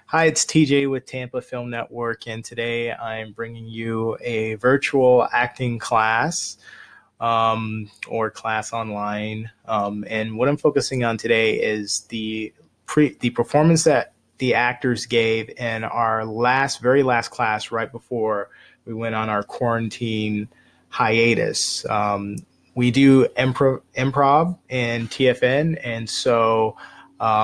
Hi, it's TJ with Tampa Film Network, and today I'm bringing you a virtual acting class or class online. And what I'm focusing on today is the performance that the actors gave in our very last class right before we went on our quarantine hiatus. We do improv in TFN, and so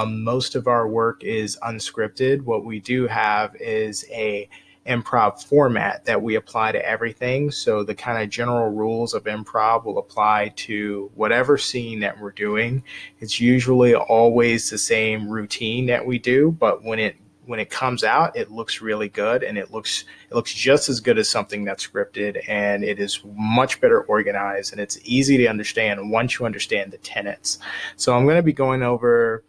most of our work is unscripted. What we do have is a improv format that we apply to everything. So the kind of general rules of improv will apply to whatever scene that we're doing. It's usually always the same routine that we do, but when it comes out, it looks really good, and it looks just as good as something that's scripted, and it is much better organized, and it's easy to understand once you understand the tenets. So I'm going to be going over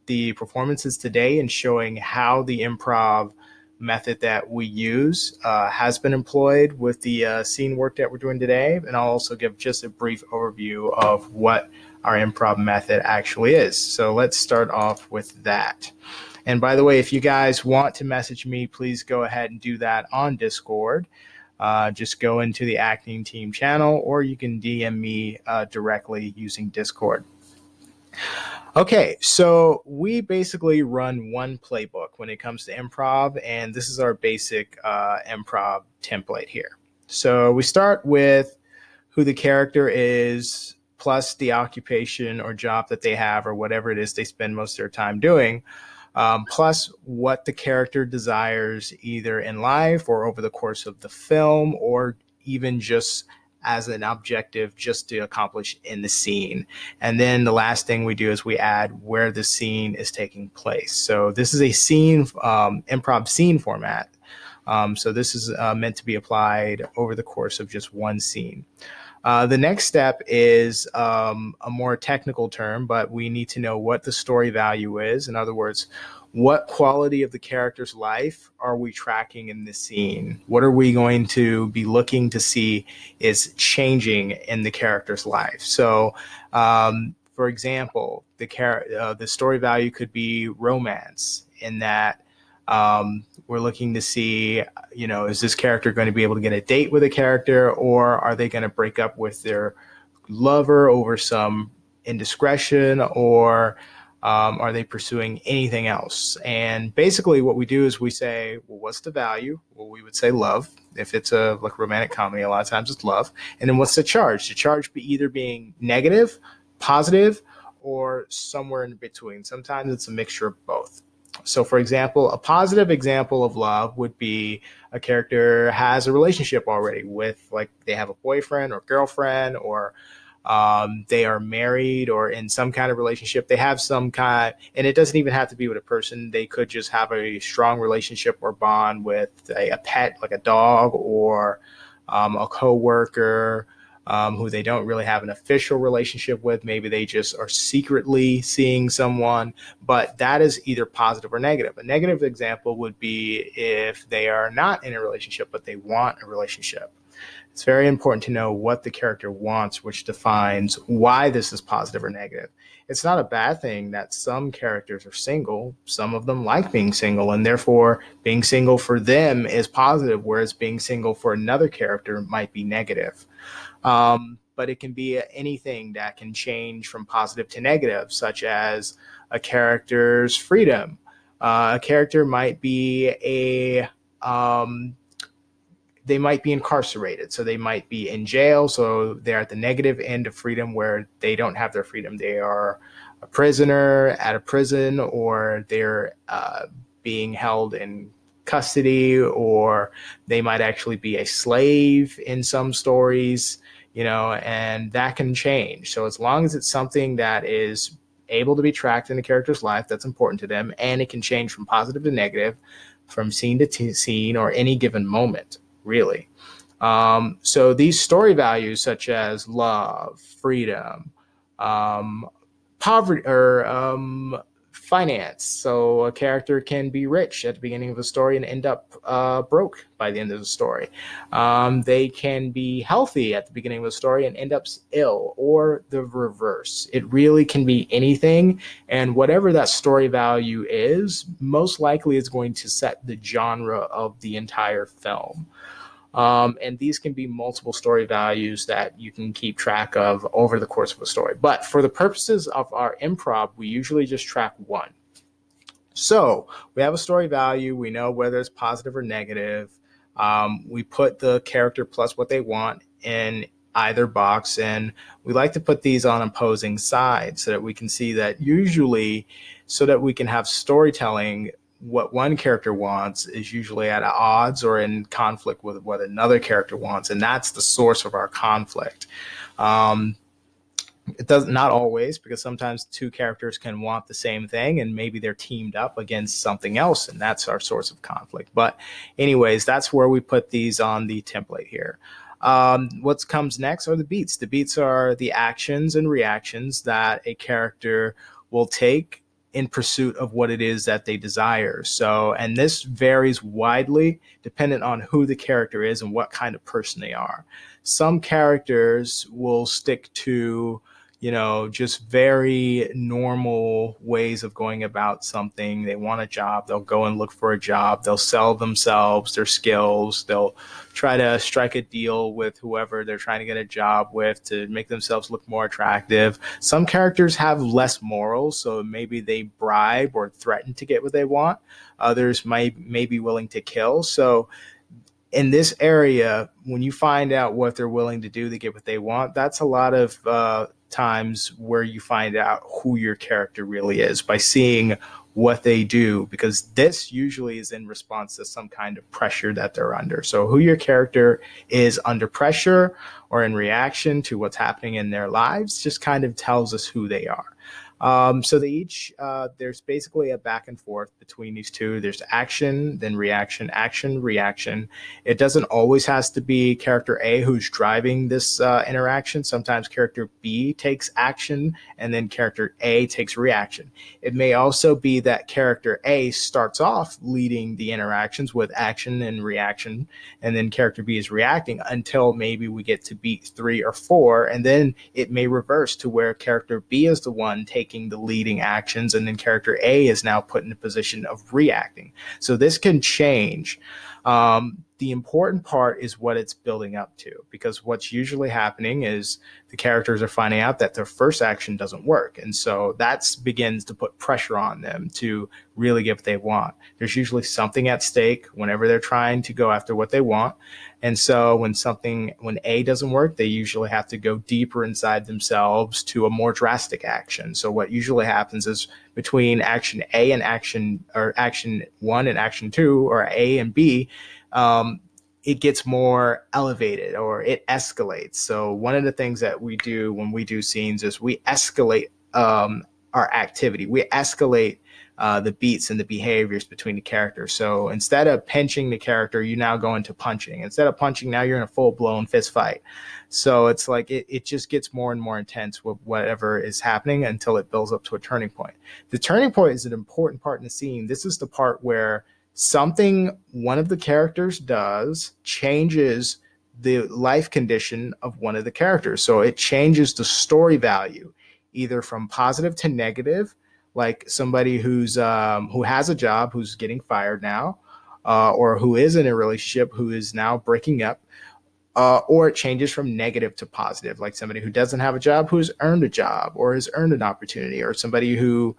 the performances today and showing how the improv method that we use has been employed with the scene work that we're doing today. And I'll also give just a brief overview of what our improv method actually is. So let's start off with that. And by the way, if you guys want to message me, please go ahead and do that on Discord. Just go into the acting team channel, or you can DM me directly using Discord. Okay, so we basically run one playbook when it comes to improv, and this is our basic improv template here. So we start with who the character is, plus the occupation or job that they have, or whatever it is they spend most of their time doing, plus what the character desires either in life or over the course of the film, or even just as an objective just to accomplish in the scene. And then the last thing we do is we add where the scene is taking place. So this is a improv scene format. So this is meant to be applied over the course of just one scene. The next step is a more technical term, but we need to know what the story value is. In other words, what quality of the character's life are we tracking in this scene? What are we going to be looking to see is changing in the character's life? So, for example, the story value could be romance, in that we're looking to see, is this character going to be able to get a date with a character, or are they going to break up with their lover over some indiscretion, or are they pursuing anything else? And basically what we do is we say, well, what's the value? Well, we would say love. If it's a like romantic comedy, a lot of times it's love. And then what's the charge? The charge be either being negative, positive, or somewhere in between. Sometimes it's a mixture of both. So, for example, a positive example of love would be a character has a relationship already with, like, they have a boyfriend or girlfriend, or they are married or in some kind of relationship. They have some kind, and it doesn't even have to be with a person. They could just have a strong relationship or bond with a pet, like a dog, or a coworker, who they don't really have an official relationship with. Maybe they just are secretly seeing someone, but that is either positive or negative. A negative example would be if they are not in a relationship, but they want a relationship. It's very important to know what the character wants, which defines why this is positive or negative. It's not a bad thing that some characters are single. Some of them like being single, and therefore being single for them is positive, whereas being single for another character might be negative. But it can be anything that can change from positive to negative, such as a character's freedom. A character might be they might be incarcerated. So they might be in jail. So they're at the negative end of freedom, where they don't have their freedom. They are a prisoner at a prison, or they're being held in custody, or they might actually be a slave in some stories, and that can change. So as long as it's something that is able to be tracked in a character's life, that's important to them, and it can change from positive to negative, from scene to scene, or any given moment, really. So these story values, such as love, freedom, poverty, or Finance. So a character can be rich at the beginning of a story and end up broke by the end of the story. They can be healthy at the beginning of a story and end up ill, or the reverse. It really can be anything. And whatever that story value is, most likely is going to set the genre of the entire film. And these can be multiple story values that you can keep track of over the course of a story. But for the purposes of our improv, we usually just track one. So we have a story value. We know whether it's positive or negative. We put the character plus what they want in either box, and we like to put these on opposing sides so that we can see that usually, so that we can have storytelling. What one character wants is usually at odds or in conflict with what another character wants, and that's the source of our conflict. Um, it does not always, because sometimes two characters can want the same thing and maybe they're teamed up against something else, and that's our source of conflict. But anyways, that's where we put these on the template here. What comes next are the beats. The beats are the actions and reactions that a character will take in pursuit of what it is that they desire. So, and this varies widely dependent on who the character is and what kind of person they are. Some characters will stick to, just very normal ways of going about something. They want a job, they'll go and look for a job, they'll sell themselves, their skills, they'll try to strike a deal with whoever they're trying to get a job with to make themselves look more attractive. Some characters have less morals, so maybe they bribe or threaten to get what they want. Others may be willing to kill. So in this area, when you find out what they're willing to do to get what they want, that's a lot of times where you find out who your character really is, by seeing what they do, because this usually is in response to some kind of pressure that they're under. So who your character is under pressure or in reaction to what's happening in their lives just kind of tells us who they are. So they each, there's basically a back and forth between these two. There's action, then reaction, action, reaction. It doesn't always has to be character A who's driving this interaction. Sometimes character B takes action and then character A takes reaction. It may also be that character A starts off leading the interactions with action and reaction, and then character B is reacting until maybe we get to beat 3 or 4, and then it may reverse to where character B is the one taking the leading actions, and then character A is now put in a position of reacting. So this can change. The important part is what it's building up to, because what's usually happening is the characters are finding out that their first action doesn't work. And so that begins to put pressure on them to really get what they want. There's usually something at stake whenever they're trying to go after what they want. And so when A doesn't work, they usually have to go deeper inside themselves to a more drastic action. So what usually happens is between action A and action 1 and action 2, or A and B, it gets more elevated or it escalates. So one of the things that we do when we do scenes is we escalate our activity. We escalate the beats and the behaviors between the characters. So instead of pinching the character, you now go into punching. Instead of punching, now you're in a full-blown fist fight. So it's like it just gets more and more intense with whatever is happening until it builds up to a turning point. The turning point is an important part in the scene. This is the part where something one of the characters does changes the life condition of one of the characters. So it changes the story value, either from positive to negative, like somebody who has a job who's getting fired now, or who is in a relationship who is now breaking up, or it changes from negative to positive, like somebody who doesn't have a job who's earned a job or has earned an opportunity, or somebody who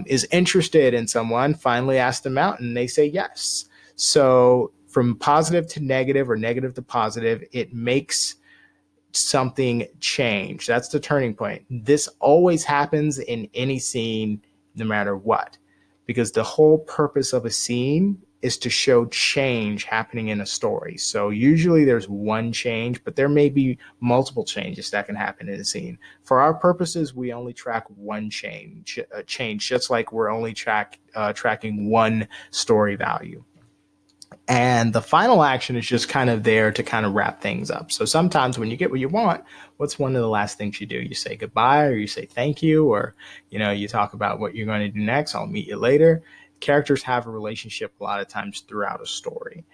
is interested in someone, finally asked them out and they say yes. So from positive to negative or negative to positive, it makes something change. That's the turning point. This always happens in any scene, no matter what, because the whole purpose of a scene is to show change happening in a story. So usually there's one change, but there may be multiple changes that can happen in a scene. For our purposes, we only track one change, just like we're only tracking one story value. And the final action is just kind of there to kind of wrap things up. So sometimes when you get what you want, what's one of the last things you do? You say goodbye, or you say thank you, or, you talk about what you're going to do next. I'll meet you later. Characters have a relationship a lot of times throughout a story.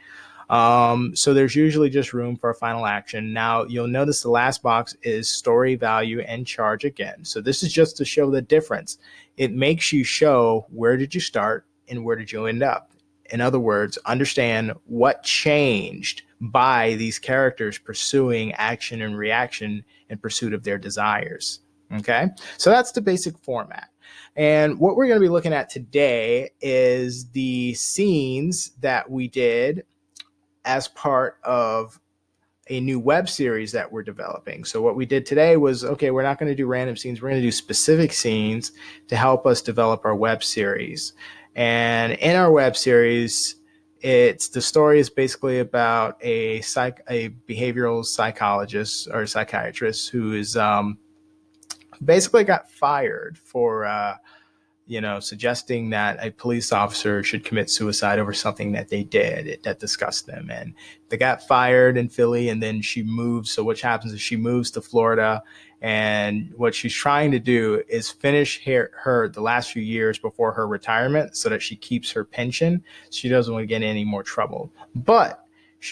So there's usually just room for a final action. Now, you'll notice the last box is story value and charge again. So this is just to show the difference. It makes you show where did you start and where did you end up. In other words, understand what changed by these characters pursuing action and reaction in pursuit of their desires. Okay, so that's the basic format. And what we're going to be looking at today is the scenes that we did as part of a new web series that we're developing. So what we did today was, okay, we're not going to do random scenes. We're going to do specific scenes to help us develop our web series. And in our web series, the story is basically about a behavioral psychologist or psychiatrist who is basically got fired for suggesting that a police officer should commit suicide over something that they did that disgusted them. And they got fired in Philly, and then she moved. So what happens is she moves to Florida, and what she's trying to do is finish her the last few years before her retirement so that she keeps her pension. She doesn't want to get in any more trouble. But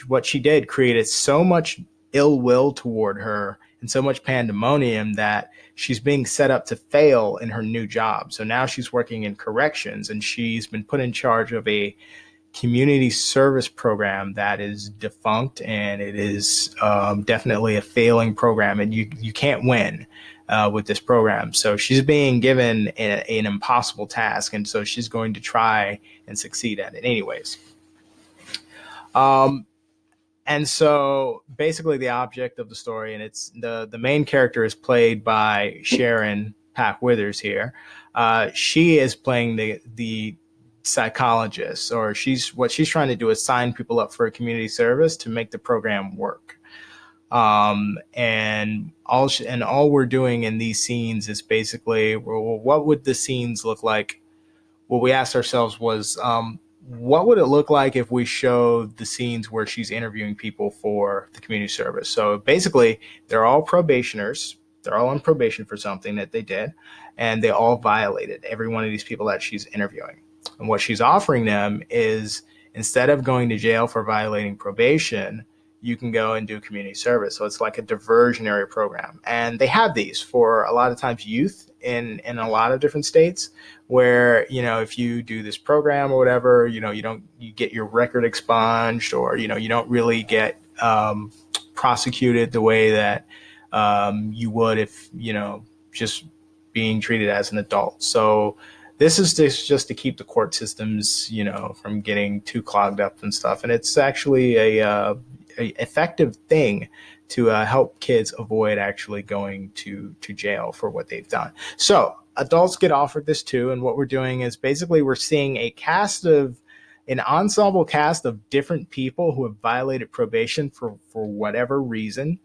what she did created so much ill will toward her and so much pandemonium that she's being set up to fail in her new job. So now she's working in corrections, and she's been put in charge of a community service program that is defunct, and it is definitely a failing program, and you can't win with this program. So she's being given an impossible task, and so she's going to try and succeed at it anyways. And so basically the object of the story, and it's the main character is played by Sharon Pack Withers here. She is playing the psychologist, or what she's trying to do is sign people up for a community service to make the program work. And all we're doing in these scenes is basically, well, what would the scenes look like? What we asked ourselves was, what would it look like if we showed the scenes where she's interviewing people for the community service? So basically, they're all probationers. They're all on probation for something that they did, and they all violated, every one of these people that she's interviewing. And what she's offering them is, instead of going to jail for violating probation, you can go and do community service. So it's like a diversionary program. And they have these for a lot of times youth in a lot of different states, where, if you do this program or whatever, you get your record expunged, or, you don't really get prosecuted the way that you would if, just being treated as an adult. So this is just to keep the court systems, from getting too clogged up and stuff. And it's actually a effective thing to help kids avoid actually going to jail for what they've done. So adults get offered this too. And what we're doing is basically we're seeing an ensemble cast of different people who have violated probation for whatever reason.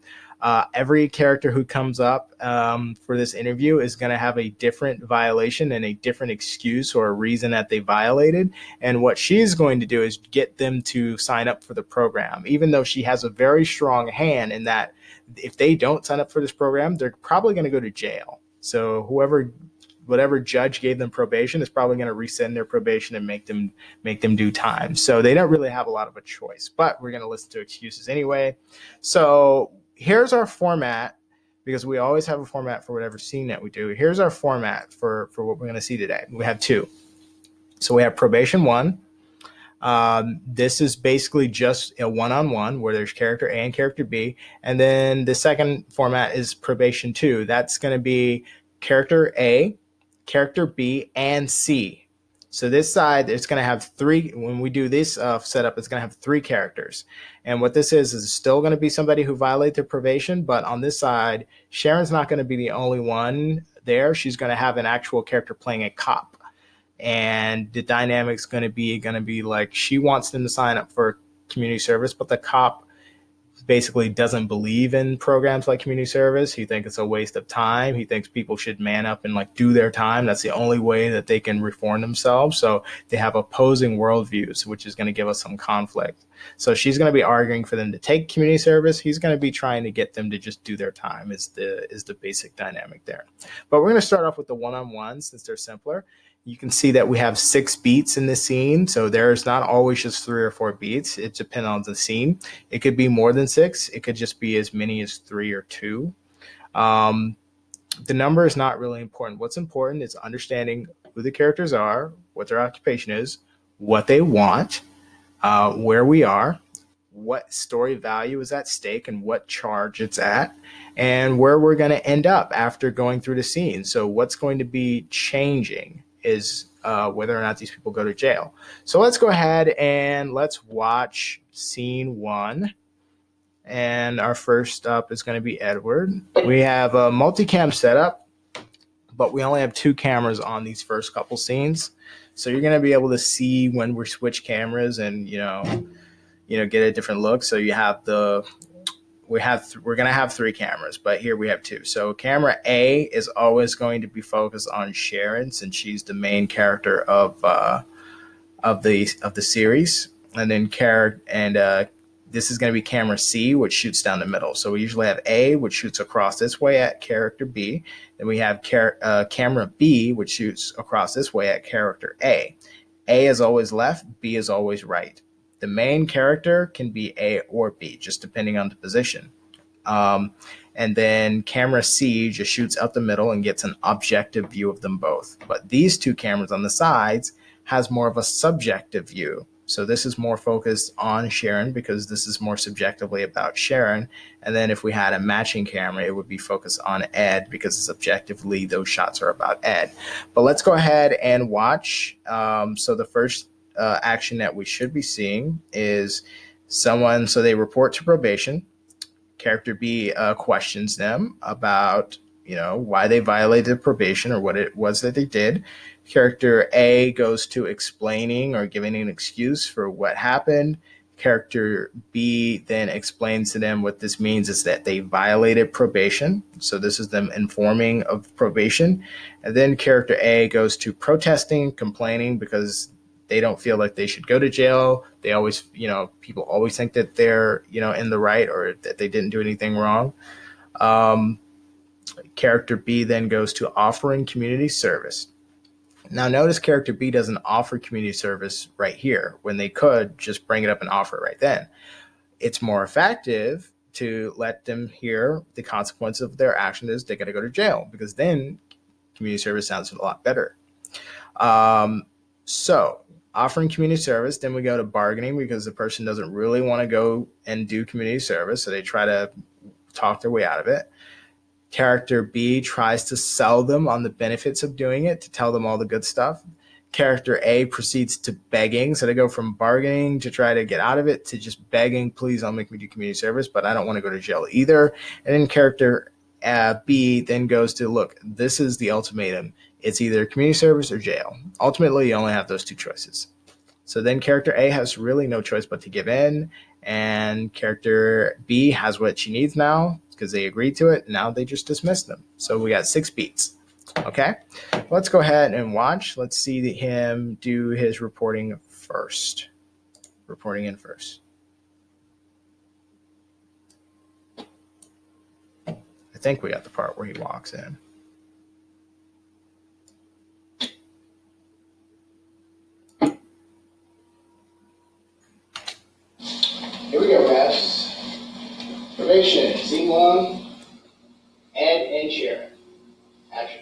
Every character who comes up for this interview is going to have a different violation and a different excuse or a reason that they violated. And what she's going to do is get them to sign up for the program, even though she has a very strong hand in that if they don't sign up for this program, they're probably going to go to jail. So whatever judge gave them probation is probably going to rescind their probation and make them do time. So they don't really have a lot of a choice, but we're going to listen to excuses anyway. So here's our format, because we always have a format for whatever scene that we do. Here's our format for what we're going to see today. We have two. So we have probation 1. This is basically just a one-on-one where there's character A and character B. And then the second format is probation 2. That's going to be character A, character B, and C. So this side, it's going to have 3. When we do this setup, it's going to have 3 characters. And what this is still going to be somebody who violated their probation. But on this side, Sharon's not going to be the only one there. She's going to have an actual character playing a cop. And the dynamic's going to be like, she wants them to sign up for community service, but the cop basically doesn't believe in programs like community service. He thinks it's a waste of time. He thinks people should man up and like do their time. That's the only way that they can reform themselves. So they have opposing worldviews, which is going to give us some conflict. So she's going to be arguing for them to take community service. He's going to be trying to get them to just do their time is the basic dynamic there. But we're going to start off with the one-on-one since they're simpler. You can see that we have 6 beats in the scene. So there's not always just 3 or 4 beats. It depends on the scene. It could be more than 6. It could just be as many as 3 or 2. The number is not really important. What's important is understanding who the characters are, what their occupation is, what they want, where we are, what story value is at stake and what charge it's at, and where we're going to end up after going through the scene. So what's going to be changing is whether or not these people go to jail. So let's go ahead and let's watch scene 1. And our first up is going to be Edward. We have a multicam setup, but we only have 2 cameras on these first couple scenes. So you're going to be able to see when we switch cameras and, get a different look. So you have we're going to have 3 cameras, but here we have 2. So camera A is always going to be focused on Sharon since she's the main character of the series. And then this is going to be camera C, which shoots down the middle. So we usually have A, which shoots across this way at character B. Then we have camera B, which shoots across this way at character A. A is always left, B is always right. The main character can be A or B, just depending on the position. And then camera C just shoots out the middle and gets an objective view of them both. But these 2 cameras on the sides has more of a subjective view. So this is more focused on Sharon because this is more subjectively about Sharon. And then if we had a matching camera, it would be focused on Ed because subjectively those shots are about Ed. But let's go ahead and watch. So the first action that we should be seeing is so they report to probation. Character B questions them about, why they violated probation or what it was that they did. Character A goes to explaining or giving an excuse for what happened. Character B then explains to them what this means is that they violated probation. So this is them informing of probation. And then character A goes to protesting, complaining because they don't feel like they should go to jail. They always, people always think that they're, in the right or that they didn't do anything wrong. Character B then goes to offering community service. Now notice character B doesn't offer community service right here when they could just bring it up and offer it right then. It's more effective to let them hear the consequence of their action is they got to go to jail because then community service sounds a lot better. So offering community service, then we go to bargaining because the person doesn't really want to go and do community service. So they try to talk their way out of it. Character B tries to sell them on the benefits of doing it, to tell them all the good stuff. Character A proceeds to begging. So they go from bargaining to try to get out of it to just begging, please don't make me do community service, but I don't want to go to jail either. And then character B then goes to, look, this is the ultimatum. It's either community service or jail. Ultimately, you only have those 2 choices. So then character A has really no choice but to give in. And character B has what she needs now because they agreed to it. Now they just dismiss them. So we got 6 beats. Okay, let's go ahead and watch. Let's see him do his reporting first. Reporting in first. I think we got the part where he walks in. Here we go, guys. Probation, scene 1, Ed and Sharon. Action.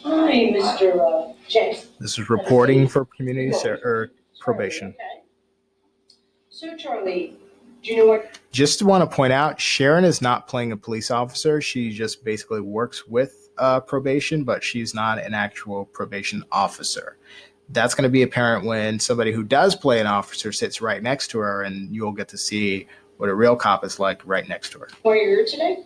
Hi, Mr. Jenkins. This is reporting for community probation. Okay. So, Charlie, do you know what? Just want to point out, Sharon is not playing a police officer. She just basically works with probation, but she's not an actual probation officer. That's going to be apparent when somebody who does play an officer sits right next to her, and you'll get to see what a real cop is like right next to her. Why you're here today?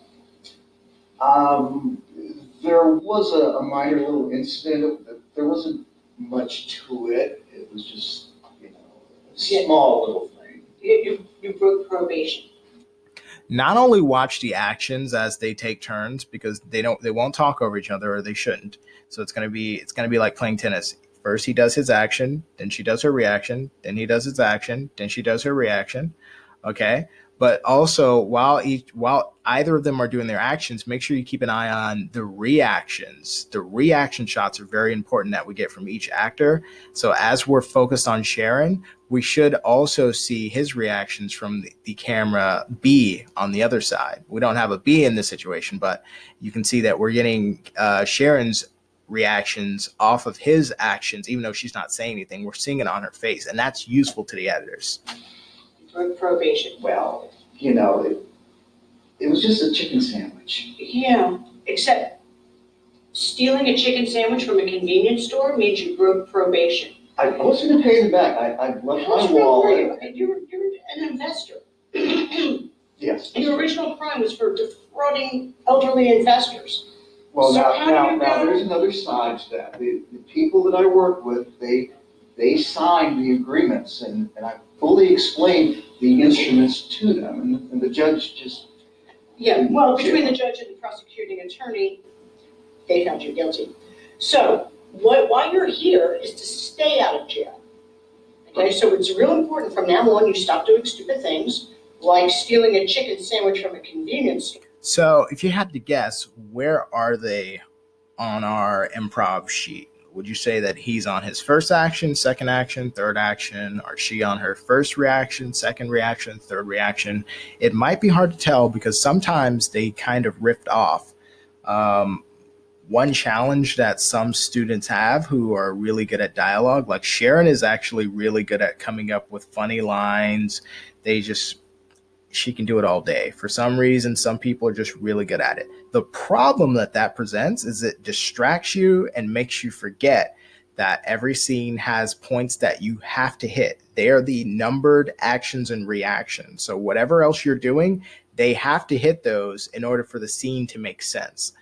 There was a minor little incident. There wasn't much to it. It was just, a small little thing. You broke probation. Not only watch the actions as they take turns, because they won't talk over each other, or they shouldn't. So it's gonna be like playing tennis. First he does his action, then she does her reaction, then he does his action, then she does her reaction. Okay. But also, while either of them are doing their actions, make sure you keep an eye on the reactions. The reaction shots are very important that we get from each actor. So as we're focused on Sharon, we should also see his reactions from the camera B on the other side. We don't have a B in this situation, but you can see that we're getting Sharon's reactions off of his actions, even though she's not saying anything. We're seeing it on her face, and that's useful to the editors. You broke probation. Well, it was just a chicken sandwich. Yeah, except stealing a chicken sandwich from a convenience store means you broke probation. I wasn't going to pay them back. I left my How's wrong wallet. with you? You're an investor. Yes. Your original crime was for defrauding elderly investors. Well, So now, how do now, you now, know- there's another side to that. The people that I work with, they signed the agreements, and I fully explained the instruments to them, and the judge just. Yeah, well, between the judge and the prosecuting attorney, they found you guilty. So why you're here is to stay out of jail. Okay, so it's real important from now on you stop doing stupid things like stealing a chicken sandwich from a convenience store. So if you had to guess, where are they on our improv sheet? Would you say that he's on his first action, second action, third action? Or she on her first reaction, second reaction, third reaction? It might be hard to tell because sometimes they kind of rift off. One challenge that some students have who are really good at dialogue, like Sharon is actually really good at coming up with funny lines. She can do it all day. For some reason, some people are just really good at it. The problem that presents is it distracts you and makes you forget that every scene has points that you have to hit. They are the numbered actions and reactions. So whatever else you're doing, they have to hit those in order for the scene to make sense.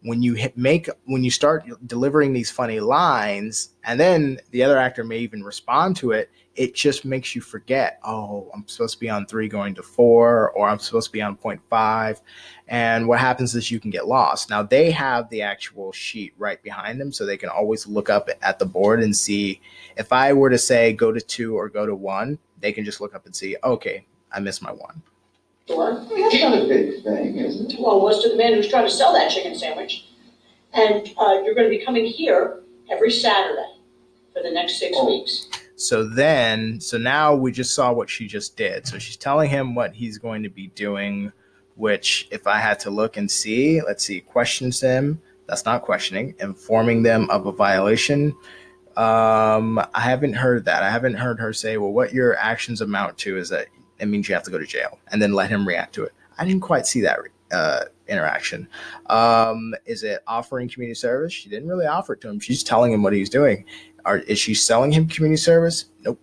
When you start delivering these funny lines, and then the other actor may even respond to it, it just makes you forget, oh, I'm supposed to be on 3 going to 4, or I'm supposed to be on 0.5. And what happens is you can get lost. Now, they have the actual sheet right behind them, so they can always look up at the board and see. If I were to say go to 2 or go to 1, they can just look up and see, okay, I missed my 1. I mean, that's not a big thing, is it? Well, it was to the man who's trying to sell that chicken sandwich. And you're going to be coming here every Saturday for the next 6 weeks. So now we just saw what she just did. So she's telling him what he's going to be doing, which if I had to look and see, let's see, questions them. That's not questioning. Informing them of a violation. I haven't heard that. I haven't heard her say, well, what your actions amount to is that it means you have to go to jail, and then let him react to it. I didn't quite see that interaction. Is it offering community service? She didn't really offer it to him. She's telling him what he's doing. Is she selling him community service? Nope.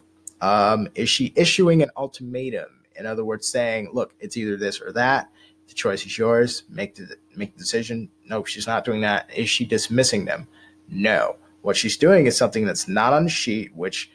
Is she issuing an ultimatum? In other words, saying, look, it's either this or that. The choice is yours. Make the decision. No, she's not doing that. Is she dismissing them? No. What she's doing is something that's not on the sheet, which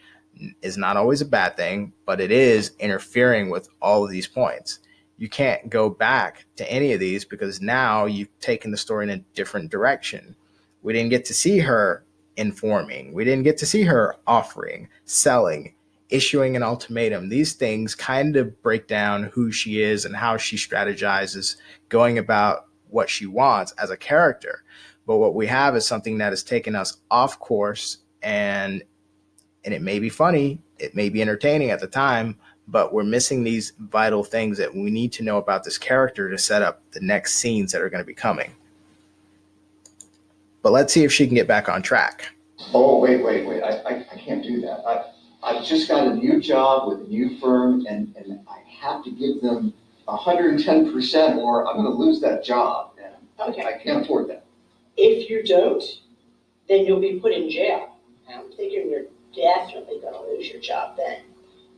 is not always a bad thing, but it is interfering with all of these points. You can't go back to any of these because now you've taken the story in a different direction. We didn't get to see her informing. We didn't get to see her offering, selling, issuing an ultimatum. These things kind of break down who she is and how she strategizes going about what she wants as a character. But what we have is something that has taken us off course, and it may be funny, it may be entertaining at the time, but we're missing these vital things that we need to know about this character to set up the next scenes that are going to be coming. But let's see if she can get back on track. Oh, wait. I can't do that. I've just got a new job with a new firm, and I have to give them 110% or I'm going to lose that job. And Okay. I can't afford that. If you don't, then you'll be put in jail. I'm thinking you're definitely going to lose your job then.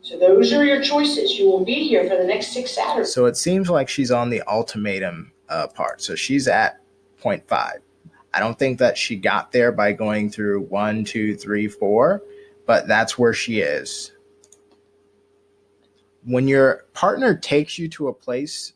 So those are your choices. You will be here for the next 6 Saturdays. So it seems like she's on the ultimatum part. So she's at 0.5. I don't think that she got there by going through 1, 2, 3, 4, but that's where she is. when your partner takes you to a place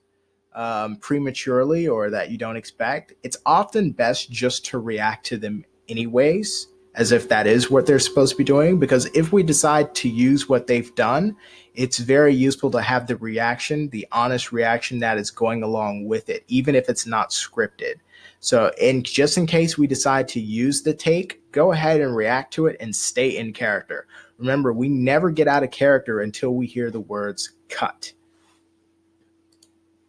prematurely or that you don't expect, it's often best just to react to them anyways, as if that is what they're supposed to be doing. Because if we decide to use what they've done, it's very useful to have the reaction, the honest reaction that is going along with it, even if it's not scripted. So, just in case we decide to use the take, go ahead and react to it and stay in character. Remember, we never get out of character until we hear the words cut.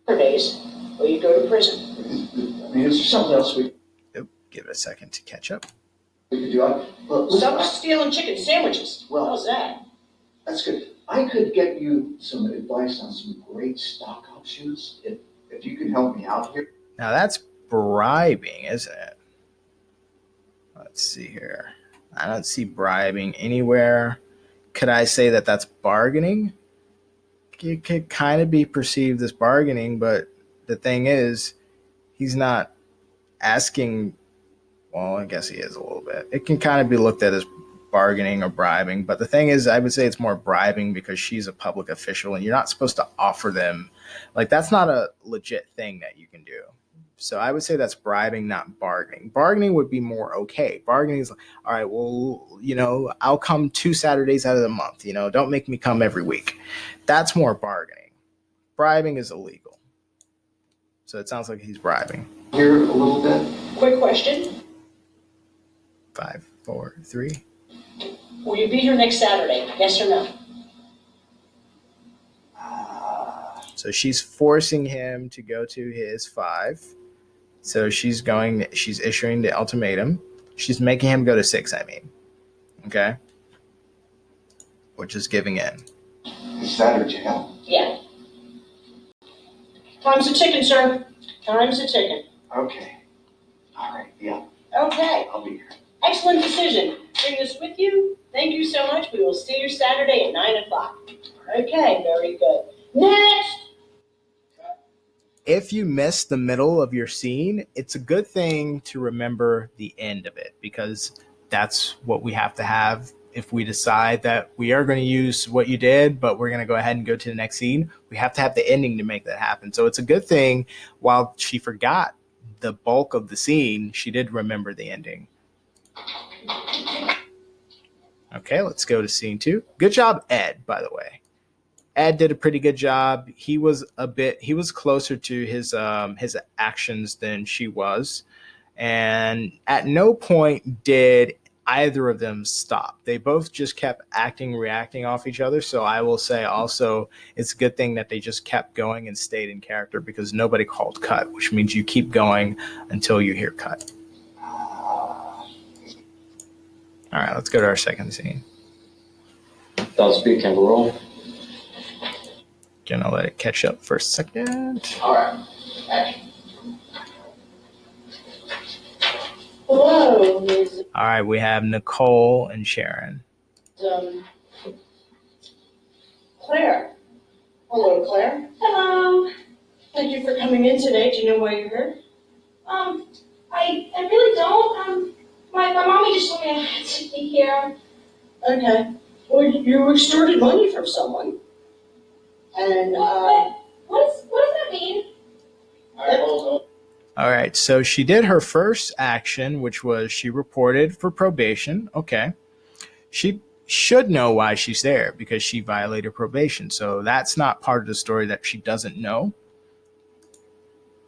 Days, or you go to prison. I mean, is there something else we Give it a second to catch up. could do? Stop stealing chicken sandwiches. Well, how's that? That's good. I could get you some advice on some great stock options if you can help me out here. Now that's bribing, isn't it? Let's see here. I don't see bribing anywhere. Could I say that that's bargaining? It could kind of be perceived as bargaining, but the thing is, he's not asking. Well, I guess he is a little bit. It can kind of be looked at as bargaining or bribing, but the thing is, I would say it's more bribing because she's a public official and you're not supposed to offer them. Like, that's not a legit thing that you can do. So I would say that's bribing, not bargaining. Bargaining would be more okay. Bargaining is like, all right, well, I'll come 2 Saturdays out of the month. Don't make me come every week. That's more bargaining. Bribing is illegal. So it sounds like he's bribing. Here a little bit. Quick question. 5, 4, 3. Will you be here next Saturday? Yes or no? So she's forcing him to go to his 5. So she's issuing the ultimatum. She's making him go to 6, Okay? Which is giving in. Is that or jail? Yeah. Time's a ticking, sir. Time's a ticking. Okay. All right, yeah. Okay. I'll be here. Excellent decision. Bring this with you. Thank you so much. We will see you Saturday at 9 o'clock. Okay, very good. Next! If you miss the middle of your scene, it's a good thing to remember the end of it, because that's what we have to have. If we decide that we are going to use what you did, but we're going to go ahead and go to the next scene, we have to have the ending to make that happen. So it's a good thing, while she forgot the bulk of the scene, she did remember the ending. Okay, let's go to scene 2. Good job, Ed, by the way. Ed did a pretty good job. He was closer to his actions than she was. And at no point did either of them stop. They both just kept reacting off each other. So I will say also, it's a good thing that they just kept going and stayed in character, because nobody called cut, which means you keep going until you hear cut. All right, let's go to our second scene. Don't speak and roll. Gonna let it catch up for a second. All right. Action. Hello, Ms. All right, we have Nicole and Sharon. Claire. Hello, Claire. Hello. Thank you for coming in today. Do you know why you're here? I really don't. My mommy just told me I had to be here. Okay. Well, you extorted money from someone. And, What does that mean? All right, hold on. All right, so she did her first action, which was she reported for probation. Okay. She should know why she's there, because she violated probation. So that's not part of the story that she doesn't know.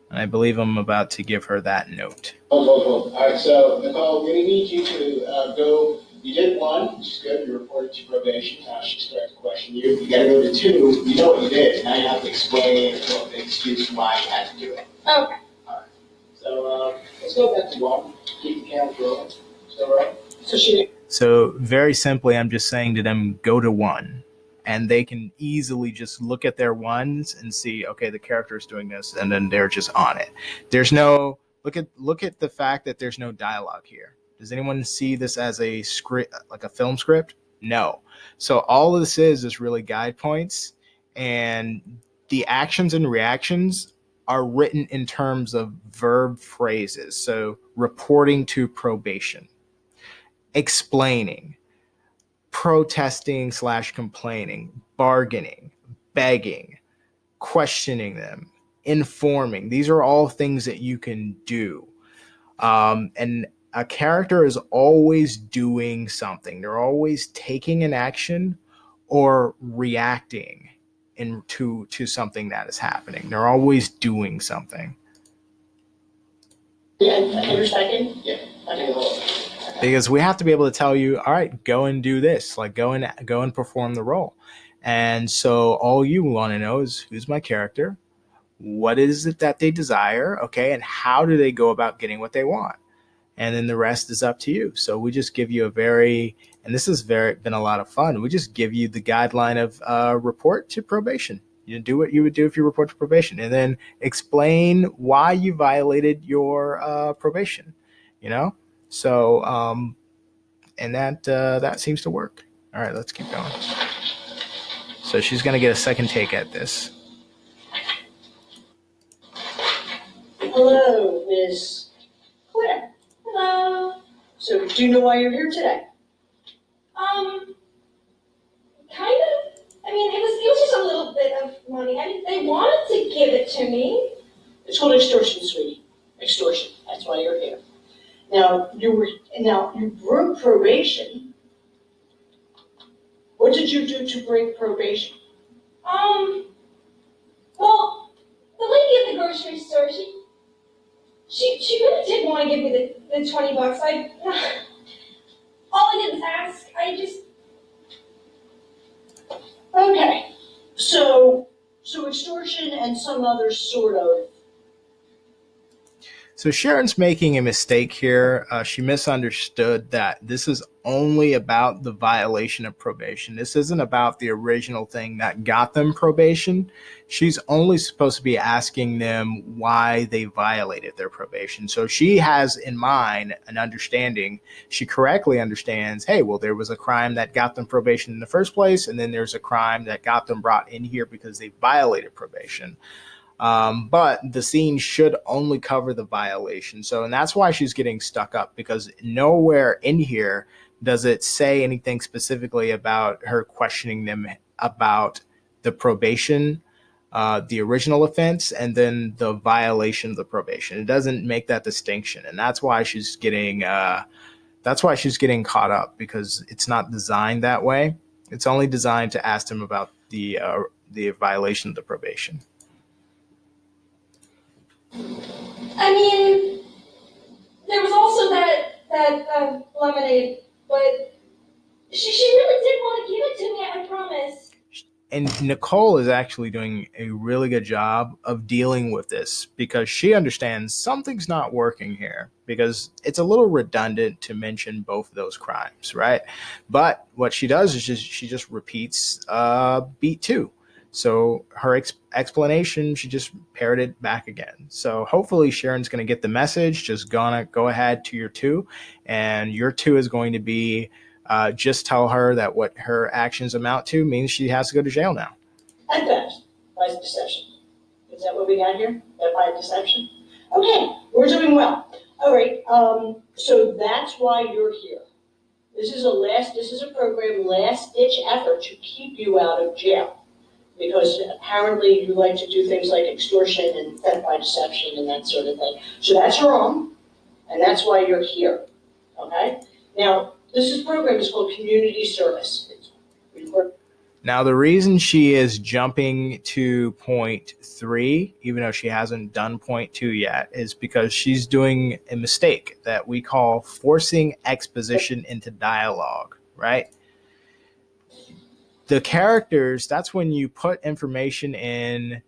And I believe I'm about to give her that note. Hold. All right, so Nicole, we need you to go. You did 1, which is good. You reported to probation. Now she starts to question you. You got to go to 2. You know what you did. Now you have to explain or excuse why you had to do it. Okay. All right. So let's go back to 1. Keep the camera rolling. Is that right? So very simply, I'm just saying to them, go to 1. And they can easily just look at their 1s and see, okay, the character is doing this, and then they're just on it. There's no look at the fact that there's no dialogue here. Does anyone see this as a script, like a film script? No. So all of this is really guide points, and the actions and reactions are written in terms of verb phrases. So reporting to probation, explaining, protesting / complaining, bargaining, begging, questioning them, informing. These are all things that you can do. And a character is always doing something. They're always taking an action or reacting to something that is happening. They're always doing something. Yeah, your second? Yeah. Okay. Because we have to be able to tell you, all right, go and do this, like go and perform the role. And so all you want to know is, who's my character? What is it that they desire? Okay. And how do they go about getting what they want? And then the rest is up to you. So we just give you and this has been a lot of fun. We just give you the guideline of report to probation. You do what you would do if you report to probation, and then explain why you violated your probation. You know, so and that seems to work. All right, let's keep going. So she's gonna get a second take at this. Hello, Miss Claire. Hello. So do you know why you're here today? Kind of. I mean, it was just a little bit of money. I mean, they wanted to give it to me. It's called extortion, sweetie. Extortion. That's why you're here. Now you broke probation. What did you do to break probation? Well, the lady at the grocery store, she really did want to give me the $20. All I did was ask. Okay. So extortion and some other sort of. So Sharon's making a mistake here. She misunderstood that this is only about the violation of probation. This isn't about the original thing that got them probation. She's only supposed to be asking them why they violated their probation. So she has in mind an understanding. She correctly understands, hey, well, there was a crime that got them probation in the first place, and then there's a crime that got them brought in here because they violated probation. But the scene should only cover the violation. So, and that's why she's getting stuck up, because nowhere in here does it say anything specifically about her questioning them about the probation, the original offense, and then the violation of the probation. It doesn't make that distinction. And that's why she's getting caught up, because it's not designed that way. It's only designed to ask them about the violation of the probation. I mean, there was also that lemonade, but she really did want to give it to me, I promise. And Nicole is actually doing a really good job of dealing with this, because she understands something's not working here, because it's a little redundant to mention both of those crimes, right? But what she does is she just repeats beat two. So her explanation, she just parroted it back again. So hopefully Sharon's going to get the message. Just gonna go ahead to your two, and your two is going to be just tell her that what her actions amount to means she has to go to jail now. At best, by deception. Is that what we got here? That by deception? Okay, we're doing well. All right, so that's why you're here. This is a program, last ditch effort to keep you out of jail. Because apparently you like to do things like extortion and theft by deception and that sort of thing. So that's wrong, and that's why you're here, okay? Now, this program is called community service. Now, the reason she is jumping to point 3, even though she hasn't done point 2 yet, is because she's doing a mistake that we call forcing exposition into dialogue, right? The characters, that's when you put information in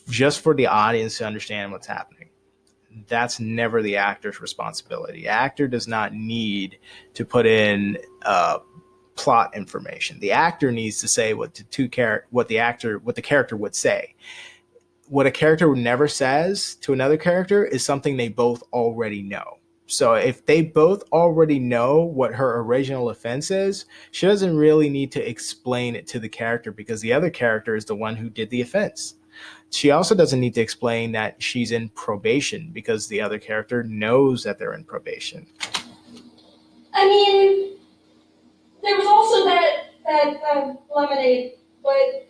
just for the audience to understand what's happening. That's never the actor's responsibility. The actor does not need to put in plot information. The actor needs to say what the character would say. What a character never says to another character is something they both already know. So if they both already know what her original offense is, she doesn't really need to explain it to the character, because the other character is the one who did the offense. She also doesn't need to explain that she's in probation, because the other character knows that they're in probation. I mean, there was also that lemonade, but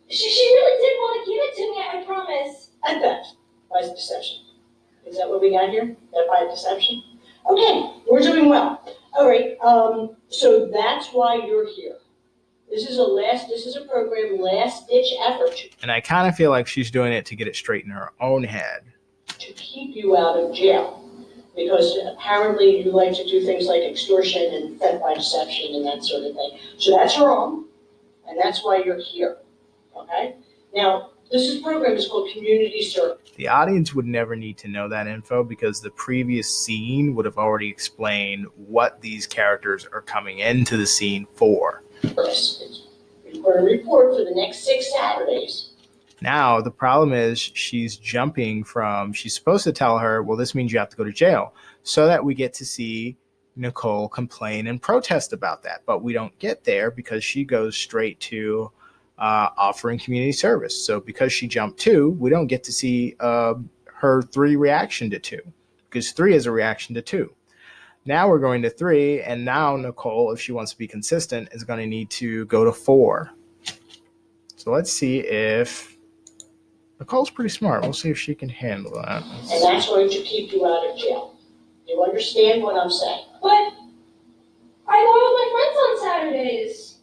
She really did want to give it to me, I promise. At best, by deception. Is that what we got here? That by deception? Okay, we're doing well. All right, so that's why you're here. This is a program, last ditch effort And I kind of feel like she's doing it to get it straight in her own head. to keep you out of jail. Because apparently you like to do things like extortion and theft by deception and that sort of thing. So that's wrong, and that's why you're here, okay? Now, program is called community service. The audience would never need to know that info because the previous scene would have already explained what these characters are coming into the scene for. We're going to report for the next 6 Saturdays. Now, the problem is she's jumping from, she's supposed to tell her, well, this means you have to go to jail, so that we get to see Nicole complain and protest about that. But we don't get there because she goes straight to offering community service. So because she jumped 2, we don't get to see her 3 reaction to 2, because 3 is a reaction to 2. Now we're going to 3, and now Nicole, if she wants to be consistent, is going to need to go to 4. So let's see if Nicole's pretty smart. We'll see if she can handle that. And that's going to keep you out of jail. You understand what I'm saying? But I go with my friends on Saturdays.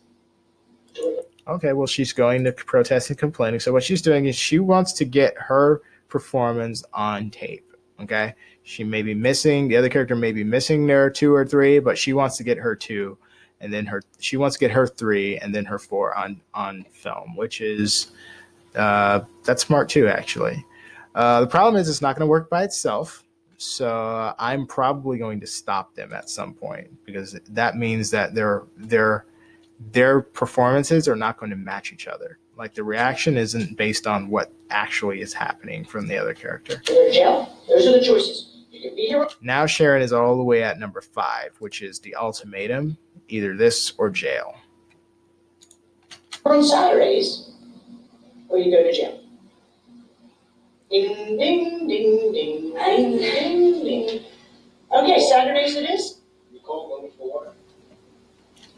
Okay, well, she's going to protest and complaining. So what she's doing is she wants to get her performance on tape. Okay, she may be missing, the other character may be missing their 2 or 3, but she wants to get her 2, and then she wants to get her 3, and then her 4 on film, which is that's smart too, actually. The problem is it's not going to work by itself. So I'm probably going to stop them at some point, because that means that their performances are not going to match each other. Like, the reaction isn't based on what actually is happening from the other character. Jail. Those are the choices. You can be here. Now Sharon is all the way at number 5, which is the ultimatum, either this or jail. On Saturdays, or you go to jail. Ding, ding, ding, ding, ding, ding, ding. Okay, Saturdays it is. Nicole, number 4.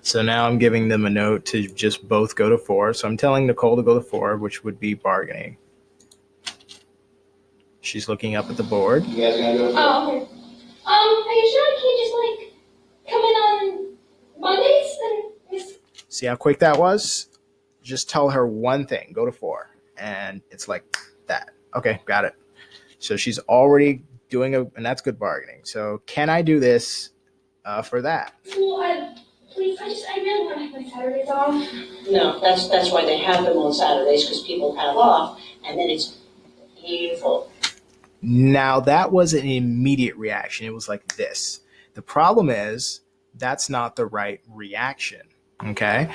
So now I'm giving them a note to just both go to 4. So I'm telling Nicole to go to 4, which would be bargaining. She's looking up at the board. You guys are gonna go to 4? Oh, okay. Are you sure I can't just, come in on Mondays and See how quick that was? Just tell her one thing, go to 4. And it's like that. Okay, got it. So she's already doing and that's good bargaining. So can I do this for that? Well, please, I really want to have my Saturdays off. No, that's why they have them on Saturdays, because people have off, and then it's painful. Now that was an immediate reaction. It was like this. The problem is that's not the right reaction. Okay.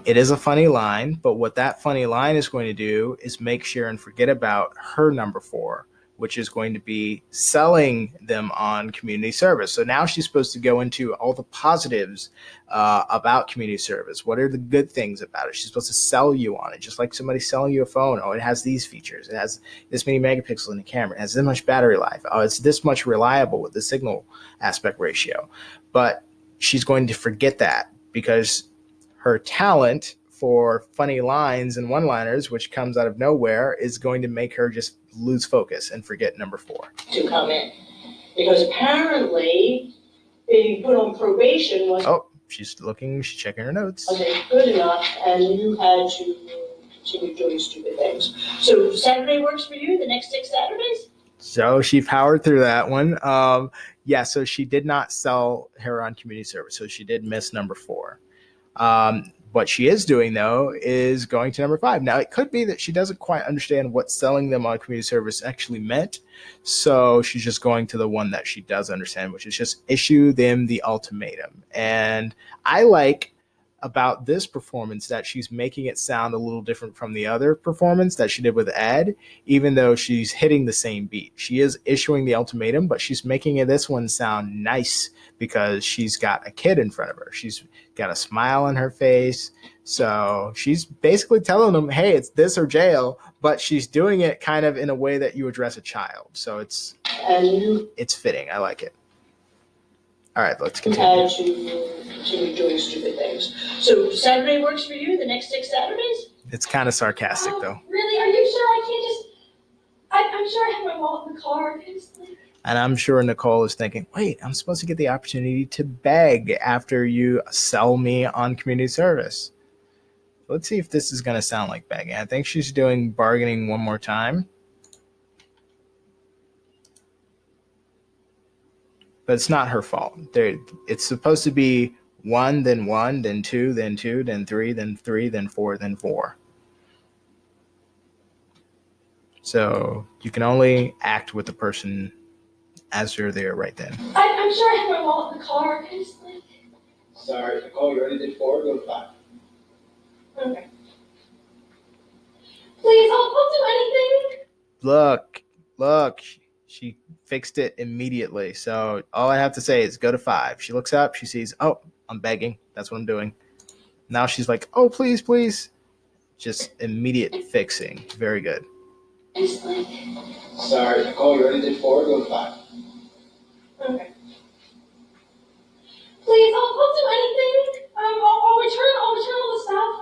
It is a funny line, but what that funny line is going to do is make Sharon forget about her number 4, which is going to be selling them on community service. So now she's supposed to go into all the positives about community service. What are the good things about it? She's supposed to sell you on it, just like somebody selling you a phone. Oh, it has these features. It has this many megapixels in the camera. It has this much battery life. Oh, it's this much reliable with the signal aspect ratio. But she's going to forget that, because her talent for funny lines and one-liners, which comes out of nowhere, is going to make her just lose focus and forget number 4. To come in, because apparently being put on probation Oh, she's looking, she's checking her notes. wasn't good enough, and you had to continue doing stupid things. So Saturday works for you, the next 6 Saturdays? So she powered through that one. Yeah, so she did not sell her on community service, so she did miss number 4. What she is doing, though, is going to number 5. Now, it could be that she doesn't quite understand what selling them on community service actually meant, so she's just going to the one that she does understand, which is just issue them the ultimatum. And I like about this performance that she's making it sound a little different from the other performance that she did with Ed, even though she's hitting the same beat. She is issuing the ultimatum, but she's making this one sound nice because she's got a kid in front of her. She's got a smile on her face. So she's basically telling them, hey, it's this or jail, but she's doing it kind of in a way that you address a child. So it's fitting. I like it. All right, let's continue. Had to continue doing stupid things. So Saturday works for you, the next 6 Saturdays? It's kind of sarcastic though. Really? Are you sure I can't just? I'm sure I have my wallet in the car. And I'm sure Nicole is thinking, wait, I'm supposed to get the opportunity to beg after you sell me on community service. Let's see if this is going to sound like begging. I think she's doing bargaining one more time. But it's not her fault. It's supposed to be 1, then 2, then 2, then 3, then 3, then 4, then 4. So you can only act with the person as you're there right then. I'm sure I have my wallet in the car. Sorry, Nicole, you already did 4, go to 5. Okay. Please, I'll do anything. Look, she fixed it immediately. So all I have to say is go to 5. She looks up, she sees, oh, I'm begging. That's what I'm doing. Now she's like, oh, please, please. Just immediate fixing. Very good. Sorry, Nicole, you already did 4, go to 5. Okay. Please, I'll do anything. I'll return all the stuff.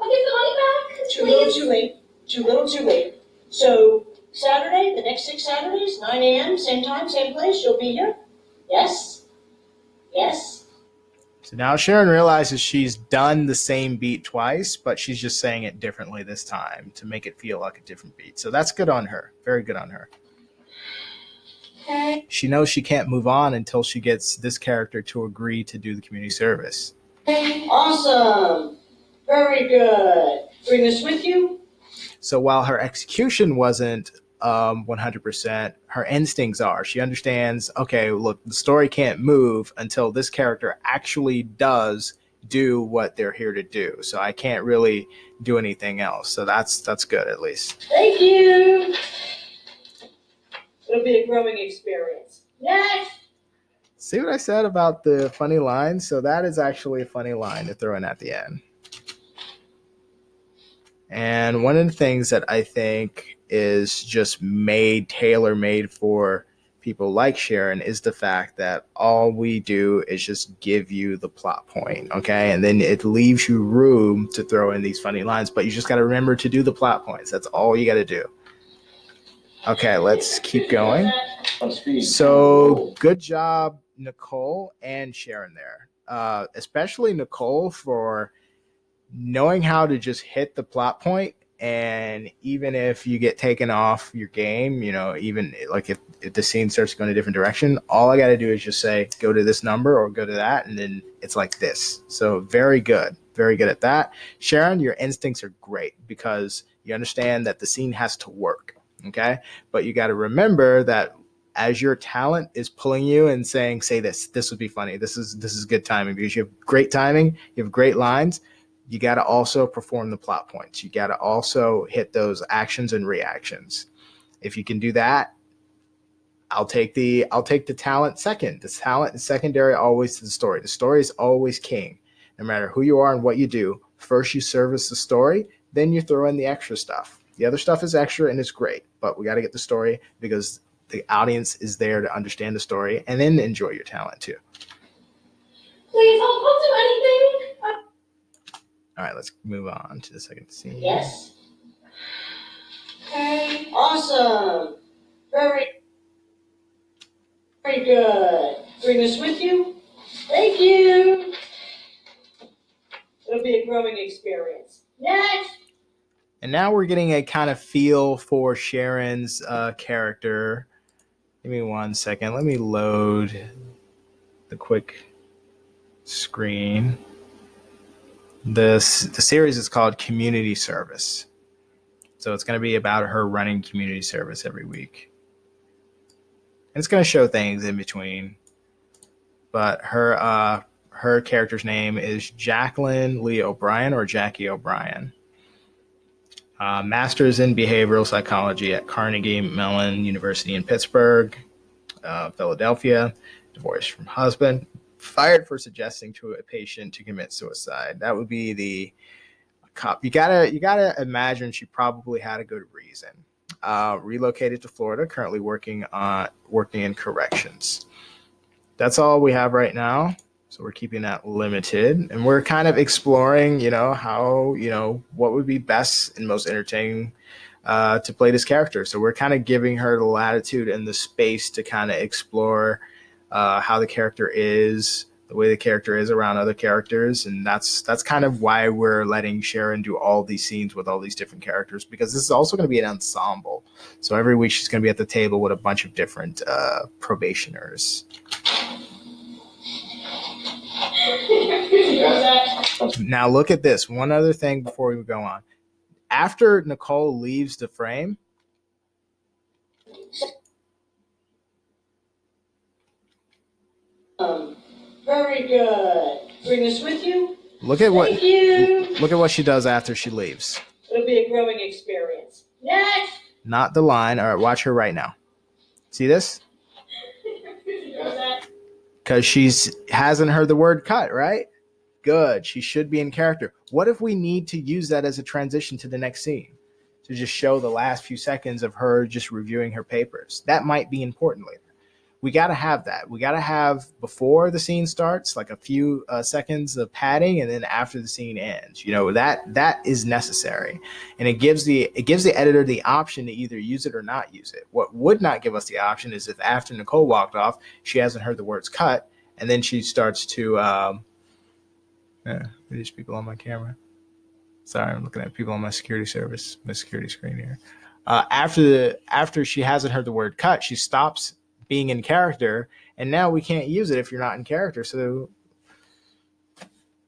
I'll give the money back. Too little, too late. Too little, too late. So Saturday, the next 6 Saturdays, 9 a.m., same time, same place, you'll be here? Yes? Yes? So now Sharon realizes she's done the same beat twice, but she's just saying it differently this time to make it feel like a different beat. So that's good on her. Very good on her. Okay. She knows she can't move on until she gets this character to agree to do the community service. Awesome. Very good. Bring this with you. So while her execution wasn't 100%, her instincts are. She understands, okay, look, the story can't move until this character actually does do what they're here to do. So I can't really do anything else. So that's good, at least. Thank you. It'll be a growing experience. Next. See what I said about the funny line? So that is actually a funny line to throw in at the end. And one of the things that I think is just tailor-made for people like Sharon is the fact that all we do is just give you the plot point, okay? And then it leaves you room to throw in these funny lines, but you just got to remember to do the plot points. That's all you got to do. Okay, let's keep going. So good job, Nicole and Sharon there, especially Nicole for knowing how to just hit the plot point. And even if you get taken off your game, even like if the scene starts going a different direction, all I got to do is just say, go to this number or go to that. And then it's like this. So very good at that. Sharon, your instincts are great because you understand that the scene has to work. Okay. But you got to remember that as your talent is pulling you and saying, say this would be funny. This is good timing because you have great timing. You have great lines. You got to also perform the plot points. You got to also hit those actions and reactions. If you can do that, I'll take the talent second. The talent is secondary always to the story. The story is always king. No matter who you are and what you do, first you service the story, then you throw in the extra stuff. The other stuff is extra and it's great, but we got to get the story because the audience is there to understand the story and then enjoy your talent too. Please, I'll do anything. All right, let's move on to the second scene. Yes. Okay. Awesome. Very good. Bring this with you. Thank you. It'll be a growing experience. Next. And now we're getting a kind of feel for Sharon's character. Give me 1 second. Let me load the quick screen. The series is called Community Service. So it's going to be about her running community service every week. And it's going to show things in between. But her character's name is Jacqueline Lee O'Brien or Jackie O'Brien. Master's in Behavioral Psychology at Carnegie Mellon University in Pittsburgh, Philadelphia. Divorced from husband. Fired for suggesting to a patient to commit suicide. That would be the cop. You gotta imagine she probably had a good reason. Relocated to Florida, currently working in corrections. That's all we have right now. So we're keeping that limited, and we're kind of exploring, how, what would be best and most entertaining to play this character. So we're kind of giving her the latitude and the space to kind of explore how the character is, the way the character is around other characters, and that's kind of why we're letting Sharon do all these scenes with all these different characters, because this is also going to be an ensemble. So every week she's going to be at the table with a bunch of different probationers. Now look at this. One other thing before we go on. After Nicole leaves the frame, Very good. Bring this with you. look at Thank you. what she does after she leaves. It'll be a growing experience. Next. Not the line. All right, watch her right now. See this? Because she hasn't heard the word cut, right? Good. She should be in character. What if we need to use that as a transition to the next scene? To just show the last few seconds of her just reviewing her papers. That might be important later. We got to have that. We got to have, before the scene starts, like a few seconds of padding, and then after the scene ends. That is necessary, and it gives the editor the option to either use it or not use it. What would not give us the option is if after Nicole walked off, she hasn't heard the words cut, and then she starts to these people on my camera. Sorry, I'm looking at people on my security screen here. After she hasn't heard the word cut, she stops being in character, and now we can't use it if you're not in character. So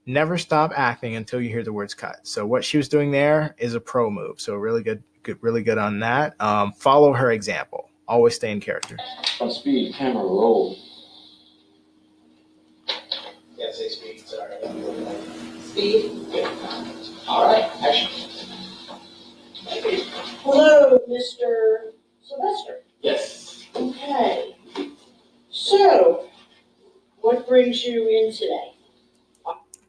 never stop acting until you hear the words cut. So what she was doing there is a pro move. So really good on that. Follow her example. Always stay in character. Speed, camera, roll. Yeah, say speed, sorry. Speed. Yeah. All right, action. Hello, Mr. Sylvester. Yes. Okay. So, what brings you in today?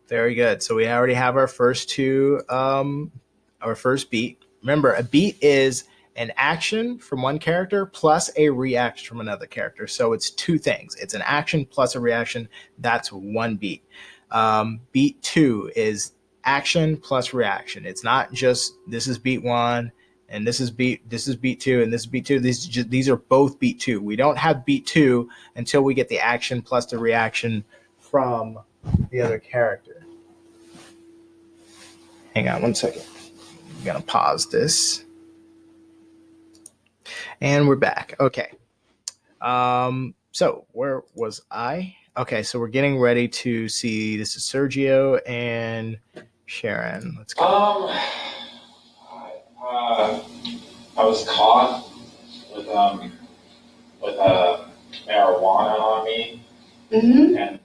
Very good. So we already have our first beat. Remember, a beat is an action from one character plus a reaction from another character. So it's two things. It's an action plus a reaction. That's one beat. Beat 2 is action plus reaction. It's not just this is beat 1 and this is beat 2 and this is beat 2. These are both beat 2. We don't have beat 2 until we get the action plus the reaction from the other character. Hang on one second. I'm gonna pause this. And we're back. Okay. So where was I? Okay, so we're getting ready to see, this is Sergio and Sharon. Let's go. I was caught with marijuana on me, Mm-hmm. and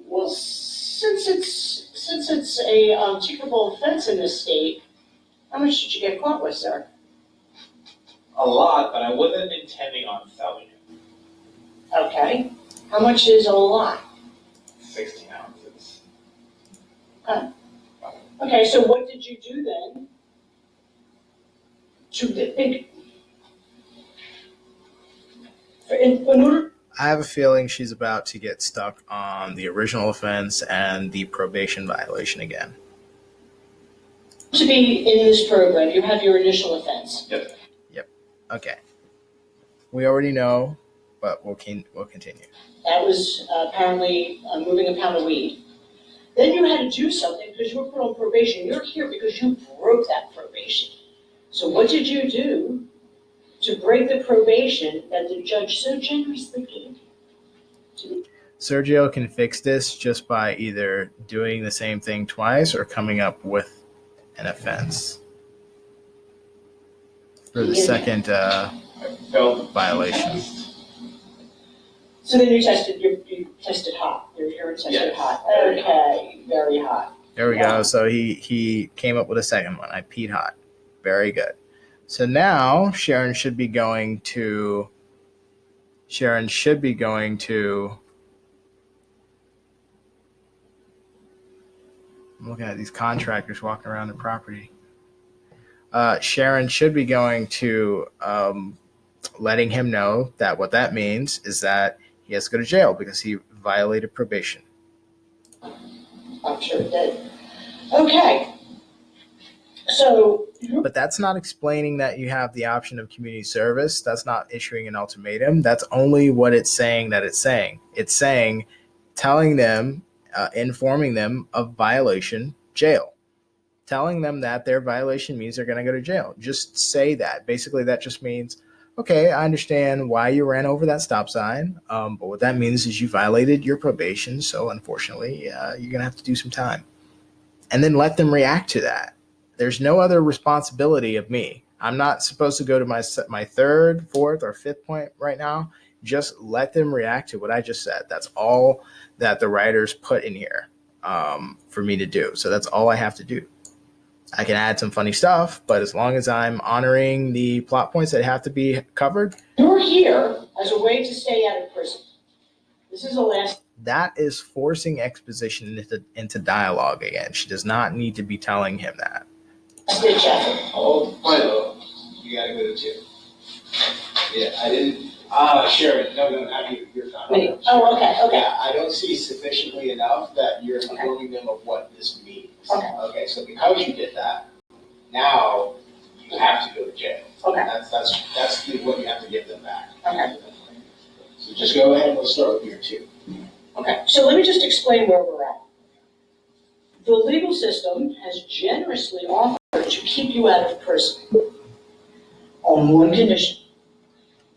Well, since it's a checkable offense in this state, how much did you get caught with, sir? a lot, but I wasn't intending on selling it. Okay. How much is a lot? 16 ounces. Okay, so what did you do then? In order. I have a feeling she's about to get stuck on the original offense and the probation violation again. To be in this program, you have your initial offense. Yep. Okay. We already know, but we'll continue. That was apparently moving a pound of weed. Then you had to do something because you were put on probation. You're here because you broke that probation. So what did you do to break the probation that the judge so generously gave you? Sergio can fix this just by either doing the same thing twice or coming up with an offense for the second I felt violation. So then you tested hot. Your urine tested Yes. hot. Okay, very hot. There we go. So he came up with a second one. I peed hot. Very good. So now Sharon should be going to. I'm looking at these contractors walking around the property. Sharon should be going to letting him know that what that means is that he has to go to jail because he violated probation. I'm sure it did. Okay. So, But that's not explaining that you have the option of community service. That's not issuing an ultimatum. That's only what it's saying that it's saying. It's saying, telling them, informing them of violation, jail. Telling them that their violation means they're going to go to jail. Just say that. Basically, that just means, okay, I understand why you ran over that stop sign, but what that means is you violated your probation, so unfortunately, you're going to have to do some time. And then let them react to that. There's no other responsibility of me. I'm not supposed to go to my third, fourth, or fifth point right now. Just let them react to what I just said. That's all that the writers put in here for me to do. So that's all I have to do. I can add some funny stuff, but as long as I'm honoring the plot points that have to be covered. you're here as a way to stay out of prison. This is the last. That is forcing exposition into dialogue again. She does not need to be telling him that. Stitch effort. Oh, so you gotta go to jail. Yeah, I didn't, Sharon, no, not you, you're fine. Me. Oh, okay. Yeah, I don't see sufficiently enough that you're informing them of what this means. Okay. Okay, so because you did that, now you have to go to jail. Okay. That's what you have to give them back. Okay. So just go ahead and let's start with year 2. Okay, so let me just explain where we're at. The legal system has generously offered to keep you out of prison on one condition.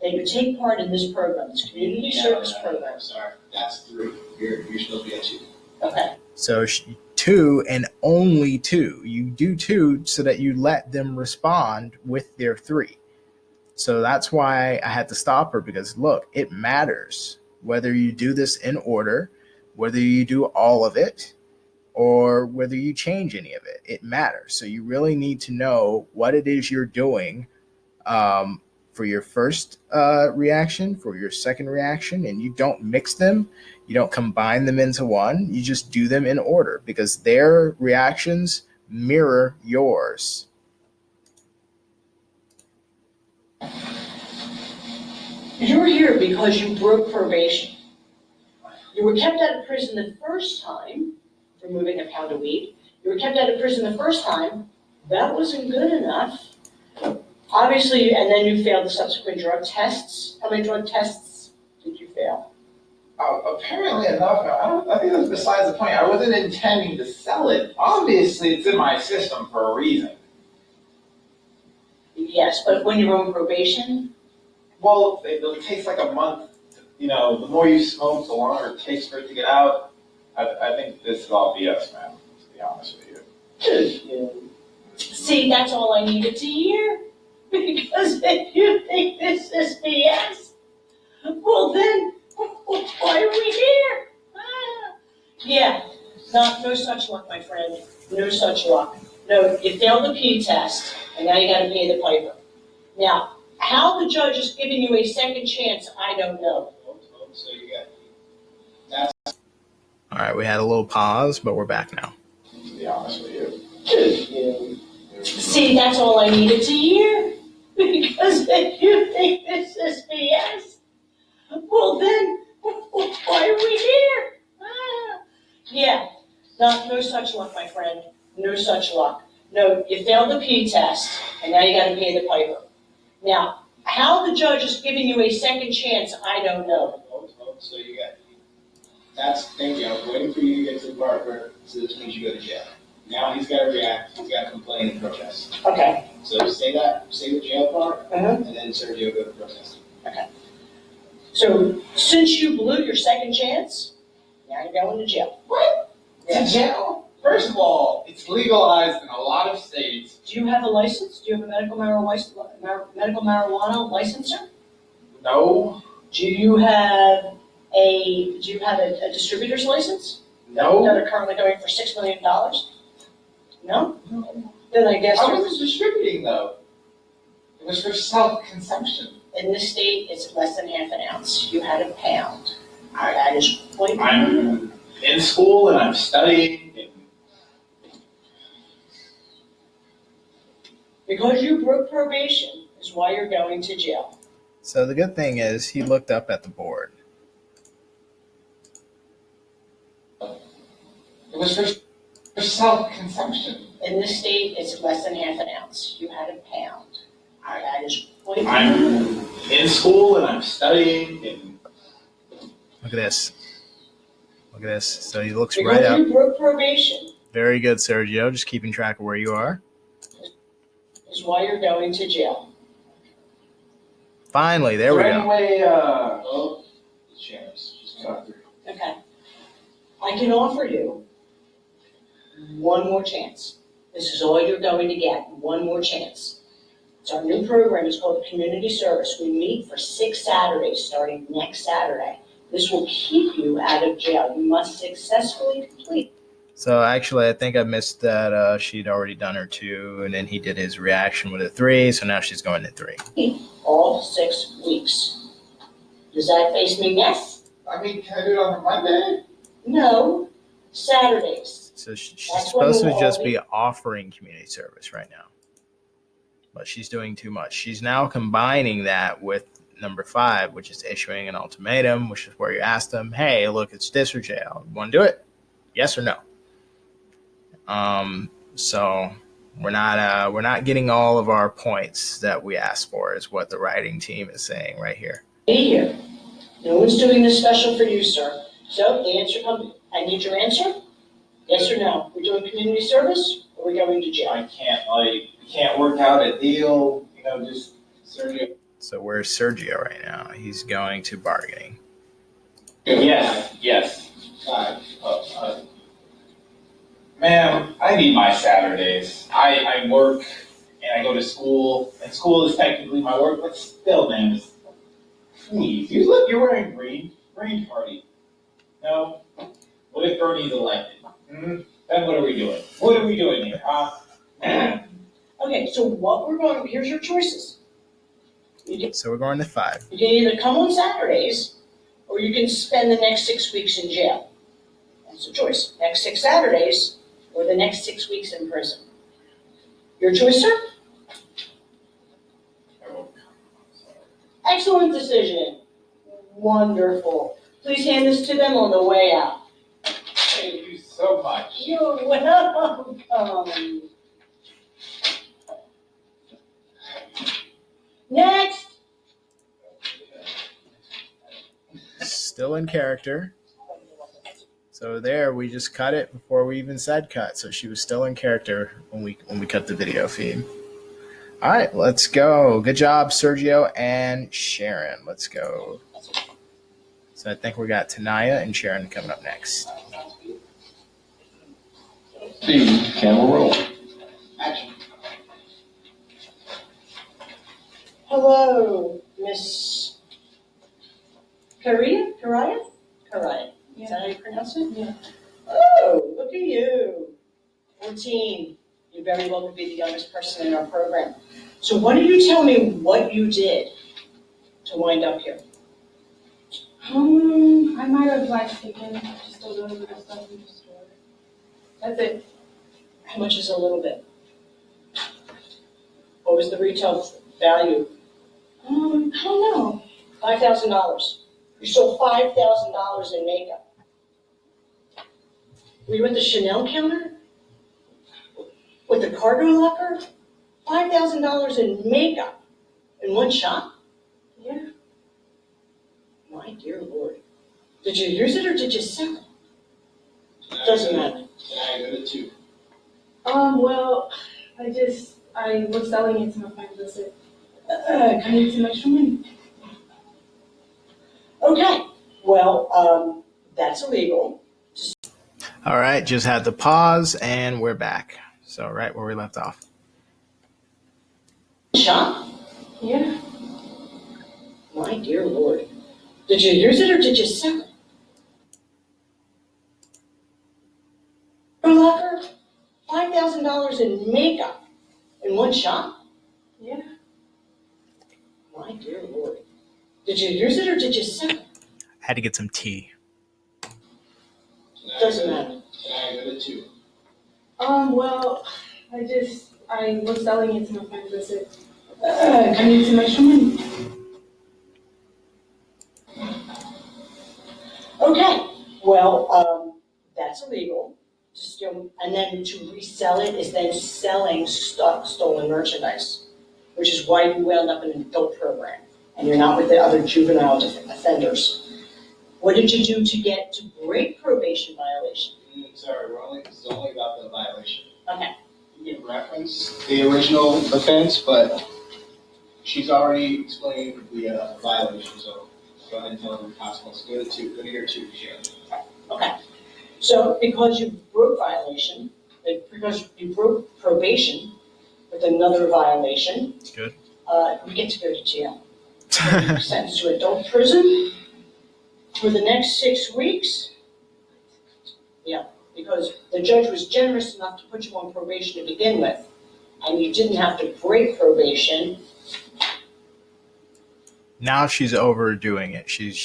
That you take part in this program, this community service program. Sorry, that's 3. You're supposed to be at 2. Okay, So 2 and only 2. You do 2 so that you let them respond with their 3. So that's why I had to stop her, because look, it matters whether you do this in order, whether you do all of it, or whether you change any of it. It matters. So you really need to know what it is you're doing for your first reaction, for your second reaction, and you don't mix them. You don't combine them into one. You just do them in order, because their reactions mirror yours. you're here because you broke probation. You were kept out of prison the first time for moving a pound of weed. You were kept out of prison the first time. That wasn't good enough. Obviously, and then you failed the subsequent drug tests. How many drug tests did you fail? Apparently enough, I think that's besides the point. I wasn't intending to sell it. Obviously, it's in my system for a reason. Yes, but when you were on probation, Well, it takes like a month. The more you smoke, the longer it takes for it to get out. I think this is all BS, man, to be honest with you. see, that's all I needed to hear. Because if you think this is BS, well then, why are we here? Yeah, no such luck, my friend. No such luck. No, you failed the P test, and now you gotta pay the piper. Now, how the judge is giving you a second chance, I don't know. So you got, All right, we had a little pause, but we're back now. To be honest with you. See, that's all I needed to hear. Because if you think this is BS, well then, why are we here? Yeah, no such luck, my friend. No such luck. No, you failed the P test, and now you gotta pay the piper. Now, how the judge is giving you a second chance, I don't know. so you got, thank you, I was waiting for you to get to the part where, so this means you go to jail. Now he's gotta react, he's gotta complain and protest. Okay. So say the jail part, Mhm. and then Sergio go to protest. So, since you blew your second chance, now you're going to jail. What? Yeah. To jail? First of all, it's legalized in a lot of states. Do you have a license? Do you have a medical marijuana licensor? No. Do you have a distributor's license? No. That are currently going for $6 million? No? Then I guess I wasn't distributing though. It was for self-consumption. in this state it's less than half an ounce. You had a pound. That is quite. I'm in school and I'm studying. And Because you broke probation is why you're going to jail. So the good thing is he looked up at the board. was for self-consumption. In this state, it's less than half an ounce. You had a pound. That is quite. I'm in school and I'm studying and. Look at this. Look at this. So he looks You're right going up. to broke probation. Very good, Sergio. Just keeping track of where you are. Is why you're going to jail. Finally, there we Is there go. any way, oh, the chairs, just got through. Okay. I can offer you one more chance. This is all you're going to get. One more chance. It's our new program. It's called Community Service. We meet for 6 Saturdays starting next Saturday. This will keep you out of jail. You must successfully complete. So actually, I think I missed that she'd already done her 2, and then he did his reaction with a 3, so now she's going to 3. All 6 weeks. Does that face me? Yes? I mean, can I do it on a Monday? No. Saturdays. So she's That's supposed when to we'll just all be offering community service right now. But she's doing too much. She's now combining that with number 5, which is issuing an ultimatum, which is where you ask them, hey, look, it's this or jail. You want to do it? Yes or no? So we're not getting all of our points that we asked for, is what the writing team is saying right here. Be here. No one's doing this special for you, sir. So the answer comes. I need your answer. Yes or no? We're doing community service, or we're going to jail? We can't work out a deal, just Sergio. So where's Sergio right now? He's going to bargaining. Yes. Ma'am, I need my Saturdays. I work and I go to school, and school is technically my work, but still, ma'am, please, you're wearing green party. No? What if Bernie's elected? Then what are we doing? What are we doing here, huh? Okay, so what we're going. Here's your choices. So we're going to 5. You can either come on Saturdays, or you can spend the next 6 weeks in jail. That's a choice. Next 6 Saturdays, or the next 6 weeks in prison. Your choice, sir? Excellent decision. Wonderful. Please hand this to them on the way out. Thank you so much. You're welcome. Next. Still in character. So there, we just cut it before we even said cut. So she was still in character when we cut the video feed. All right, let's go. Good job, Sergio and Sharon. Let's go. So I think we got Tanaya and Sharon coming up next. Steve, camera roll. Action. Hello, Miss Karaya? Karaya? Is that how you pronounce it? Yeah. Oh, look at you. 14. You very well could be the youngest person in our program. So why don't you tell me what you did to wind up here? I might have taken just a little bit of stuff in the store. That's it. How much is a little bit? What was the retail value? I don't know. $5,000. You sold $5,000 in makeup. Were you at the Chanel counter? With the cargo locker? $5,000 in makeup in one shop? Yeah. My dear Lord. Did you use it or did you sell it? Doesn't matter. I go to 2. Well, I was selling it to my friends. I said, I need some extra money. Okay. Well, that's illegal. All right, just had to pause, and we're back. So right where we left off. Shop? Yeah. My dear Lord. Did you use it or did you sell it? Locker? $5,000 in makeup in one shop? Yeah. My dear Lord. Did you use it or did you sell it? Had to get some tea. Doesn't matter. I go to 2. Well, I was selling it to my friends. I said, I need some extra money. Okay. Well, that's illegal to So, and then to resell it is then selling stolen merchandise, which is why you wound up in an adult program and you're not with the other juvenile offenders. What did you do to break probation violation? Sorry, this is only about the violation. Okay. You can reference the original offense, but she's already explained the violation, so go ahead and tell her the consequence. Go to year 2, Sharon. Okay. So because you broke violation, because you broke probation with another violation, Good. You get to go to jail. You're sentenced to adult prison for the next 6 weeks. Yeah, because the judge was generous enough to put you on probation to begin with, and you didn't have to break probation. Now she's overdoing it. She's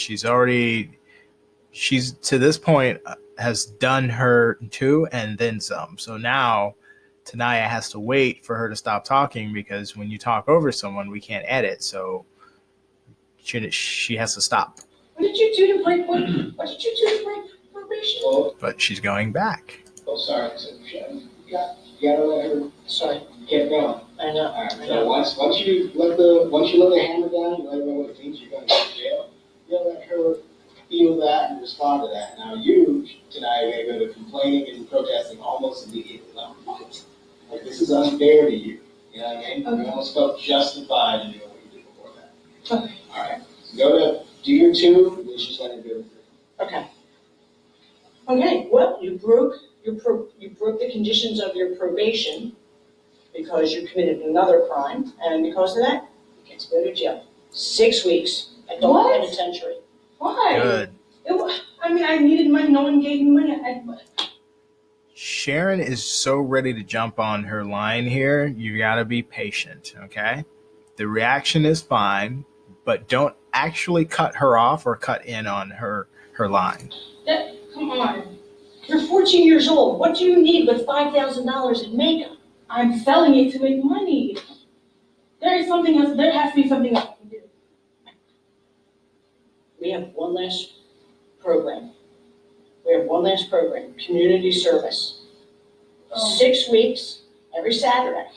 to this point has done her 2 and then some. So now Tanaya has to wait for her to stop talking, because when you talk over someone, we can't edit. So she has to stop. What did you do to break probation? Well, But she's going back. sorry, Sharon. You gotta let her. Sorry. Get going. I know. All right. I So know. once you let the hammer down, you let her know what it means. You're going to go to jail. You gotta let her feel that and respond to that. Now you tonight are going to go to complaining and protesting almost immediately. Like, what? Like, this is unfair to you. You know what I mean? Okay. You almost felt justified in doing what you did before that. Okay. All right. So go to do your 2, and then she's letting go to 3. Okay. Okay. Well, you broke the conditions of your probation because you committed another crime, and because of that, you get to go to jail. 6 weeks, adult What? penitentiary. Why? Good. I needed money. No one gave me money. Sharon is so ready to jump on her line here. You got to be patient, okay? The reaction is fine, but don't actually cut her off or cut in on her line. Come on. You're 14 years old. What do you need with $5,000 in makeup? I'm selling it to make money. There is something else. There has to be something else I can do. We have one last program. Community service. Oh. 6 weeks, every Saturday.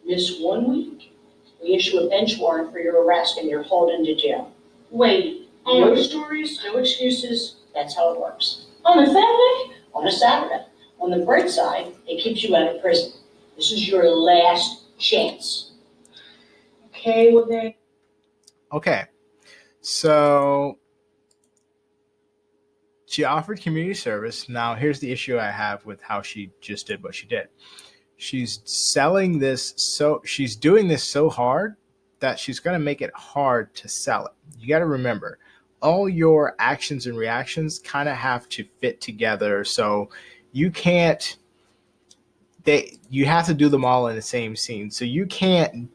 Miss 1 week, we issue a bench warrant for your arrest and you're hauled into jail. Wait. No stories, no excuses. That's how it works. On a Saturday? On a Saturday. On the bright side, it keeps you out of prison. This is your last chance. Okay, well then. Okay. So she offered community service. Now, here's the issue I have with how she just did what she did. She's selling this, so she's doing this so hard that she's going to make it hard to sell it. You got to remember, all your actions and reactions kind of have to fit together. So you can't, you have to do them all in the same scene. So you can't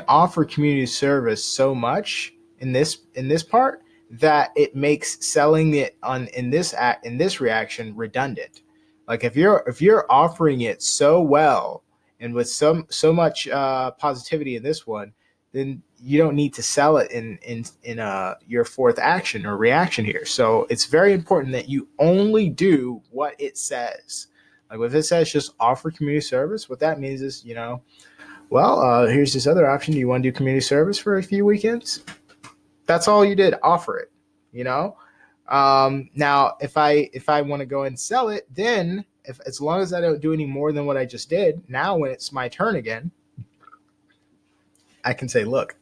offer community service so much in this part that it makes selling it in this reaction redundant. Like if you're offering it so well and with so much positivity in this one, then you don't need to sell it in your 4th action or reaction here. So it's very important that you only do what it says. Like if it says just offer community service, what that means is, well, here's this other option. Do you want to do community service for a few weekends? That's all you did. Offer it, Now, if I want to go and sell it, then as long as I don't do any more than what I just did, now when it's my turn again, I can say, look,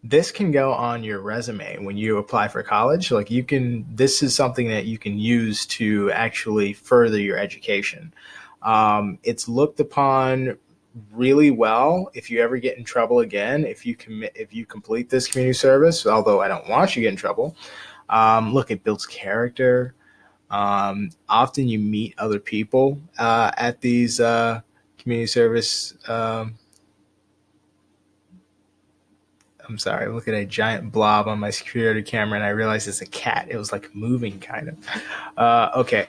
this can go on your resume when you apply for college. Like this is something that you can use to actually further your education. It's looked upon really well if you ever get in trouble again, if you complete this community service, although I don't want you to get in trouble. Look, it builds character. Often you meet other people at these community service. I'm sorry, look at a giant blob on my security camera and I realized it's a cat. It was like moving kind of. Okay.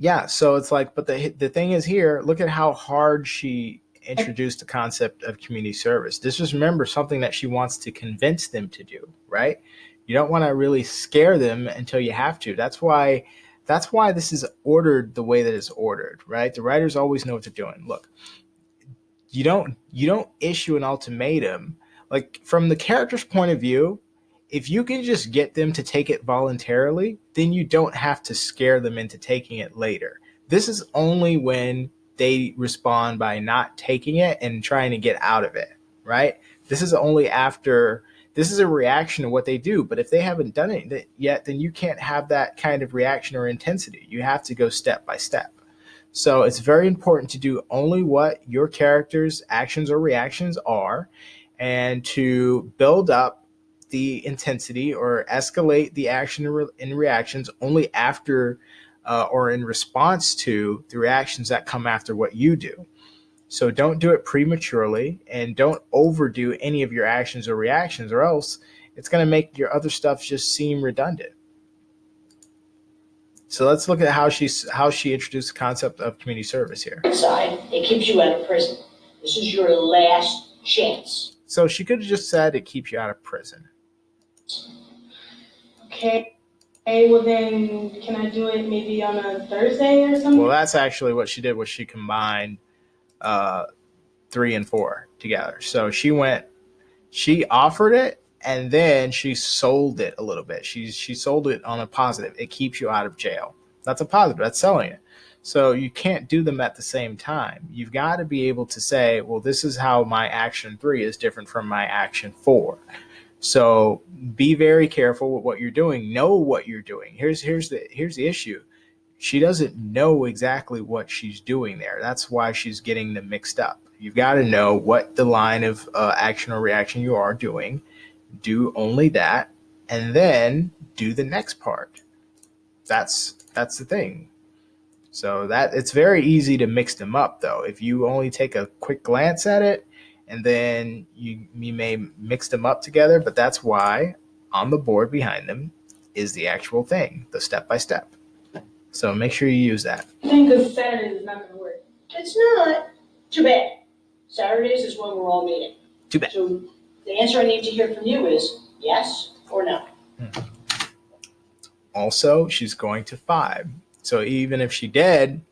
Yeah, so it's like, but the thing is here, look at how hard she introduced the concept of community service. This is, remember, something that she wants to convince them to do, right? You don't want to really scare them until you have to. That's why That's why this is ordered the way that it's ordered, right? The writers always know what they're doing. Look, you don't issue an ultimatum. Like, from the character's point of view, if you can just get them to take it voluntarily, then you don't have to scare them into taking it later. This is only when they respond by not taking it and trying to get out of it, right? This is only after, this is a reaction to what they do. But if they haven't done it yet, then you can't have that kind of reaction or intensity. You have to go step by step. So it's very important to do only what your character's actions or reactions are, and to build up the intensity or escalate the action and reactions only after or in response to the reactions that come after what you do. So don't do it prematurely, and don't overdo any of your actions or reactions, or else it's going to make your other stuff just seem redundant. So let's look at how she introduced the concept of community service here. Side, it keeps you out of prison. This is your last chance. So she could have just said it keeps you out of prison. Okay. Well then, can I do it maybe on a Thursday or something? Well, that's actually what she did. Was she combined 3 and 4 together. So she offered it, and then she sold it a little bit. She sold it on a positive. It keeps you out of jail. That's a positive. That's selling it. So you can't do them at the same time. You've got to be able to say, well, this is how my action 3 is different from my action 4. So be very careful with what you're doing. Know what you're doing. Here's the issue. She doesn't know exactly what she's doing there. That's why she's getting them mixed up. You've got to know what the line of action or reaction you are doing. Do only that, and then do the next part. That's the thing. So that it's very easy to mix them up, though. If you only take a quick glance at it, and then you may mix them up together. But that's why on the board behind them is the actual thing, the step by step. So make sure you use that. I think because Saturday is not going to work. It's not. Too bad. Saturdays is when we're all meeting. Too bad. So the answer I need to hear from you is yes or no. Also, she's going to 5. So even if she did,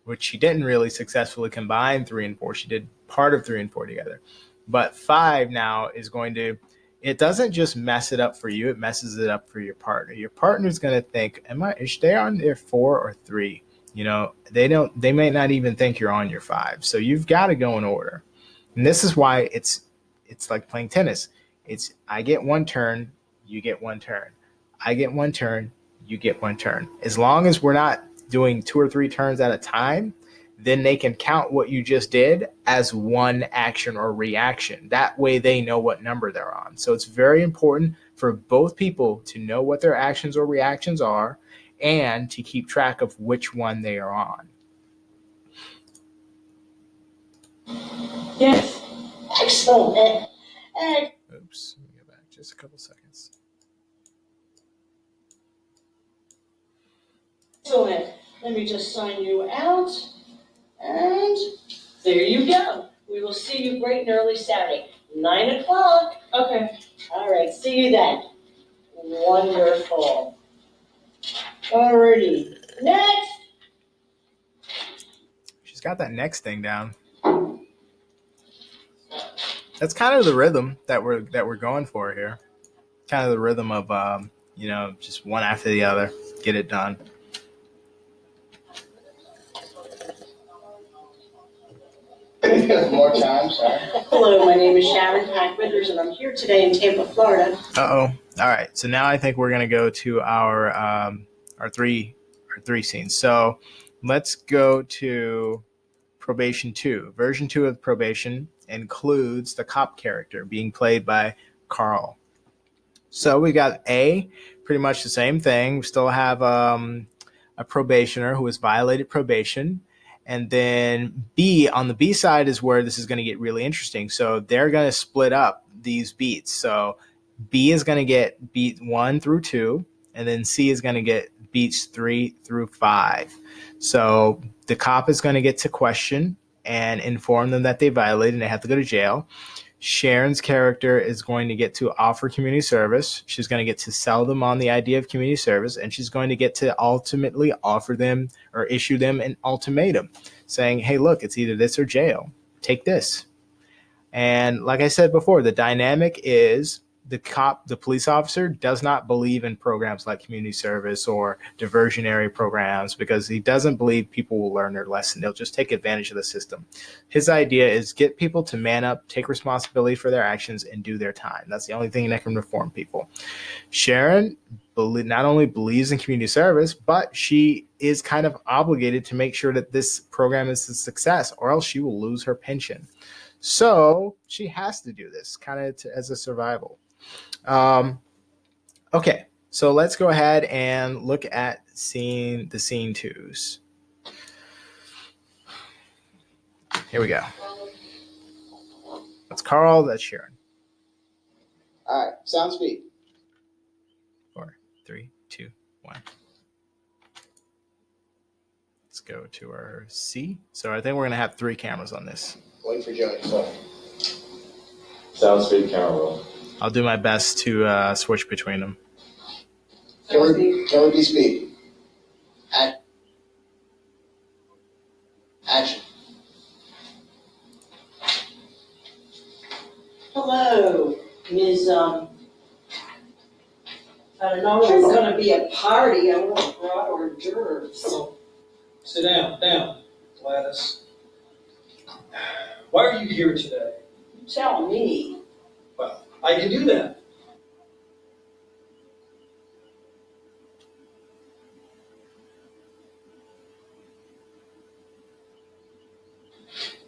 which she didn't really successfully combine 3 and 4, she did part of 3 and 4 together. But 5 now is going to, it doesn't just mess it up for you, it messes it up for your partner. Your partner's going to think, is they on their 4 or 3? You know, they may not even think you're on your 5. So you've got to go in order. And this is why it's like playing tennis. It's, I get 1 turn, you get 1 turn. I get 1 turn, you get 1 turn. As long as we're not doing 2 or 3 turns at a time, then they can count what you just did as 1 action or reaction. That way they know what number they're on. So it's very important for both people to know what their actions or reactions are, and to keep track of which one they are on. Yes. Excellent. Oops, let me go back just a couple seconds. Excellent. Let me just sign you out. And there you go. We will see you bright and early Saturday, 9 o'clock. Okay. All right, see you then. Wonderful. Alrighty. Next. She's got that next thing down. That's kind of the rhythm that we're going for here. Kind of the rhythm of just one after the other, get it done. More time, sorry. Hello, my name is Sharon Pack Withers, and I'm here today in Tampa, Florida. All right. So now I think we're gonna go to our three scenes. So let's go to Probation 2. Version 2 of Probation includes the cop character being played by Carl. So we got A, pretty much the same thing. We still have a probationer who has violated probation. And then B, on the B side is where this is going to get really interesting. So they're going to split up these beats. So B is going to get beat 1 through 2, and then C is going to get beats 3 through 5. So the cop is going to get to question and inform them that they violated and they have to go to jail. Sharon's character is going to get to offer community service. She's going to get to sell them on the idea of community service, and she's going to get to ultimately offer them or issue them an ultimatum saying, hey, look, it's either this or jail. Take this. And like I said before, the dynamic is the police officer does not believe in programs like community service or diversionary programs because he doesn't believe people will learn their lesson. They'll just take advantage of the system. His idea is get people to man up, take responsibility for their actions, and do their time. That's the only thing that can reform people. Sharon not only believes in community service, but she is kind of obligated to make sure that this program is a success, or else she will lose her pension. So she has to do this kind of as a survival. Okay, so let's go ahead and look at scene twos. Here we go. That's Carl, that's Sharon. All right, sound speed. 4, 3, 2, 1. Let's go to our C. So I think we're gonna have 3 cameras on this. Wait for Joey. So. Sound speed, camera roll. I'll do my best to switch between them. Camera B speed. Action. Hello, Ms. I don't know, there's gonna be a party, I want to brought hors d'oeuvres. Sit down, Gladys. Why are you here today? Tell me. Well, I can do that.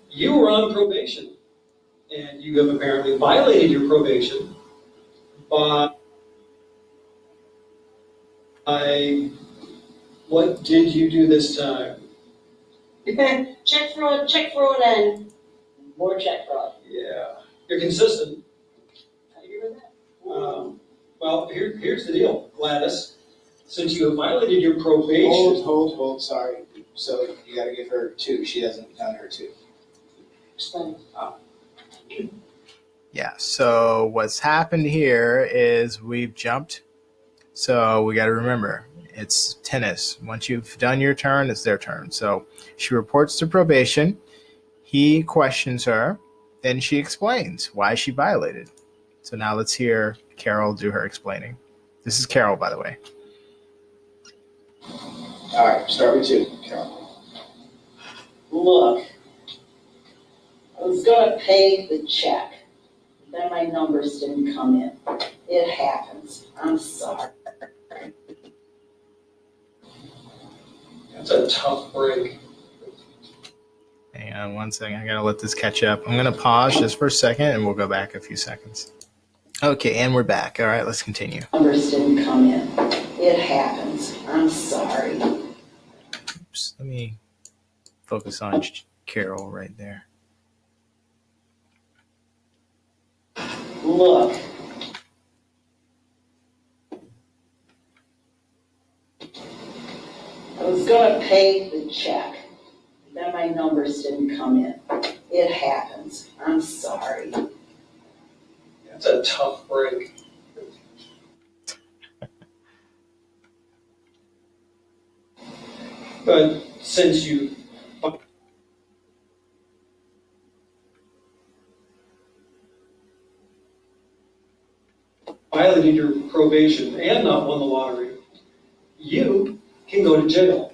You were on probation, and you have apparently violated your probation by what did you do this time? Check fraud, and more check fraud. Yeah, you're consistent. How do you do that? Well, here's the deal, Gladys. Since you have violated your probation. Hold, sorry. So you gotta give her 2. She hasn't done her 2. Explain. Yeah, so what's happened here is we've jumped. So we got to remember, it's tennis. Once you've done your turn, it's their turn. So she reports to probation. He questions her. Then she explains why she violated. So now let's hear Carol do her explaining. This is Carol, by the way. All right, start with 2, Carol. Look, I was gonna pay the check, then my numbers didn't come in. It happens, I'm sorry. That's a tough break. Hang on one second. I got to let this catch up. I'm going to pause just for a second, and we'll go back a few seconds. Okay, and we're back. All right, let's continue. Numbers didn't come in. It happens, I'm sorry. Oops, let me focus on Carol right there. Look, I was gonna pay the check, then my numbers didn't come in. It happens, I'm sorry. That's a tough break. But since you violated your probation and not won the lottery, you can go to jail.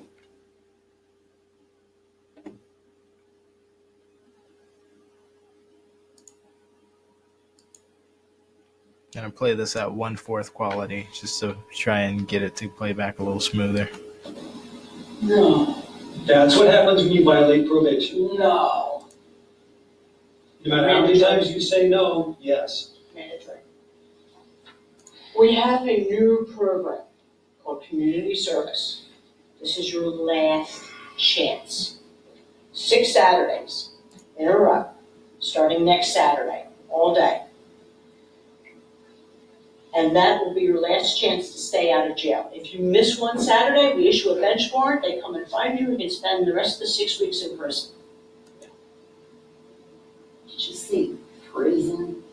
I'm going to play this at 1/4 quality just to try and get it to play back a little smoother. No, That's what happens when you violate probation. no. No matter how many times you say no, yes. Mandatory. We have a new program called Community Service. This is your last chance. 6 Saturdays in a row, starting next Saturday, all day. And that will be your last chance to stay out of jail. If you miss one Saturday, we issue a bench warrant, they come and find you, and you can spend the rest of the 6 weeks in prison. Did you see? prison?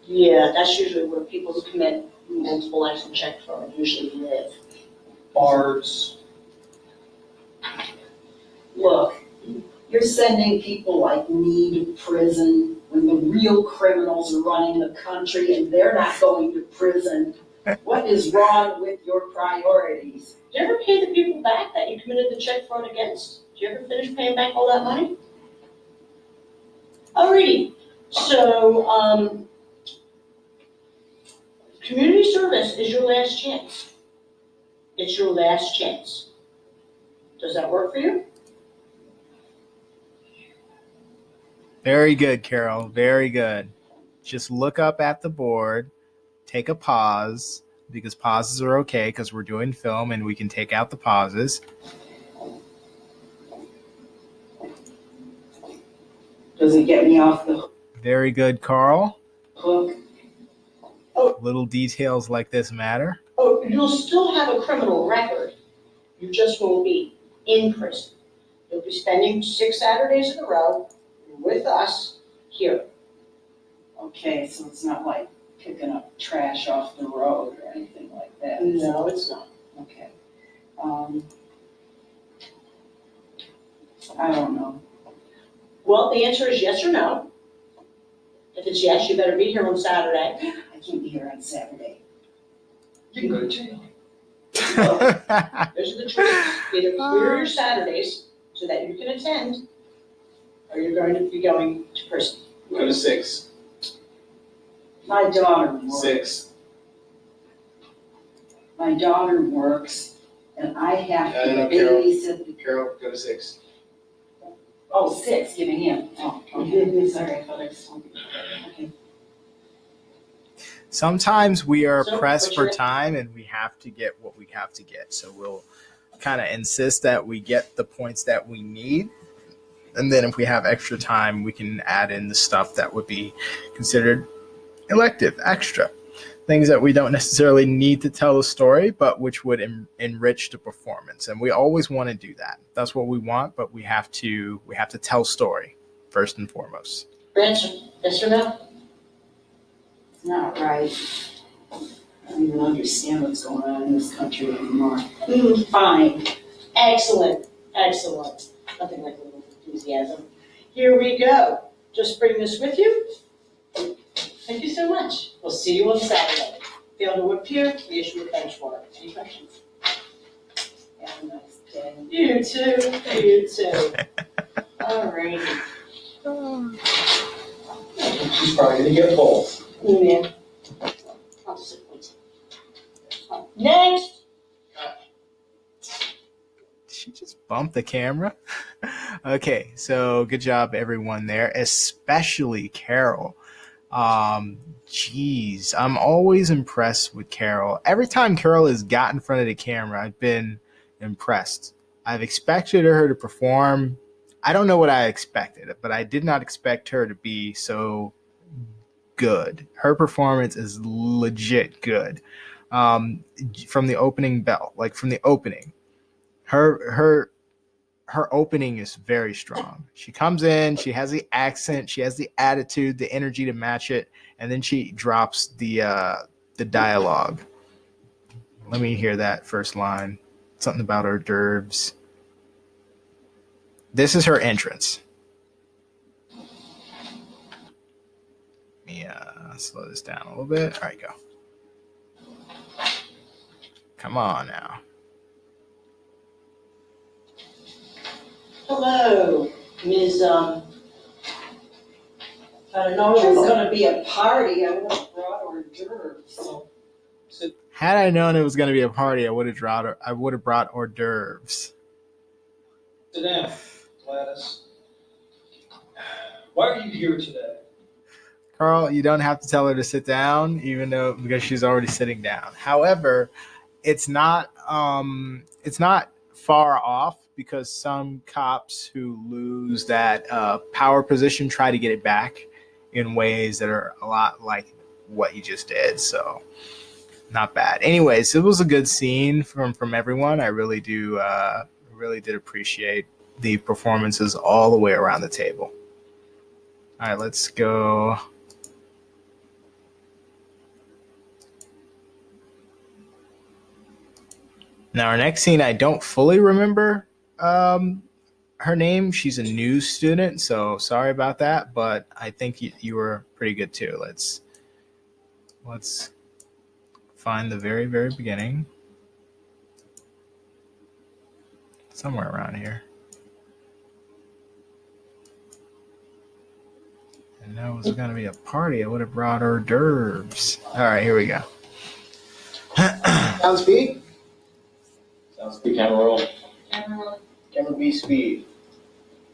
Yeah, that's usually where people who commit multiple acts of check fraud usually live. Bars. Look, you're sending people like me to prison when the real criminals are running the country and they're not going to prison. What is wrong with your priorities? Do you ever pay the people back that you committed the check fraud against? Do you ever finish paying back all that money? Alrighty, so, community service is your last chance. It's your last chance. Does that work for you? Very good, Carol. Very good. Just look up at the board, take a pause, because pauses are okay because we're doing film and we can take out the pauses. Does it get me off the Very good, Carl. hook? Little details like this matter. Oh, you'll still have a criminal record. You just won't be in prison. You'll be spending 6 Saturdays in a row with us here. Okay, so it's not like picking up trash off the road or anything like that. No, it's not. Okay. I don't know. Well, the answer is yes or no. If it's yes, you better be here on Saturday. I can't be here on Saturday. You can go to jail. Those are the choices. Either clear your Saturdays so that you can attend, or you're going to be going to prison. Go to 6. My daughter works. 6. My daughter works, and I have to No, Carol. babysit. Carol, go to 6. Oh, 6, giving him. Oh, okay. Sorry, I thought I was. Okay. Sometimes we are So, pressed what's for your- time and we have to get what we have to get. So we'll kind of insist that we get the points that we need. And then if we have extra time, we can add in the stuff that would be considered elective, extra. Things that we don't necessarily need to tell the story, but which would enrich the performance. And we always want to do that. That's what we want, but we have to tell story first and foremost. Answer, yes or no? It's not right. I don't even understand what's going on in this country anymore. Fine. Excellent, excellent. Nothing like a little enthusiasm. Here we go. Just bring this with you. Thank you so much. We'll see you on Saturday. Fail to appear, we issue a bench warrant. Any questions? Have a nice day. You too, you too. All righty. She's probably gonna get pulled. Yeah. I'll disappoint you. Next. Did she just bump the camera? Okay, so good job everyone there, especially Carol. Geez, I'm always impressed with Carol. Every time Carol has got in front of the camera, I've been impressed. I've expected her to perform. I don't know what I expected, but I did not expect her to be so good. Her performance is legit good. From the opening bell, like from the opening, her opening is very strong. She comes in, she has the accent, she has the attitude, the energy to match it, and then she drops the dialogue. Let me hear that first line. Something about hors d'oeuvres. This is her entrance. Let me slow this down a little bit. All right, go. Come on now. Hello, Ms. If I'd known it was gonna be a party, I would have brought hors d'oeuvres. Had I known it was going to be a party, I would have brought hors d'oeuvres. Sit down, Gladys. Why are you here today? Carl, you don't have to tell her to sit down, because she's already sitting down. However, it's not far off, because some cops who lose that power position try to get it back in ways that are a lot like what you just did. So not bad. Anyways, it was a good scene from everyone. I really did appreciate the performances all the way around the table. All right, let's go Now, our next scene, I don't fully remember her name. She's a new student, so sorry about that, but I think you were pretty good too. Let's find the very, very beginning. Somewhere around here. And now it was going to be a party. I would have brought hors d'oeuvres. All right, here we go. Sound speed? Sound speed, camera roll. Camera B speed.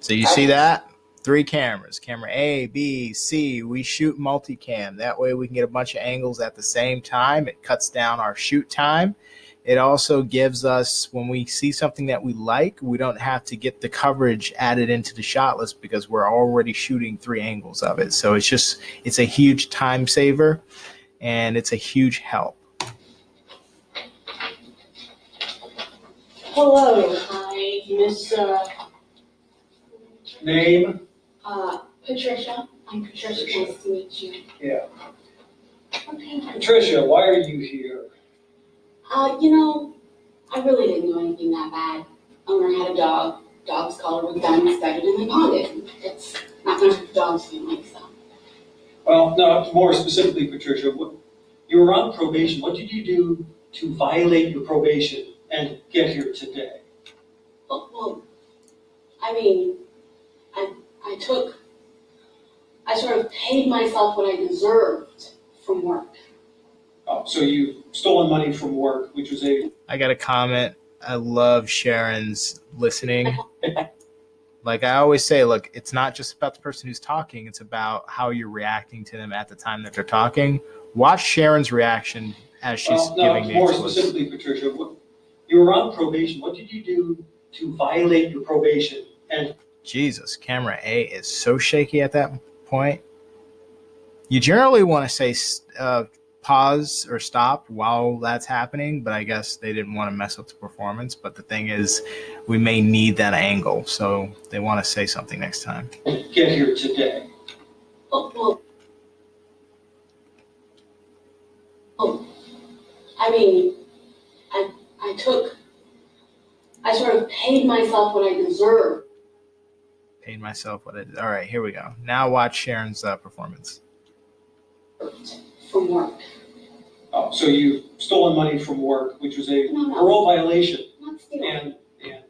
So you see that? 3 cameras. Camera A, B, C. We shoot multicam. That way we can get a bunch of angles at the same time. It cuts down our shoot time. It also gives us, when we see something that we like, we don't have to get the coverage added into the shot list because we're already shooting 3 angles of it. So it's a huge time saver and it's a huge help. Hello, hi, Miss, Name? Patricia. I'm Patricia. Nice to meet you. Yeah. Okay. Patricia, why are you here? I really didn't do anything that bad. Owner had a dog. Dog's collar was done, inspected, and they pawned it. It's not much of the dog's family, so. Well, no, more specifically, Patricia, you were on probation. What did you do to violate your probation and get here today? Well, I mean, I sort of paid myself what I deserved from work. Oh, so you stolen money from work, which was I got a comment. I love Sharon's listening. Like I always say, look, it's not just about the person who's talking. It's about how you're reacting to them at the time that they're talking. Watch Sharon's reaction as she's giving the more explanation. specifically, Patricia, you were on probation. What did you do to violate your probation? And Jesus, camera A is so shaky at that point. You generally want to say pause or stop while that's happening, but I guess they didn't want to mess up the performance. But the thing is, we may need that angle, so they want to say something next time. get here today. I mean, I sort of paid myself what I deserved. Paid myself what I did. All right, here we go. Now watch Sharon's performance. From work. Oh, so you stolen money from work, which was a No. parole violation. Not stealing. And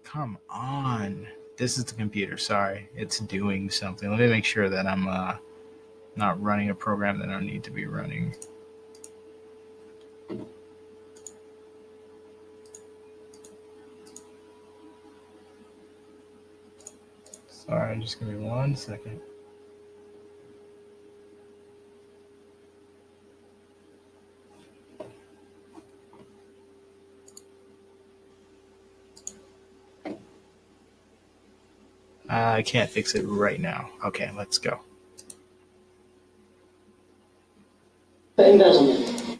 Come on. This is the computer. Sorry. It's doing something. Let me make sure that I'm not running a program that I don't need to be running. Sorry, just give me 1 second. I can't fix it right now. Okay, let's go. embezzlement.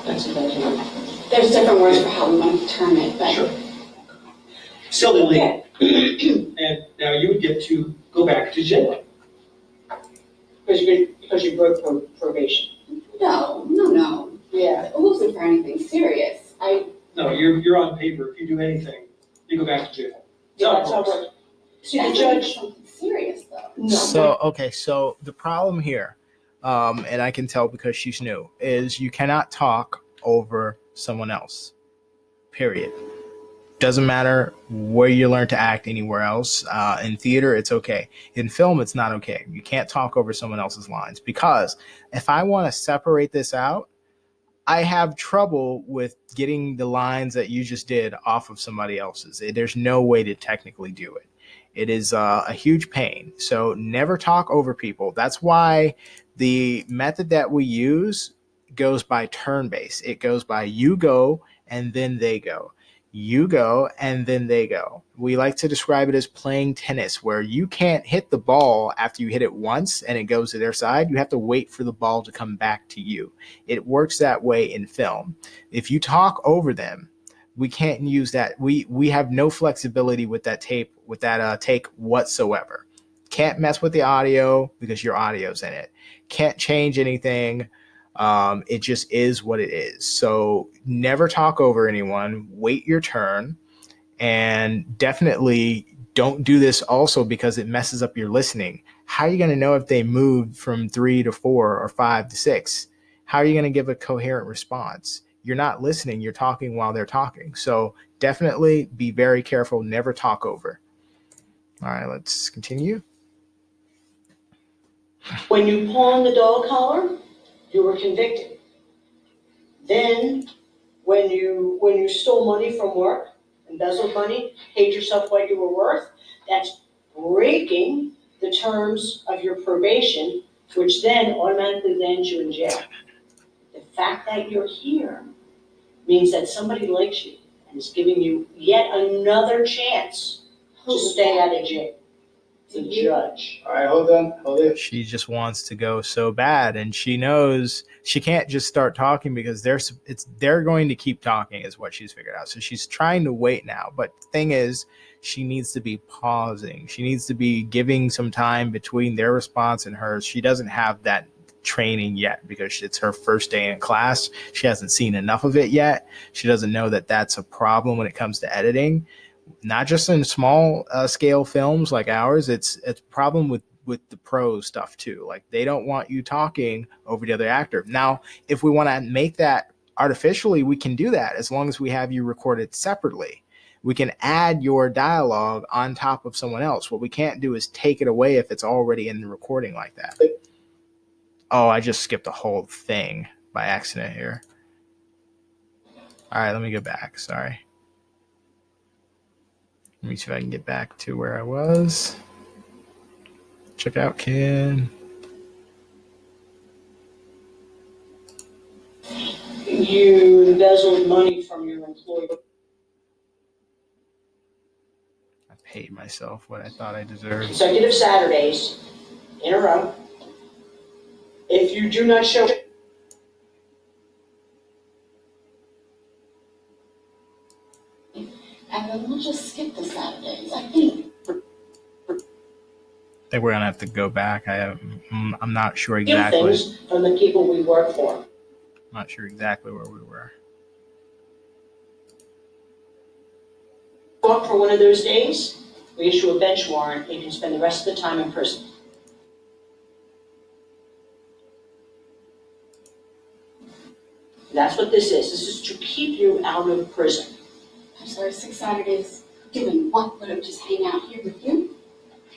That's embezzlement. There's different words for how we want to term it, but. sure. Still illegal. And now you would get to go back to jail. Because you broke probation. No. Yeah. It wasn't for anything serious. No, you're on paper. If you do anything, you go back to jail. Yeah, that's how it works. See, the That's judge, something serious though. no. So the problem here, and I can tell because she's new, is you cannot talk over someone else. Period. Doesn't matter where you learn to act anywhere else. In theater, it's okay. In film, it's not okay. You can't talk over someone else's lines because if I want to separate this out, I have trouble with getting the lines that you just did off of somebody else's. There's no way to technically do it. It is a huge pain. So never talk over people. That's why the method that we use goes by turn base. It goes by you go and then they go. You go and then they go. We like to describe it as playing tennis, where you can't hit the ball after you hit it once and it goes to their side. You have to wait for the ball to come back to you. It works that way in film. If you talk over them, we can't use that. We have no flexibility with that tape, with that take whatsoever. Can't mess with the audio because your audio's in it. Can't change anything. It just is what it is. So never talk over anyone. Wait your turn. And definitely don't do this also because it messes up your listening. How are you going to know if they moved from 3 to 4 or 5 to 6? How are you going to give a coherent response? You're not listening. You're talking while they're talking. So definitely be very careful. Never talk over. All right, let's continue. When you pawned the dog collar, you were convicted. Then, when you stole money from work, embezzled money, paid yourself what you were worth, that's breaking the terms of your probation, which then automatically lands you in jail. The fact that you're here means that somebody likes you and is giving you yet another chance to stay out of jail. The judge. All right, hold it. She just wants to go so bad, and she knows she can't just start talking because they're going to keep talking is what she's figured out. So she's trying to wait now, but the thing is, she needs to be pausing. She needs to be giving some time between their response and hers. She doesn't have that training yet because it's her first day in class. She hasn't seen enough of it yet. She doesn't know that that's a problem when it comes to editing. Not just in small scale films like ours, it's a problem with the pro stuff too. Like they don't want you talking over the other actor. Now, if we want to make that artificially, we can do that as long as we have you recorded separately. We can add your dialogue on top of someone else. What we can't do is take it away if it's already in the recording like that. Oh, I just skipped the whole thing by accident here. All right, let me go back. Sorry. Let me see if I can get back to where I was. Check out Ken. You embezzled money from your employer. I paid myself what I thought I deserved. Consecutive Saturdays in a row. If you do not show And then we'll just skip the Saturdays, I think. I think we're gonna have to go back. I'm not sure exactly. things from the people we work for. I'm not sure exactly where we were. Walk for one of those days, we issue a bench warrant, and you can spend the rest of the time in prison. That's what this is. This is to keep you out of prison. I'm sorry, 6 Saturdays. Doing what? Would I just hang out here with you?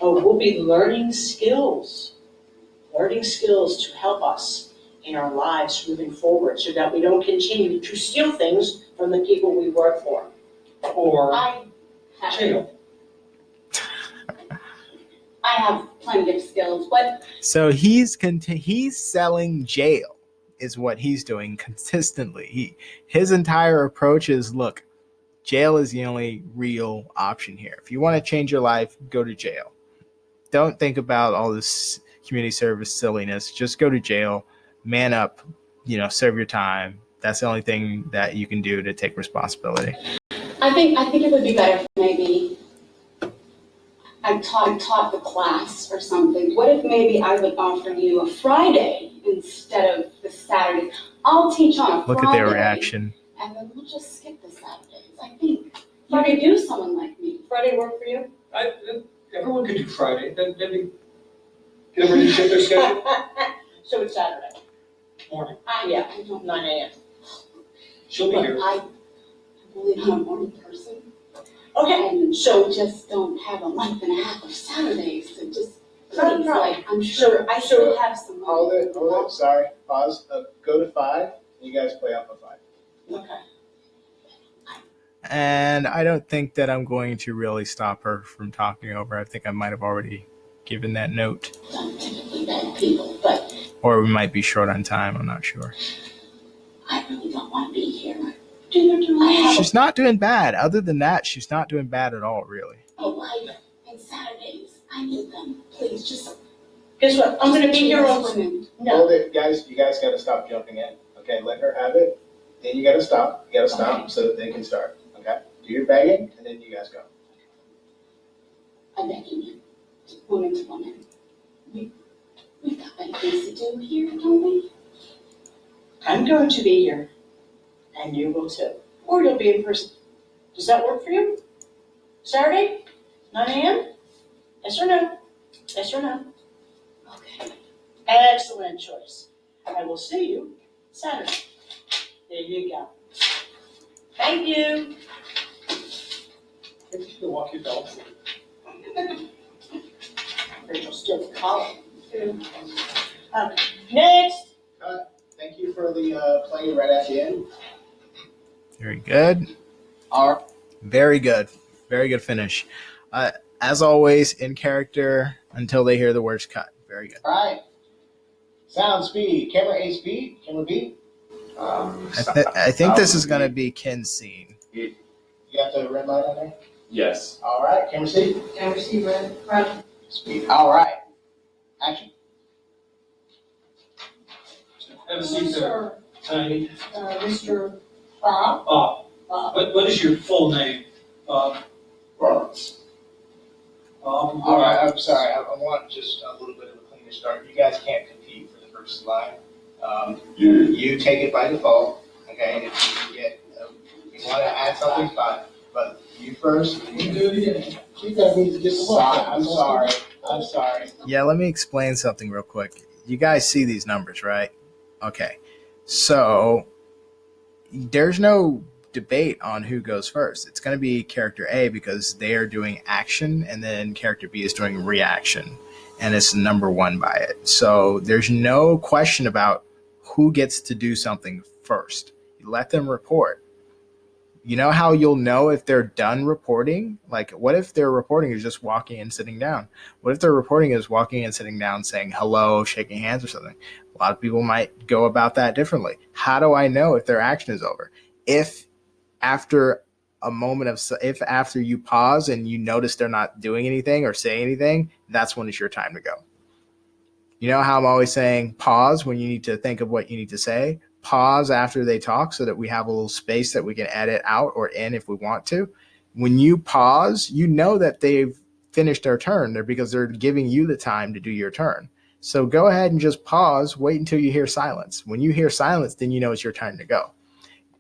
Oh, we'll be learning skills to help us in our lives moving forward so that we don't continue to steal things from the people we work for. Or I have, jail. I have plenty of skills, but So he's selling jail is what he's doing consistently. His entire approach is, look, jail is the only real option here. If you want to change your life, go to jail. Don't think about all this community service silliness. Just go to jail, man up, serve your time. That's the only thing that you can do to take responsibility. I think it would be better if maybe I taught the class or something. What if maybe I would offer you a Friday instead of the Saturday? I'll teach on a Friday. Look at their reaction. And then we'll just skip the Saturdays. I think you could use someone like me. Friday work for you? Everyone could do Friday. Then maybe get everybody to shift their schedule. So it's Saturday. Morning. Yeah, I don't 9 a.m. She'll be But here. I'm really not a morning person. Okay, And so I just don't have a month and a half of Saturdays to just, Not a please, problem. like, I'm sure I still have some. Hold it, sorry, pause, go to 5, you guys play up a 5. okay. And I don't think that I'm going to really stop her from talking over. I think I might have already given that note. Not typically bad people, but Or we might be short on time. I'm not sure. I really don't want to be here. I have She's not doing bad. Other than that, she's not doing bad at all, really. a life and Saturdays. I need them. Please, just. Guess what? I'm gonna be here on. women. No. Hold it, guys, you guys gotta stop jumping in, okay, let her have it, then you gotta stop so that they can start, okay? Do your begging, and then you guys go. I'm begging you. Woman to woman. We've got better things to do here, don't we? I'm going to be here, and you will too. Or you'll be in person. Does that work for you? Saturday, 9 a.m.? Yes or no? Yes or no? Okay. Excellent choice. I will see you Saturday. There you go. Thank you. You can walk your dog. Rachel's still calling. Next. Thank you for the play right at the end. Very good. All right. Very good. Very good finish. As always, in character until they hear the words cut. Very good. All right. Sound speed. Camera A speed. Camera B. I think this is going to be Ken's scene. You got the red light on there? Yes. All right. Camera C. Camera C, red. Speed. All right. Action. Have a seat there. Tiny. Mr. Bob. Bob. Bob. What is your full name? Bob. Roberts. All right. I'm sorry. I want just a little bit of a cleaner start. You guys can't compete for the first line. You take it by default. Okay. If you get, you want to add something, fine. But you first. You do it again. You guys need to get the I'm sorry. I'm sorry. Yeah, let me explain something real quick. You guys see these numbers, right? Okay. So there's no debate on who goes first. It's going to be character A because they are doing action, and then character B is doing reaction, and it's number one by it. So there's no question about who gets to do something first. You let them report. You know how you'll know if they're done reporting? Like, what if their reporting is just walking and sitting down? What if their reporting is walking and sitting down, saying hello, shaking hands or something? A lot of people might go about that differently. How do I know if their action is over? If after a moment of, if after you pause and you notice they're not doing anything or saying anything, that's when it's your time to go. You know how I'm always saying pause when you need to think of what you need to say? Pause after they talk so that we have a little space that we can edit out or in if we want to. When you pause, you know that they've finished their turn there because they're giving you the time to do your turn. So go ahead and just pause, wait until you hear silence. When you hear silence, then you know it's your time to go.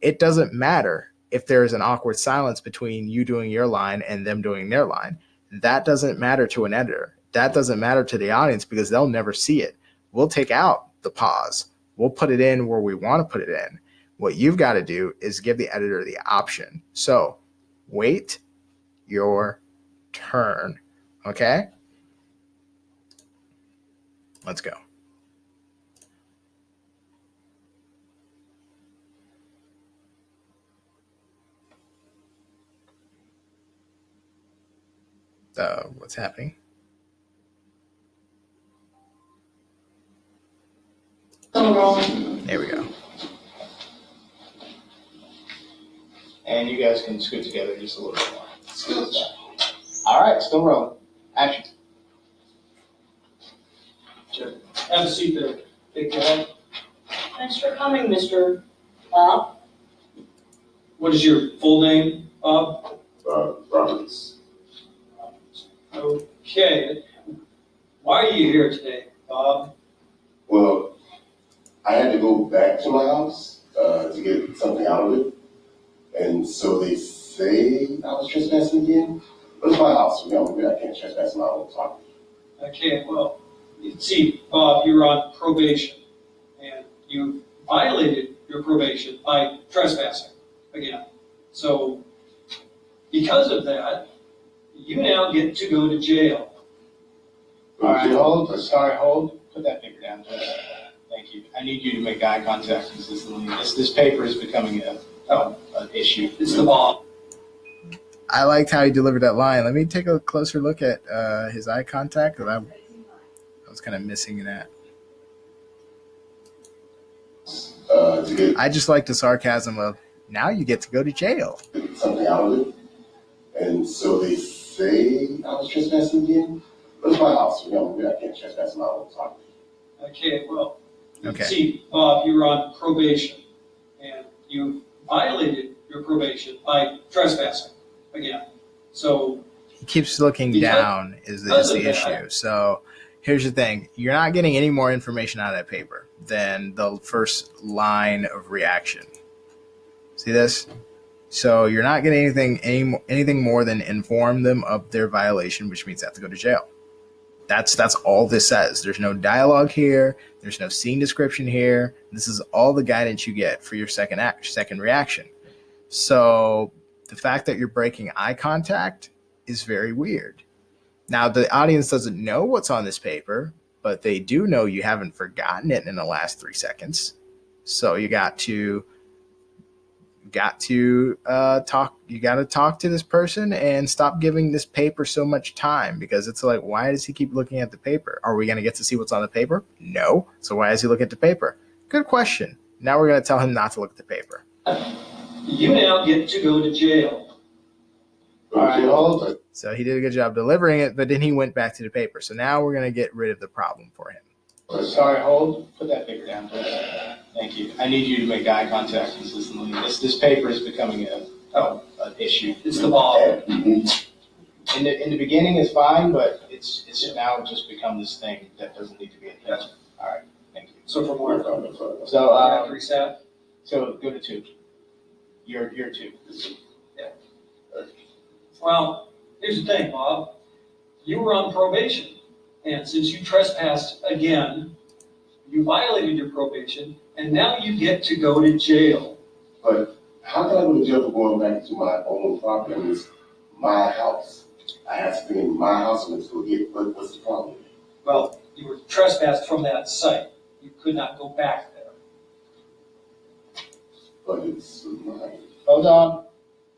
It doesn't matter if there's an awkward silence between you doing your line and them doing their line. That doesn't matter to an editor. That doesn't matter to the audience because they'll never see it. We'll take out the pause. We'll put it in where we want to put it in. What you've got to do is give the editor the option. So wait your turn. Okay? Let's go. What's happening? There we go. And you guys can scoot together just a little bit more. All right, still rolling. Action. Have a seat there. Big guy. Thanks for coming, Mr. Bob. What is your full name, Bob? Roberts. Okay. Why are you here today, Bob? Well, I had to go back to my house to get something out of it. And so they say I was trespassing again. But it's my house. You know, I can't trespass in my own property. Okay, well, you see, Bob, you're on probation, and you violated your probation by trespassing again. So, because of that, you now get to go to jail. All right, hold. Sorry, hold. Put that paper down. Thank you. I need you to make eye contact consistently. This paper is becoming an issue. It's the Bob. I liked how he delivered that line. Let me take a closer look at his eye contact. Because I was kind of missing that. I just like the sarcasm of, now you get to go to jail. Get something out of it. And so they say I was trespassing again. But it's my house. You know, I can't trespass in my own property. Okay, well, Okay. see, Bob, you're on probation, and you violated your probation by trespassing again. So, keeps looking down is the issue. So here's the thing. You're not getting any more information out of that paper than the first line of reaction. See this? So you're not getting anything more than inform them of their violation, which means they have to go to jail. That's all this says. There's no dialogue here. There's no scene description here. This is all the guidance you get for your second reaction. So the fact that you're breaking eye contact is very weird. Now, the audience doesn't know what's on this paper, but they do know you haven't forgotten it in the last 3 seconds. So you got to talk. You got to talk to this person and stop giving this paper so much time, because it's like, why does he keep looking at the paper? Are we going to get to see what's on the paper? No. So why does he look at the paper? Good question. Now we're going to tell him not to look at the paper. You now get to go to jail. All right. So he did a good job delivering it, but then he went back to the paper. So now we're going to get rid of the problem for him. Sorry, hold. Put that paper down, please. Thank you. I need you to make eye contact consistently. This paper is becoming an issue. It's the ball. In the beginning, it's fine, but it's now just become this thing that doesn't need to be a thing. All right. Thank you. So from where? So Reset. So go to 2. You're 2. Yeah. Well, here's the thing, Bob. You were on probation, and since you trespassed again, you violated your probation, and now you get to go to jail. But how can I go to jail for going back to my own property? I mean, it's my house. I have to be in my house and go get. But what's the problem? Well, you were trespassed from that site. You could not go back there. But it's mine. Hold on.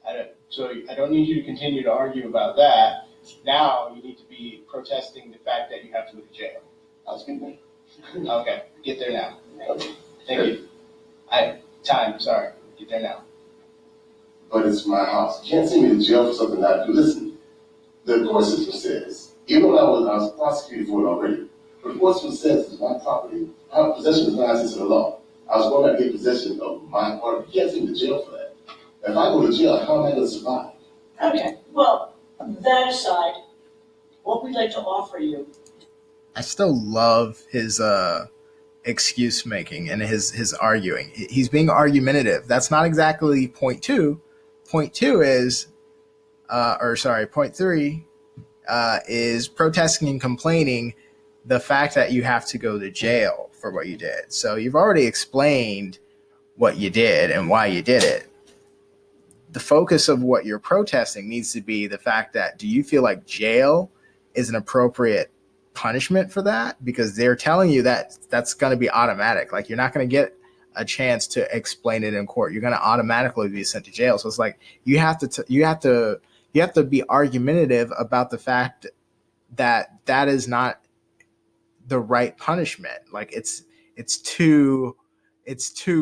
I don't need you to continue to argue about that. Now you need to be protesting the fact that you have to go to jail. I was thinking. Okay, get there now. Thank you. Sorry. Get there now. But it's my house. You can't send me to jail for something I do. Listen, the court system says, even when I was prosecuted for it already, but the court system says it's my property. Possession is not access to the law. I was going to get possession of my property. You can't send me to jail for that. If I go to jail, how am I going to survive? Okay, well, that aside, what we'd like to offer you. I still love his excuse making and his arguing. He's being argumentative. That's not exactly point 2. Point 3 is protesting and complaining the fact that you have to go to jail for what you did. So you've already explained what you did and why you did it. The focus of what you're protesting needs to be the fact that, do you feel like jail is an appropriate punishment for that? Because they're telling you that that's going to be automatic. Like, you're not going to get a chance to explain it in court. You're going to automatically be sent to jail. So it's like you have to be argumentative about the fact that that is not the right punishment. Like, it's too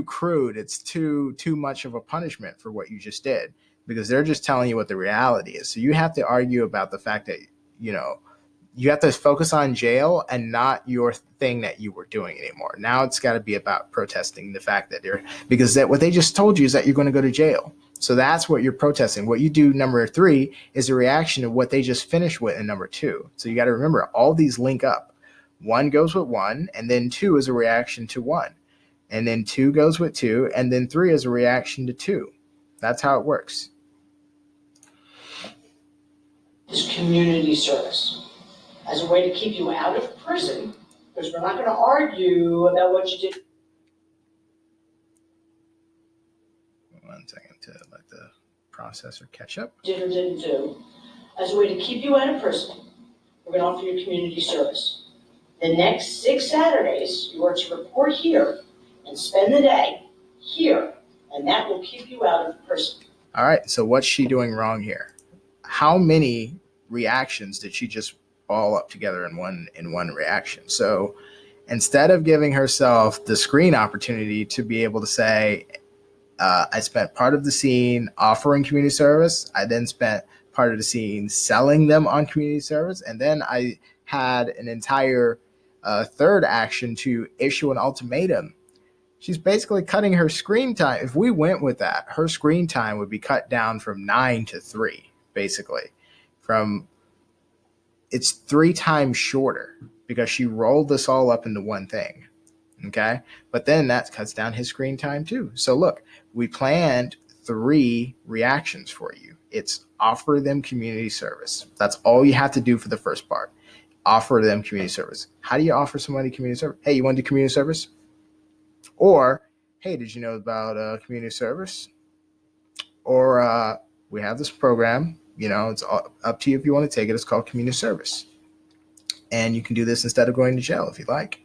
crude. It's too much of a punishment for what you just did, because they're just telling you what the reality is. So you have to argue about the fact that, you have to focus on jail and not your thing that you were doing anymore. Now it's got to be about protesting the fact that because what they just told you is that you're going to go to jail. So that's what you're protesting. What you do, number 3, is a reaction to what they just finished with in number 2. So you got to remember, all these link up. 1 goes with 1, and then 2 is a reaction to 1. And then 2 goes with 2, and then 3 is a reaction to 2. That's how it works. This community service as a way to keep you out of prison, because we're not going to argue about what you did. 1 second to let the processor catch up. Did or didn't do, as a way to keep you out of prison. We're going to offer you community service. The next 6 Saturdays, you are to report here and spend the day here, and that will keep you out of prison. All right, so what's she doing wrong here? How many reactions did she just ball up together in one reaction? So instead of giving herself the screen opportunity to be able to say, I spent part of the scene offering community service, I then spent part of the scene selling them on community service, and then I had an entire third action to issue an ultimatum. She's basically cutting her screen time. If we went with that, her screen time would be cut down from 9 to 3, basically. From it's 3 times shorter because she rolled this all up into one thing. Okay. But then that cuts down his screen time too. So look, we planned 3 reactions for you. It's offer them community service. That's all you have to do for the first part. Offer them community service. How do you offer somebody community service? Hey, you want to do community service? Or, hey, did you know about community service? Or we have this program. It's up to you if you want to take it. It's called community service. And you can do this instead of going to jail if you like.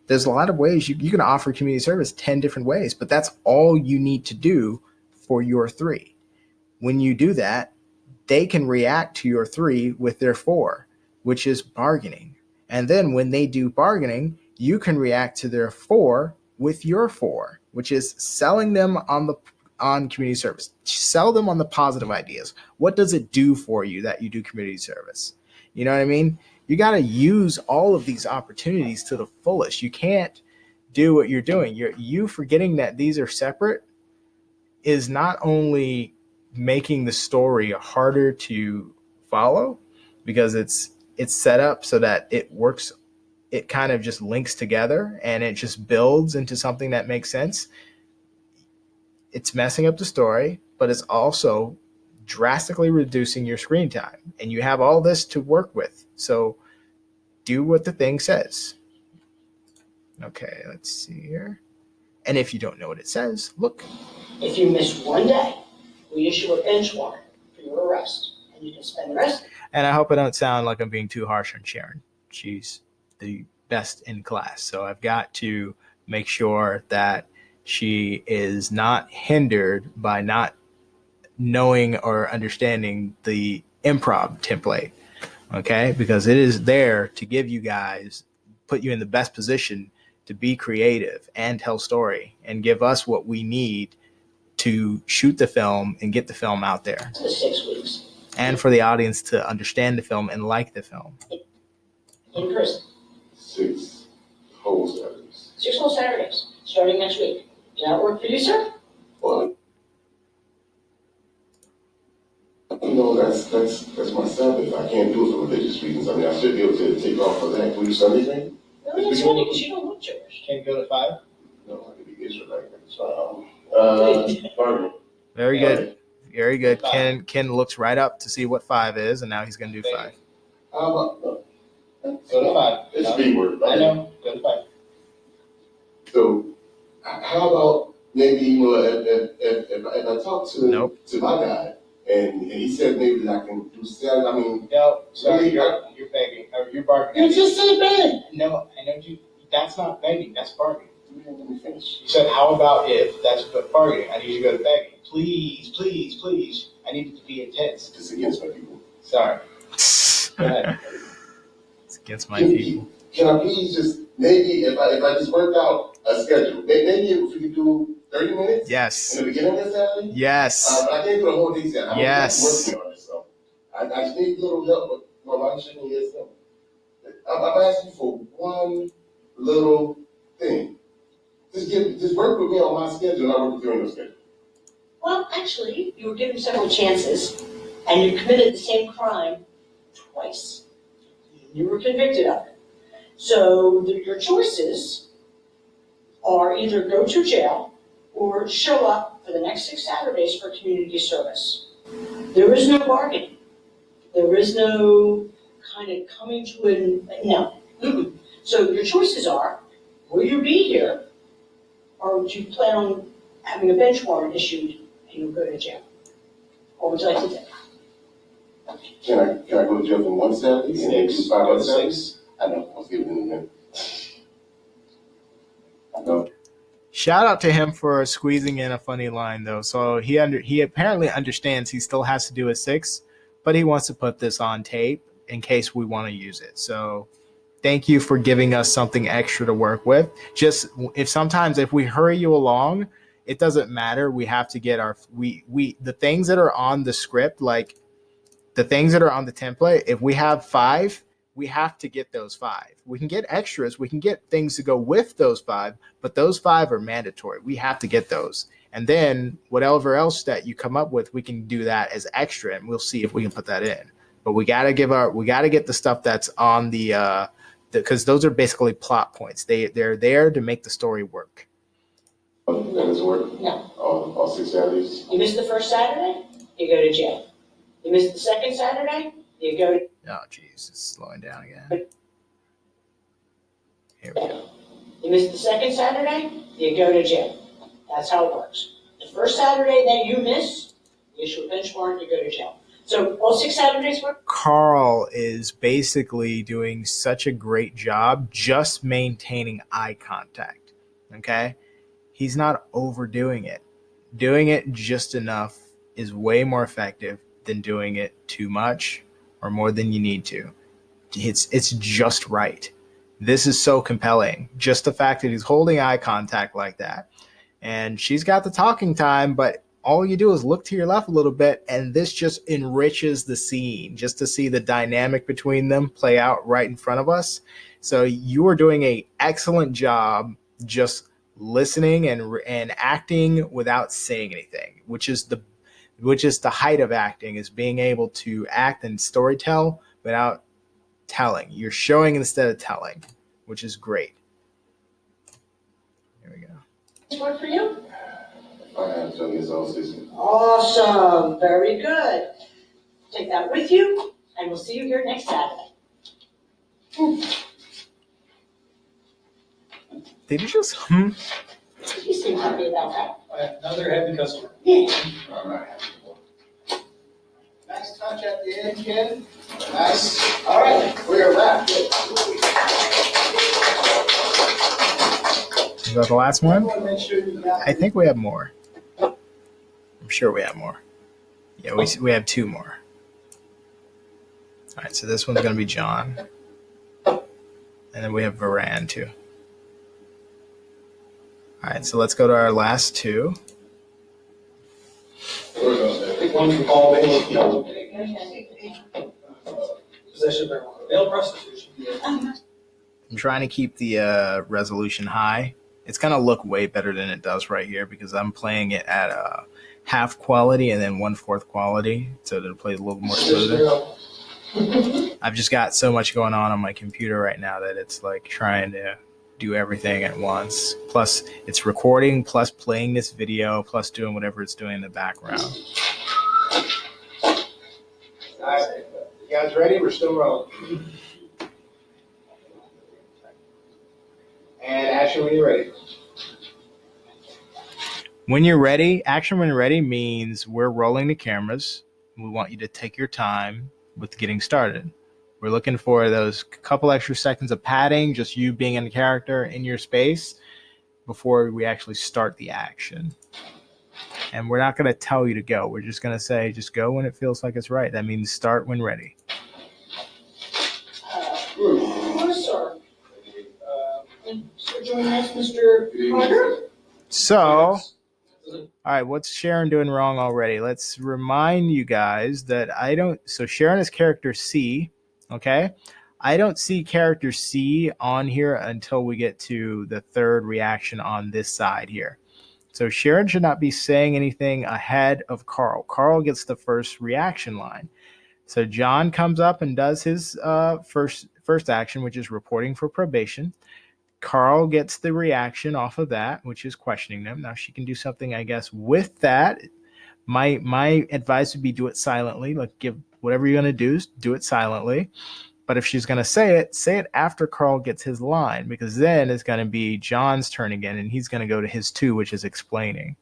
There's a lot of ways you can offer community service 10 different ways, but that's all you need to do for your 3. When you do that, they can react to your 3 with their 4, which is bargaining. And then when they do bargaining, you can react to their 4 with your 4, which is selling them on community service. Sell them on the positive ideas. What does it do for you that you do community service? You know what I mean? You got to use all of these opportunities to the fullest. You can't do what you're doing. You forgetting that these are separate is not only making the story harder to follow because it's set up so that it works. It kind of just links together and it just builds into something that makes sense. It's messing up the story, but it's also drastically reducing your screen time. And you have all this to work with. So do what the thing says. Okay, let's see here. And if you don't know what it says, look. If you miss one day, we issue a bench warrant for your arrest, and you can spend the rest. And I hope I don't sound like I'm being too harsh on Sharon. She's the best in class. So I've got to make sure that she is not hindered by not knowing or understanding the improv template. Okay, because it is there to give you guys, put you in the best position to be creative and tell story and give us what we need to shoot the film and get the film out there. 6 weeks. And for the audience to understand the film and like the film. In prison. 6 whole Saturdays. 6 whole Saturdays, starting next week. Does that work for you, sir? Well, that's my Sabbath. I can't do it for religious reasons. I mean, I should be able to take off for that. Can we do Sunday thing? Really, it's funny because you don't look Jewish. Can you go to 5? No, I could be Israelite. So, pardon. Very good. Very good. Ken looks right up to see what 5 is, and now he's going to do 5. How about, Go to 5. it's B word. I know. Go to 5. So, how about maybe, if I talk to my guy, and he said maybe that I can do Saturday, I mean. No, sorry, Really? you're begging, or you're bargaining. You just said begging. No, I know that's not begging, that's bargaining. Let me finish. You said, how about if that's bargaining? I need you to go to begging. Please, please, please. I need it to be intense. It's against my people. Sorry. Go ahead. It's against my people. Can I please just, maybe if I just work out a schedule, maybe if we could do 30 minutes? Yes. In the beginning of Saturday? Yes. But I can't do the whole day Saturday. Yes. I'm working on it, so I just need a little help with my wife shaking yes, no. I'm asking for one little thing. Just work with me on my schedule and I'll work with you on your schedule. Well, actually, you were given several chances, and you committed the same crime twice. You were convicted of it. So your choices are either go to jail or show up for the next 6 Saturdays for community service. There is no bargaining. There is no kind of coming to no. Mm-mm. So your choices are, will you be here, or do you plan on having a bench warrant issued and you'll go to jail? Or would you like to do? Can I go to jail for one Saturday and then do 5 other 6. Saturdays? I know, I was giving it a minute. I know. Shout out to him for squeezing in a funny line, though. So he apparently understands he still has to do a 6, but he wants to put this on tape in case we want to use it. So thank you for giving us something extra to work with. Just if we hurry you along, it doesn't matter. We have to get the things that are on the script, like the things that are on the template. If we have 5, we have to get those 5. We can get extras. We can get things to go with those 5, but those 5 are mandatory. We have to get those. And then whatever else that you come up with, we can do that as extra, and we'll see if we can put that in. but we gotta get the stuff that's on the because those are basically plot points. They're there to make the story work. That is work? No. All 6 Saturdays? You miss the first Saturday, you go to jail. You miss the second Saturday, you go to Oh, geez, it's slowing down again. Here we go. You miss the second Saturday, you go to jail. That's how it works. The first Saturday that you miss, you issue a bench warrant, you go to jail. So all 6 Saturdays work? Carl is basically doing such a great job just maintaining eye contact. Okay? He's not overdoing it. Doing it just enough is way more effective than doing it too much or more than you need to. It's just right. This is so compelling. Just the fact that he's holding eye contact like that. And she's got the talking time, but all you do is look to your left a little bit, and this just enriches the scene just to see the dynamic between them play out right in front of us. So you are doing an excellent job just listening and acting without saying anything, which is the height of acting, is being able to act and storytell without telling. You're showing instead of telling, which is great. Here we go. This work for you? I have done this all season. Awesome, very good. Take that with you, and we'll see you here next Saturday. Did you just You seem happy about that. Another happy customer. Yeah. All right. Nice touch at the end, Ken. Nice. All right, we are back. Is that the last one? Everyone make sure you got I think we have more. I'm sure we have more. Yeah, we have 2 more. All right, so this one's going to be John. And then we have Varan, too. All right, so let's go to our last 2. One for Paul Bailey. Possession of marijuana. Male prostitution. I'm trying to keep the resolution high. It's going to look way better than it does right here because I'm playing it at half quality and then 1/4 quality, so that it plays a little more smoother. I've just got so much going on my computer right now that it's like trying to do everything at once. Plus, it's recording, plus playing this video, plus doing whatever it's doing in the background. All right, you guys ready? We're still rolling. And action when you're ready. When you're ready, action when ready means we're rolling the cameras. We want you to take your time with getting started. We're looking for those couple extra seconds of padding, just you being in the character in your space before we actually start the action. And we're not going to tell you to go. We're just going to say, just go when it feels like it's right. That means start when ready. Sir. So join us, Mr. Carter. So, all right, what's Sharon doing wrong already? Let's remind you guys that so Sharon is character C, okay? I don't see character C on here until we get to the 3rd reaction on this side here. So Sharon should not be saying anything ahead of Carl. Carl gets the first reaction line. So John comes up and does his first action, which is reporting for probation. Carl gets the reaction off of that, which is questioning them. Now she can do something, I guess, with that. My advice would be do it silently. Like, give whatever you're going to do it silently. But if she's going to say it after Carl gets his line, because then it's going to be John's turn again, and he's going to go to his 2, which is explaining.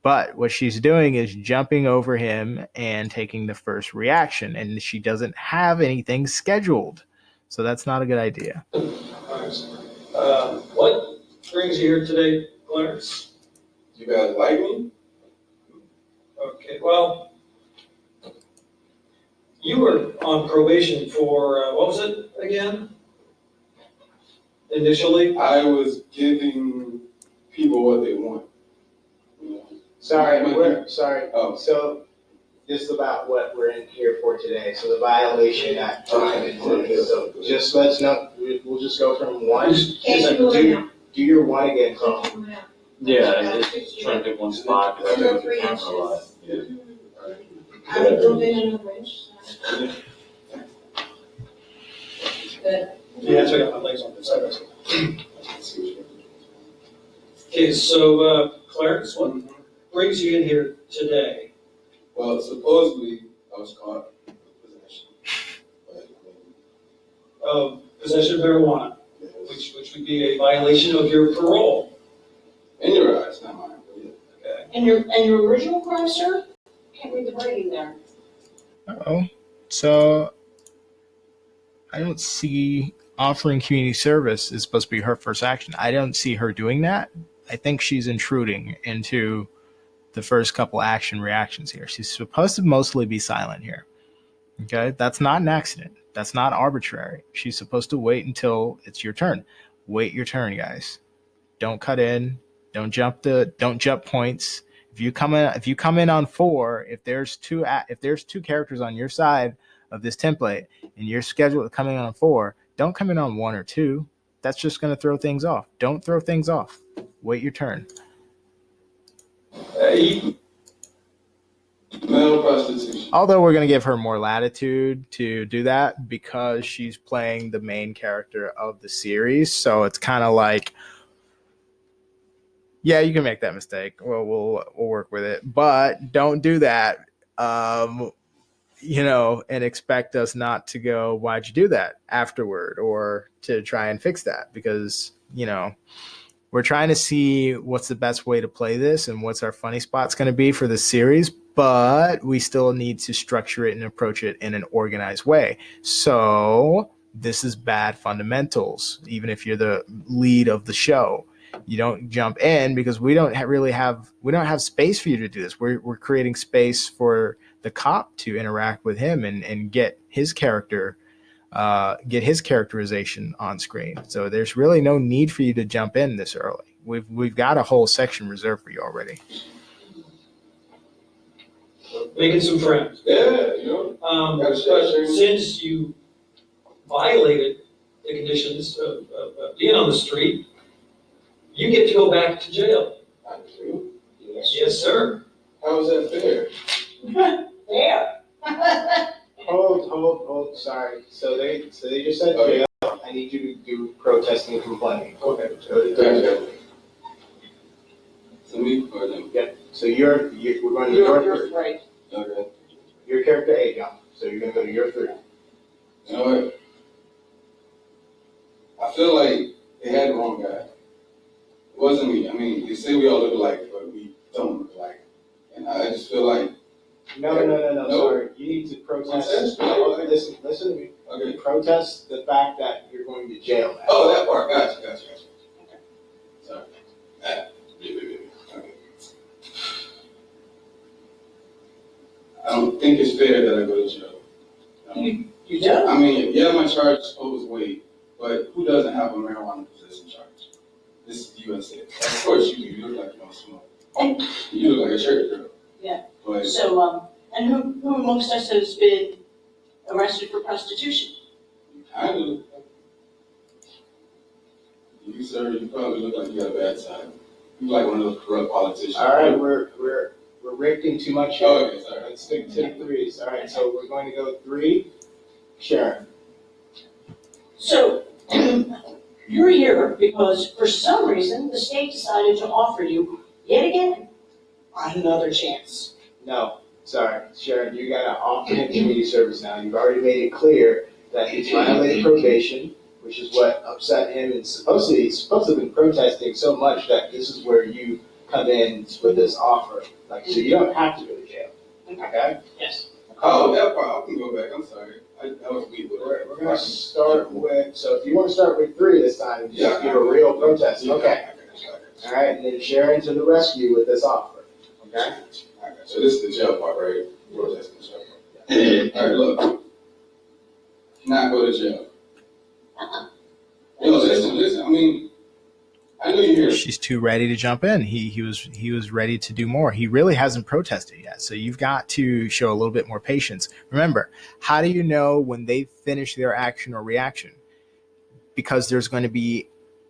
But what she's doing is jumping over him and taking the first reaction, and she doesn't have anything scheduled. So that's not a good idea. What brings you here today, Clarence? You guys like me? Okay, well, you were on probation for, what was it again? Initially? I was giving people what they want. Sorry. Oh. So this is about what we're in here for today. So the violation act. So just let's know, we'll just go from 1. Do your 1 again, Carl. Yeah, it's trying to pick one spot because I go through camera a lot. Yeah. I would build in another wrench. Yeah, that's why I got my legs on the side. Okay, so Clarence, what brings you in here today? Well, supposedly I was caught with possession. Of possession of marijuana, which would be a violation of your parole. In your eyes, not mine. But yeah. Okay. And your original crime, sir? Can't read the writing there. Oh, so I don't see offering community service is supposed to be her first action. I don't see her doing that. I think she's intruding into the first couple action reactions here. She's supposed to mostly be silent here. Okay, that's not an accident. That's not arbitrary. She's supposed to wait until it's your turn. Wait your turn, guys. Don't cut in. Don't jump points. If you come in on 4, if there's two characters on your side of this template and you're scheduled to come in on 4, don't come in on 1 or 2. That's just going to throw things off. Don't throw things off. Wait your turn. Male prostitution. Although we're going to give her more latitude to do that because she's playing the main character of the series. So it's kind of like, yeah, you can make that mistake. Well, we'll work with it, but don't do that. And expect us not to go, why'd you do that afterward, or to try and fix that, because, we're trying to see what's the best way to play this and what's our funny spot's going to be for the series, but we still need to structure it and approach it in an organized way. So this is bad fundamentals. Even if you're the lead of the show, you don't jump in because we don't have space for you to do this. We're creating space for the cop to interact with him and get his characterization on screen. So there's really no need for you to jump in this early. We've got a whole section reserved for you already. Making some friends. Yeah, But since you violated the conditions of being on the street, you get to go back to jail. I do. Yes, sir. How is that fair? There. Hold, sorry. So they just said jail. I need you to do protesting and complaining. Okay. Gotcha. So me or them? Yeah. So we're going to your You're right. Okay. your character A, John. So you're going to go to your 3. You know what? I feel like they had the wrong guy. It wasn't me. I mean, they say we all look alike, but we don't look alike. And I just feel like. No. Sorry. You need to protest. Listen to me. Okay. Protest the fact that you're going to jail now. Oh, that part. Gotcha. Okay. Sorry. Okay. I don't think it's fair that I go to jail. You don't? I mean, yeah, my charges holds weight, but who doesn't have a marijuana possession charge? This is the USA. Of course you look like you don't smoke. You look like a church girl. Yeah. But So, and who amongst us has been arrested for prostitution? you kind of look like you, sir. You probably look like you got a bad side. You like one of those corrupt politicians. All right, we're raking too much here. Oh, okay, sorry. Let's stick to the 3s. All right, so we're going to go 3. Sharon. So, you're here because for some reason the state decided to offer you, yet again, another chance. No, sorry, Sharon, you got to offer him community service now. You've already made it clear that he's violated probation, which is what upset him, and he's supposed to have been protesting so much that this is where you come in with this offer. So you don't have to go to jail. Okay? Yes. Oh, that part. I can go back. I'm sorry. That was weak. We're going to start with, so if you want to start with 3 this time, just Yeah, give a real protest. Yeah, Okay. All right, and then Sharon to the rescue with this offer. Okay? So this is the jail part, right? Protesting the jail part. All right, look. Not go to jail. Yo, listen. I mean, I know you're here. She's too ready to jump in. He was ready to do more. He really hasn't protested yet. So you've got to show a little bit more patience. Remember, how do you know when they finish their action or reaction? Because there's going to be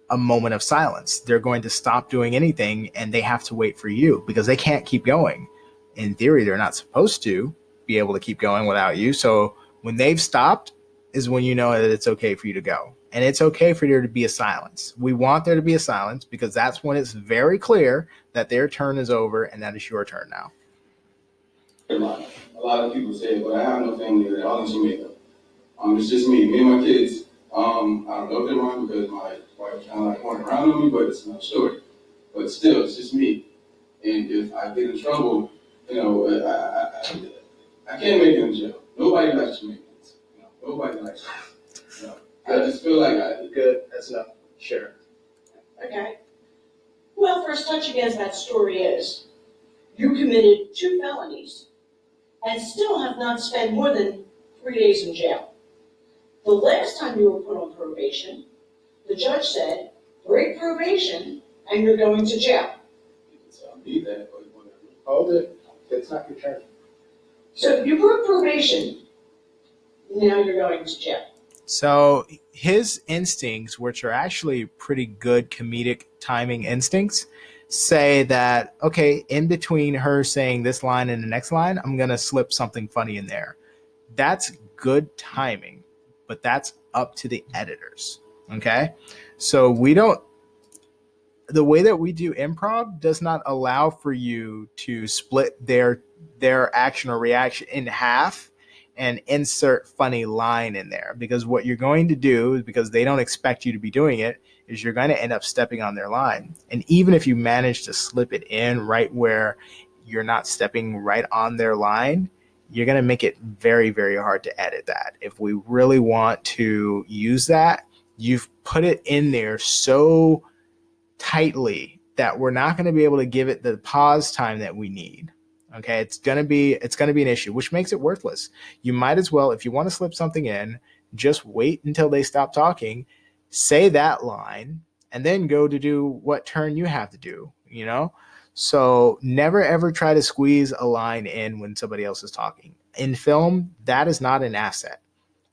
a moment of silence. They're going to stop doing anything and they have to wait for you because they can't keep going. In theory, they're not supposed to be able to keep going without you. So when they've stopped, is when you know that it's okay for you to go. And it's okay for there to be a silence. We want there to be a silence because that's when it's very clear that their turn is over and that it's your turn now. A lot of people say it, but I have no family there, all in Jamaica. It's just me and my kids. I don't know if they're wrong because my wife kind of like going around on me, but it's another story. But still, it's just me. And if I get in trouble, I can't make it in jail. Nobody likes Jamaicans. Nobody likes us. I just feel like Good, that's enough. Sure. Okay. Well, for as touching as that story is, you committed 2 felonies and still have not spent more than 3 days in jail. The last time you were put on probation, the judge said, break probation and you're going to jail. I need that, but whatever. Hold it. That's not your turn. So if you broke probation, now you're going to jail. So his instincts, which are actually pretty good comedic timing instincts, say that, okay, in between her saying this line and the next line, I'm going to slip something funny in there. That's good timing, but that's up to the editors. Okay. So the way that we do improv does not allow for you to split their action or reaction in half and insert funny line in there, because what you're going to do, because they don't expect you to be doing it, is you're going to end up stepping on their line. And even if you manage to slip it in right where you're not stepping right on their line, you're going to make it very, very hard to edit that. If we really want to use that, you've put it in there so tightly that we're not going to be able to give it the pause time that we need. Okay, it's going to be an issue, which makes it worthless. You might as well, if you want to slip something in, just wait until they stop talking, say that line, and then go to do what turn you have to do, So never ever try to squeeze a line in when somebody else is talking. In film, that is not an asset.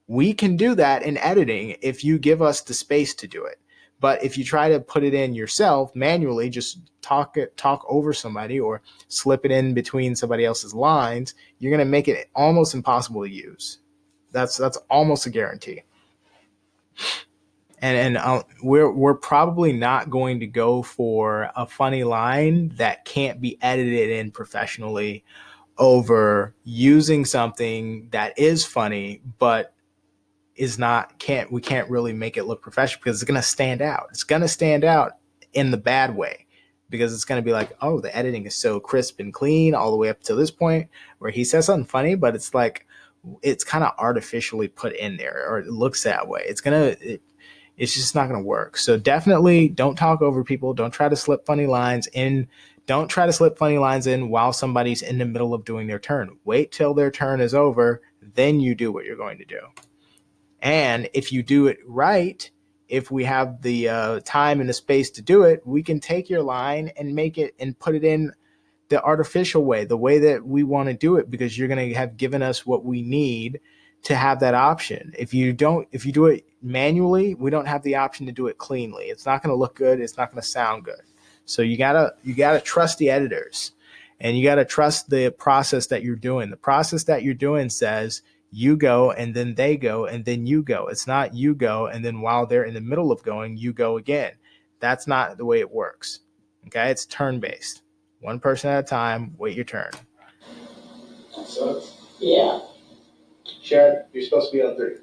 We can do that in editing if you give us the space to do it. But if you try to put it in yourself manually, just talk over somebody or slip it in between somebody else's lines, you're going to make it almost impossible to use. That's almost a guarantee. And we're probably not going to go for a funny line that can't be edited in professionally over using something that is funny but we can't really make it look professional because it's going to stand out. It's going to stand out in the bad way because it's going to be like, oh, the editing is so crisp and clean all the way up to this point where he says something funny, but it's like, it's kind of artificially put in there, or it looks that way. It's just not going to work. So definitely don't talk over people. Don't try to slip funny lines in. Don't try to slip funny lines in while somebody's in the middle of doing their turn. Wait till their turn is over. Then you do what you're going to do. And if you do it right, if we have the time and the space to do it, we can take your line and make it and put it in the artificial way, the way that we want to do it, because you're going to have given us what we need to have that option. If you do it manually, we don't have the option to do it cleanly. It's not going to look good. It's not going to sound good. So you gotta trust the editors, and you gotta trust the process that you're doing. The process that you're doing says, you go and then they go and then you go. It's not you go and then while they're in the middle of going, you go again. That's not the way it works. Okay, it's turn-based. One person at a time, wait your turn. Yeah. Sharon, you're supposed to be on 3.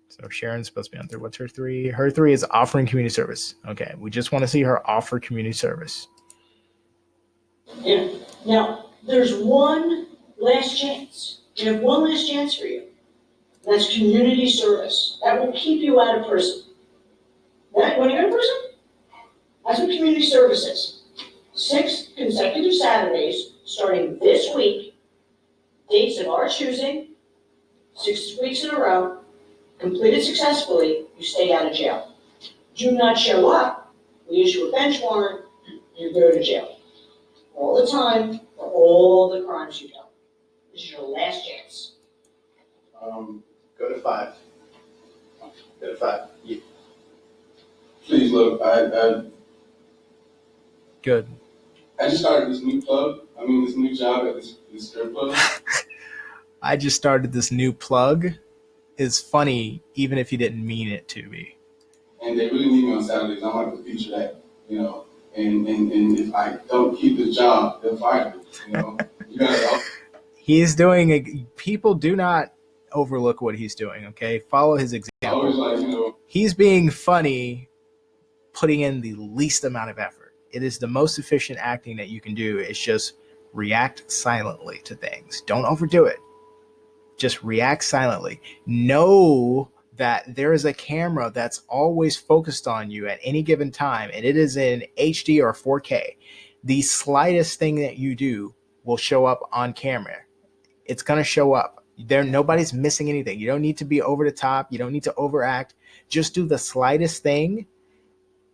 So Sharon's supposed to be on 3. What's her 3? Her 3 is offering community service. Okay, we just want to see her offer community service. Yeah. Now, there's one last chance. You have one last chance for you. That's community service. That will keep you out of prison. That, when you go to prison, that's what community service is. 6 consecutive Saturdays, starting this week, dates of our choosing, 6 weeks in a row, completed successfully, you stay out of jail. Do not show up, we issue a bench warrant, you go to jail. All the time, for all the crimes you've done. This is your last chance. Go to 5. Go to 5. Yeah. Please look, Good. I just started this new job at this strip club. I just started this new plug. is funny even if you didn't mean it to be. And they really need me on Saturdays. I'm like the feature that, you know, and if I don't keep this job, they'll fire me, you know. You gotta, He's doing people do not overlook what he's doing, okay? Follow his example. always like, you know. He's being funny, putting in the least amount of effort. It is the most efficient acting that you can do. It's just react silently to things. Don't overdo it. Just react silently. Know that there is a camera that's always focused on you at any given time, and it is in HD or 4K. The slightest thing that you do will show up on camera. It's going to show up. Nobody's missing anything. You don't need to be over the top. You don't need to overact. Just do the slightest thing,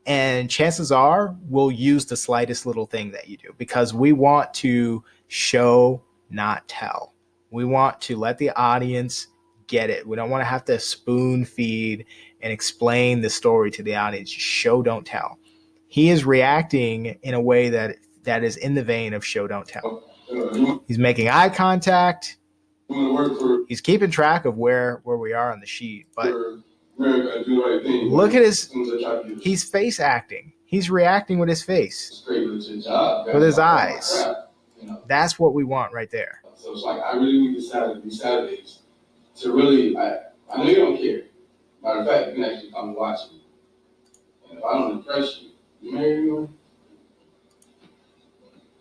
and chances are we'll use the slightest little thing that you do, because we want to show, not tell. We want to let the audience get it. We don't want to have to spoon feed and explain the story to the audience. Show, don't tell. He is reacting in a way that is in the vein of show, don't tell. He's making eye contact. He's keeping track of where we are on the sheet, but look at he's face acting. He's reacting with his face, with his eyes. That's what we want right there. So it's like, I really need these Saturdays to really, I know you don't care. Matter of fact, you can actually come and watch me. And if I don't impress you, you marry me?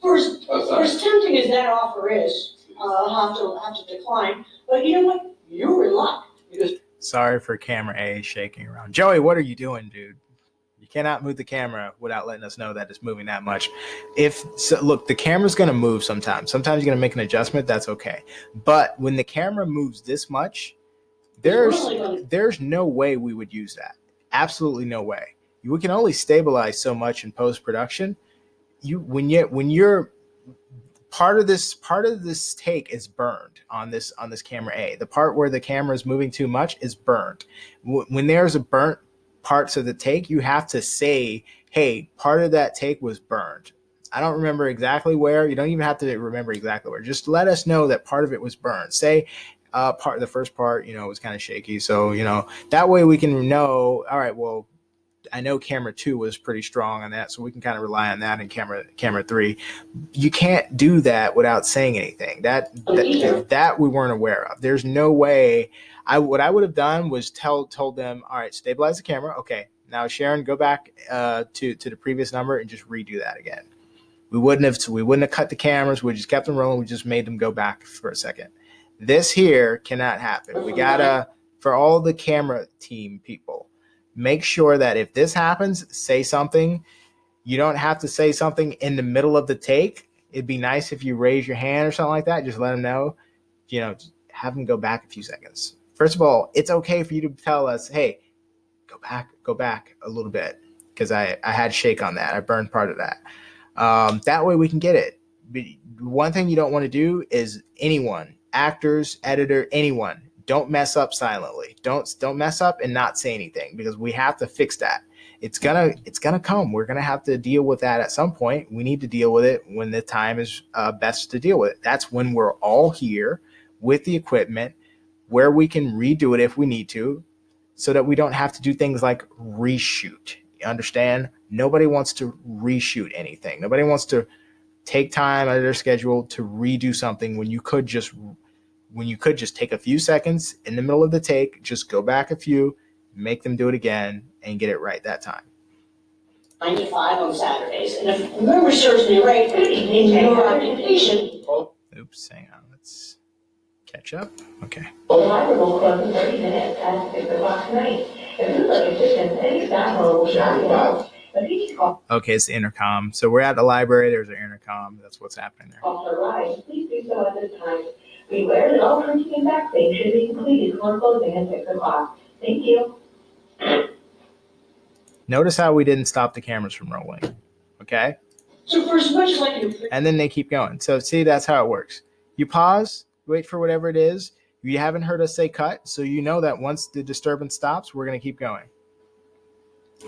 For as tempting as that offer is, I'll have to decline. But you know what? You're in luck. Sorry for camera A shaking around. Joey, what are you doing, dude? You cannot move the camera without letting us know that it's moving that much. Look, the camera's going to move sometimes. Sometimes you're going to make an adjustment. That's okay. But when the camera moves this much, there's no way we would use that. Absolutely no way. We can only stabilize so much in post-production. When you're part of this take is burned on this camera A. The part where the camera is moving too much is burned. When there's a burnt parts of the take, you have to say, hey, part of that take was burned. I don't remember exactly where. You don't even have to remember exactly where. Just let us know that part of it was burned. Say the first part, was kind of shaky. So, that way we can know, all right, well, I know camera 2 was pretty strong on that, so we can kind of rely on that in camera 3. You can't do that without saying anything. That we weren't aware of. There's no way. What I would have done was told them, all right, stabilize the camera. Okay, now Sharon, go back to the previous number and just redo that again. We wouldn't have cut the cameras. We just kept them rolling. We just made them go back for a second. This here cannot happen. We gotta, for all the camera team people, make sure that if this happens, say something. You don't have to say something in the middle of the take. It'd be nice if you raise your hand or something like that. Just let them know. Have them go back a few seconds. First of all, it's okay for you to tell us, hey, go back a little bit, because I had shake on that. I burned part of that. That way we can get it. But one thing you don't want to do is anyone, actors, editor, anyone, don't mess up silently. Don't mess up and not say anything, because we have to fix that. It's gonna come. We're gonna have to deal with that at some point. We need to deal with it when the time is best to deal with it. That's when we're all here with the equipment, where we can redo it if we need to, so that we don't have to do things like reshoot. You understand? Nobody wants to reshoot anything. Nobody wants to take time out of their schedule to redo something when you could just take a few seconds in the middle of the take, just go back a few, make them do it again, and get it right that time. 9 to 5 on Saturdays, and if memory serves me right, in your occupation. Oops, hang on, let's catch up. Okay. The library will close in 30 minutes at 6 o'clock tonight. If you'd like assistance, any staff member will not be out. But please call. Okay, it's the intercom. So we're at the library. There's an intercom. That's what's happening there. Officer Rise, please do so at this time. Beware that all printing and faxing should be completed before closing at 6 o'clock. Thank you. Notice how we didn't stop the cameras from rolling. Okay? So for as much as I can. And then they keep going. So see, that's how it works. You pause, wait for whatever it is. You haven't heard us say cut, so you know that once the disturbance stops, we're going to keep going.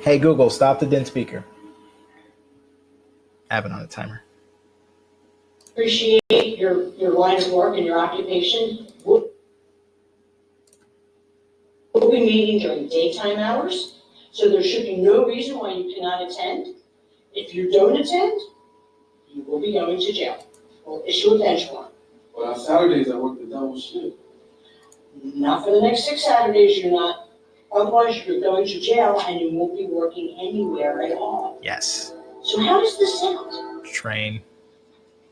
Hey, Google, stop the DIN speaker. I have it on a timer. Appreciate your line of work and your occupation. meeting during daytime hours, so there should be no reason why you cannot attend. If you don't attend, you will be going to jail. We'll issue a bench warrant. But on Saturdays, I work the double shift. Not for the next 6 Saturdays, you're not. Otherwise, you're going to jail and you won't be working anywhere at all. Yes. So how does this sound? Train.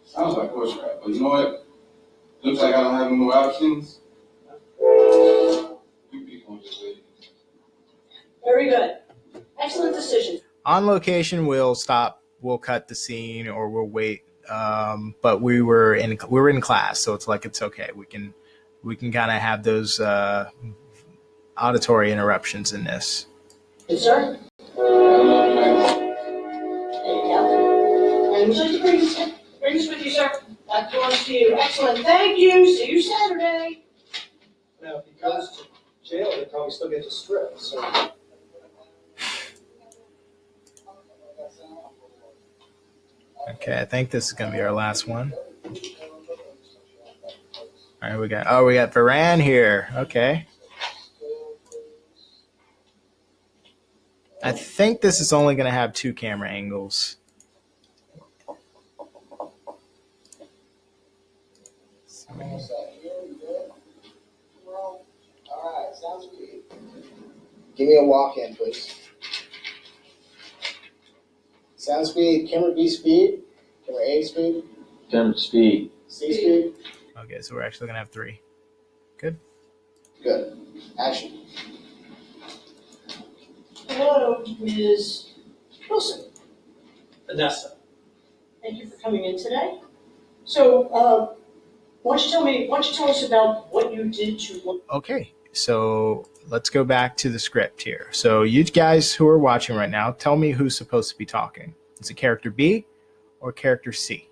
Sounds like bushcraft, but you know what? Looks like I don't have any more options. You people just wait. Very good. Excellent decision. On location, we'll stop. We'll cut the scene, or we'll wait. But we were in class, so it's like it's okay. We can kind of have those auditory interruptions in this. Yes, sir. There you go. And would you like to bring this with you, sir? That belongs to you. Excellent. Thank you. See you Saturday. Now, if he goes to jail, they probably still get to strip, so. Okay, I think this is gonna be our last one. All right, we got Varan here. Okay. I think this is only gonna have 2 camera angles. Alright, sounds good. Give me a walk-in, please. Sound speed, camera B speed, camera A speed, Camera speed. C speed. Okay, so we're actually gonna have 3. Good. Good. Action. Hello, Ms. Wilson. Vanessa. Thank you for coming in today. So, why don't you tell us about what you did to... Okay, so let's go back to the script here. So you guys who are watching right now, tell me who's supposed to be talking. Is it character B or character C?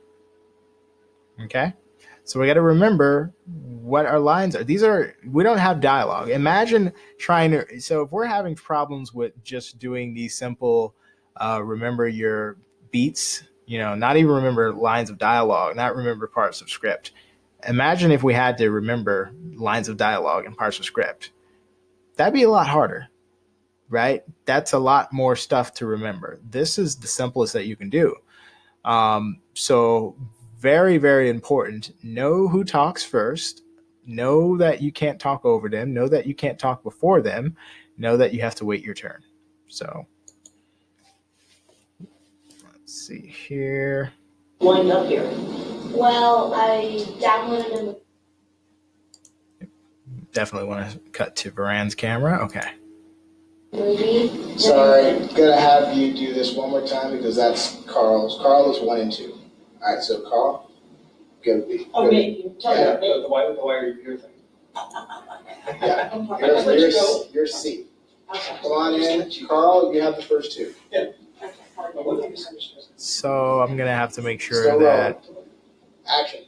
Okay, so we got to remember what our lines are. We don't have dialogue. Imagine trying to, so if we're having problems with just doing these simple, remember your beats, not even remember lines of dialogue, not remember parts of script. Imagine if we had to remember lines of dialogue and parts of script. That'd be a lot harder, right? That's a lot more stuff to remember. This is the simplest that you can do. So very, very important. Know who talks first. Know that you can't talk over them. Know that you can't talk before them. Know that you have to wait your turn. So let's see here. Wind up here. Well, I downloaded a Definitely want to cut to Varan's camera. Okay. movie. Sorry, gonna have you do this one more time because that's Carl's. Carl is 1 and 2. Alright, so Carl, go B. Oh, me. Tell Yeah. me. The wire your thing. Yeah, I'm sorry. I'll let you go. you're C. Okay. Come on in, Carl, you have the first 2. Okay, pardon me. So I'm gonna have to make sure Still that. rolling. Action.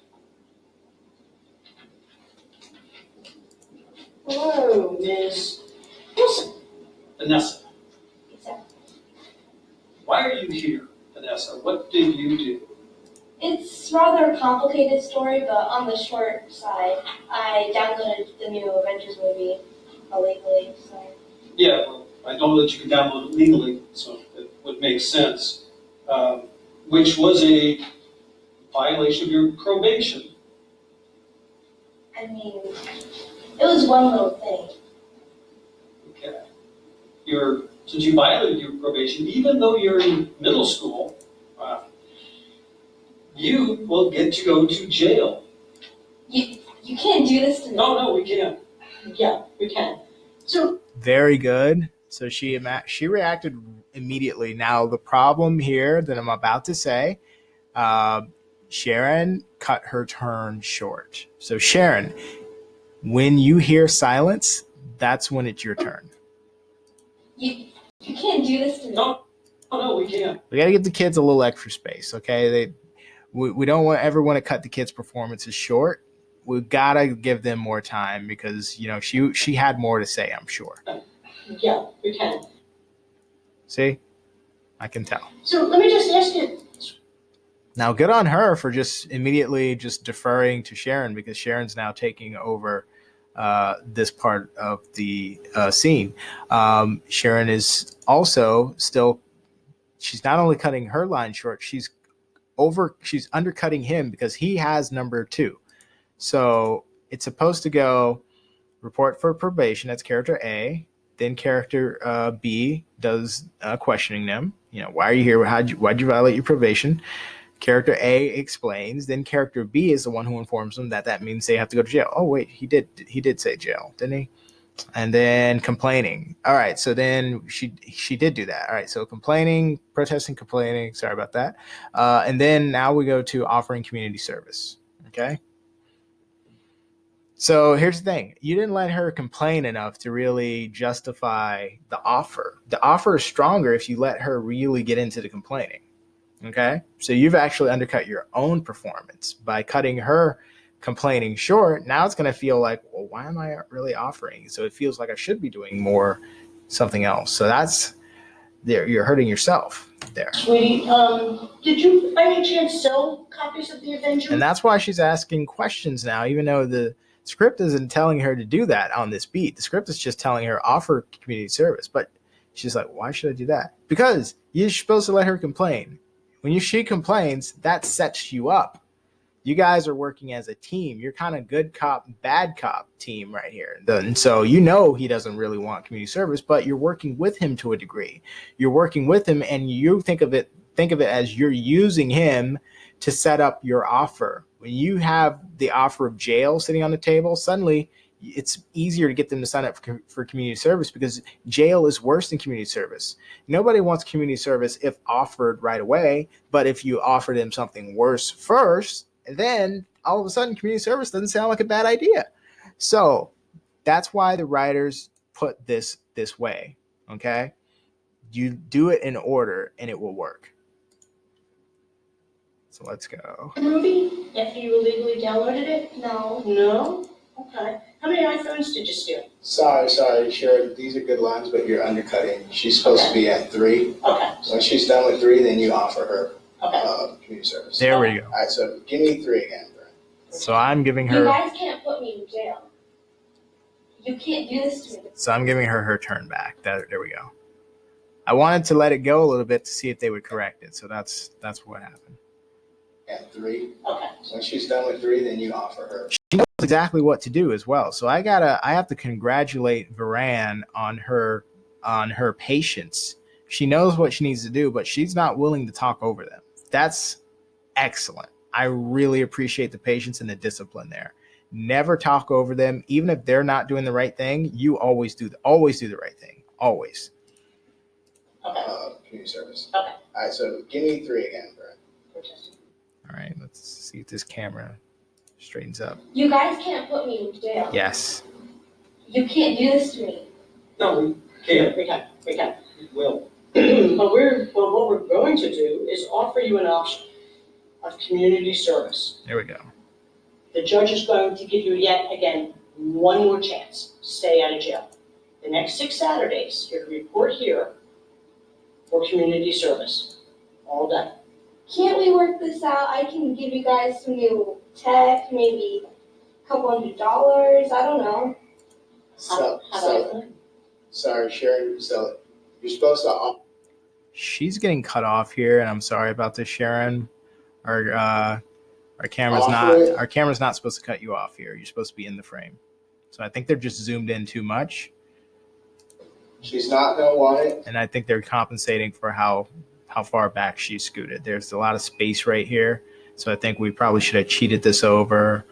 Hello, Ms. Wilson. Vanessa. Why are you here, Vanessa? What did you do? It's rather a complicated story, but on the short side, I downloaded the new Avengers movie illegally, so. Yeah, well, I don't know that you can download it legally, so it would make sense. Which was a violation of your probation. I mean, it was one little thing. Okay. Since you violated your probation, even though you're in middle school, you will get to go to jail. You can't do this to me. No, we can't. Yeah, we can. So, Very good. So she reacted immediately. Now the problem here that I'm about to say, Sharon cut her turn short. So Sharon, when you hear silence, that's when it's your turn. You can't do this to me. No, we can't. We got to give the kids a little extra space, okay? We don't ever want to cut the kids' performances short. We've got to give them more time because she had more to say, I'm sure. yeah, we can. See, I can tell. So let me just ask you. Now, good on her for just immediately just deferring to Sharon because Sharon's now taking over this part of the scene. Sharon is also still, she's not only cutting her line short, she's undercutting him because he has number 2. So it's supposed to go report for probation. That's character A. Then character B does questioning them. Why are you here? Why'd you violate your probation? Character A explains. Then character B is the one who informs them that means they have to go to jail. Oh wait, he did say jail, didn't he? And then complaining. All right, so then she did do that. All right, so complaining, protesting, complaining. Sorry about that. And then now we go to offering community service. Okay. So here's the thing. You didn't let her complain enough to really justify the offer. The offer is stronger if you let her really get into the complaining. Okay? So you've actually undercut your own performance by cutting her complaining short. Now it's going to feel like, well, why am I really offering? So it feels like I should be doing more something else. So that's there. You're hurting yourself there. Sweetie, did you by any chance sell copies of the Avenger? And that's why she's asking questions now, even though the script isn't telling her to do that on this beat. The script is just telling her offer community service. But she's like, why should I do that? Because you're supposed to let her complain. When she complains, that sets you up. You guys are working as a team. You're kind of good cop, bad cop team right here. And so he doesn't really want community service, but you're working with him to a degree. You're working with him, and you think of it as you're using him to set up your offer. When you have the offer of jail sitting on the table, suddenly it's easier to get them to sign up for community service because jail is worse than community service. Nobody wants community service if offered right away, but if you offer them something worse first, then all of a sudden community service doesn't sound like a bad idea. So that's why the writers put this way, okay? You do it in order and it will work. So let's go. Ruby, after you illegally downloaded it? No. No? Okay. How many iPhones did you steal? Sorry, Sharon, these are good lines, but you're undercutting. She's supposed to be at 3. Okay. So when she's done with 3, then you offer her community service. There we go. All right, so give me 3 again, Brent. So I'm giving You her. guys can't put me in jail. You can't do this to me. So I'm giving her turn back. There we go. I wanted to let it go a little bit to see if they would correct it. So that's what happened. At 3. Okay. So when she's done with 3, then you offer her. She knows exactly what to do as well. So I have to congratulate Varan on her patience. She knows what she needs to do, but she's not willing to talk over them. That's excellent. I really appreciate the patience and the discipline there. Never talk over them, even if they're not doing the right thing. You always do the right thing. Always. Okay. Community service. Okay. All right, so give me 3 again, Brent. All right, let's see if this camera straightens up. You guys can't put me in jail. Yes. You can't do this to me. No, we can't. We can. We will. What we're going to do is offer you an option of community service. There we go. The judge is going to give you yet again one more chance. Stay out of jail. The next 6 Saturdays, you're to report here for community service. All done. Can't we work this out? I can give you guys some new tech, maybe a couple $100. I don't know. Sell it. Sorry, Sharon, sell it. You're supposed to. She's getting cut off here, and I'm sorry about this, Sharon. Our camera's not supposed to cut you off here. You're supposed to be in the frame. So I think they're just zoomed in too much. She's not gonna want it. And I think they're compensating for how far back she scooted. There's a lot of space right here. So I think we probably should have cheated this over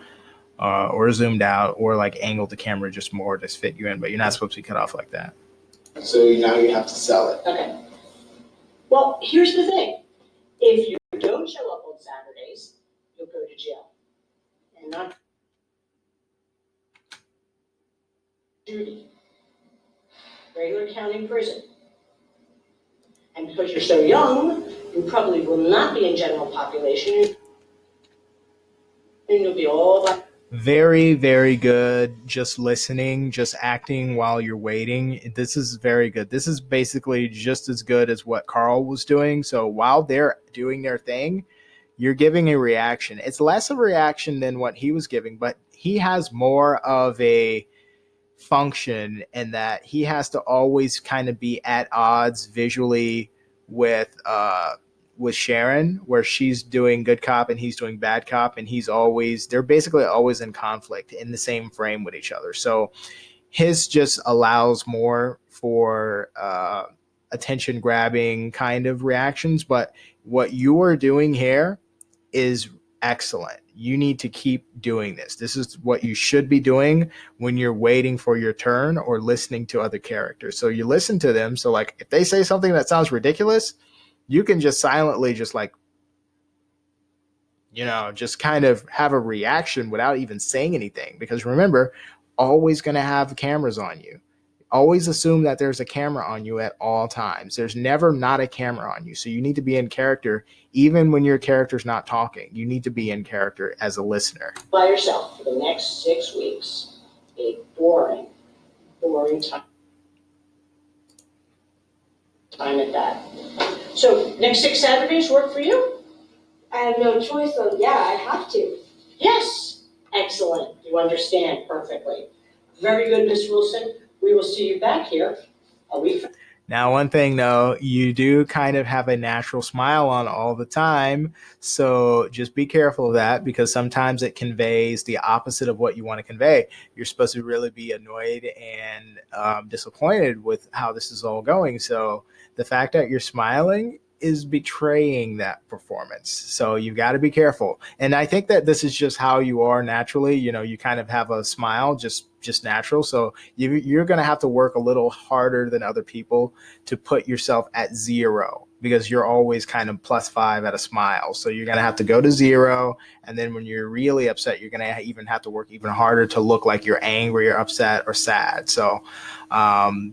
or zoomed out or like angled the camera just more to fit you in. But you're not supposed to be cut off like that. So now you have to sell it. Okay. Well, here's the thing. If you don't show up on Saturdays, you'll go to jail. And not duty. Regular county prison. And because you're so young, you probably will not be in general population. And you'll be all by. Very, very good. Just listening, just acting while you're waiting. This is very good. This is basically just as good as what Carl was doing. So while they're doing their thing, you're giving a reaction. It's less of a reaction than what he was giving, but he has more of a function, and that he has to always kind of be at odds visually with Sharon, where she's doing good cop and he's doing bad cop, and they're basically always in conflict in the same frame with each other. So his just allows more for attention grabbing kind of reactions. But what you're doing here is excellent. You need to keep doing this. This is what you should be doing when you're waiting for your turn or listening to other characters. So you listen to them. So like if they say something that sounds ridiculous, you can just silently just like, just kind of have a reaction without even saying anything. Because remember, always going to have cameras on you. Always assume that there's a camera on you at all times. There's never not a camera on you. So you need to be in character even when your character's not talking. You need to be in character as a listener. By yourself for the next 6 weeks. A boring time at that. So next 6 Saturdays work for you? I have no choice, so yeah, I have to. Yes. Excellent. You understand perfectly. Very good, Miss Wilson. We will see you back here a week from Now, one thing though, you do kind of have a natural smile on all the time. So just be careful of that, because sometimes it conveys the opposite of what you want to convey. You're supposed to really be annoyed and disappointed with how this is all going. So the fact that you're smiling is betraying that performance. So you've got to be careful. And I think that this is just how you are naturally. You kind of have a smile, just natural. So you're going to have to work a little harder than other people to put yourself at 0, because you're always kind of +5 at a smile. So you're going to have to go to 0. And then when you're really upset, you're going to even have to work even harder to look like you're angry or upset or sad. So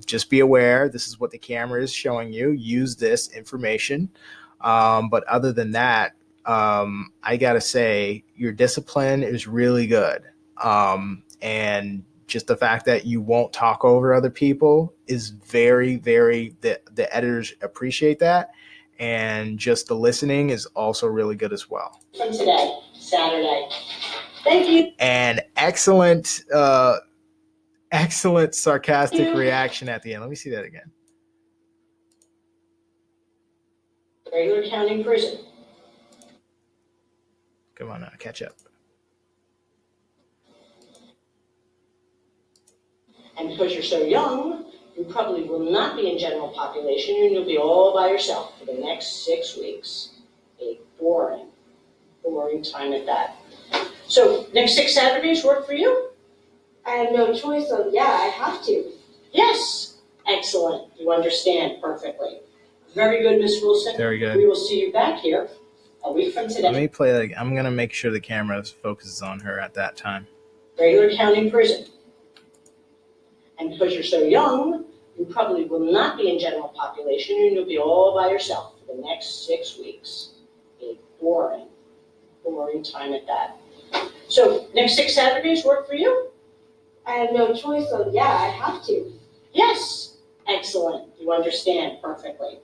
just be aware. This is what the camera is showing you. Use this information. But other than that, I got to say your discipline is really good. And just the fact that you won't talk over other people is very, very, the editors appreciate that. And just the listening is also really good as well. From today, Saturday. Thank you. And excellent sarcastic reaction at the end. Let me see that again. Regular county prison. Come on now, catch up. And because you're so young, you probably will not be in general population, and you'll be all by yourself for the next 6 weeks. A boring time at that. So next 6 Saturdays work for you? I have no choice, so yeah, I have to. Yes. Excellent. You understand perfectly. Very good, Miss Wilson. Very good. We will see you back here a week from today. Let me play that again. I'm going to make sure the camera focuses on her at that time. Regular county prison. And because you're so young, you probably will not be in general population, and you'll be all by yourself for the next 6 weeks. A boring time at that. So next 6 Saturdays work for you? I have no choice, so yeah, I have to. Yes. Excellent. You understand perfectly.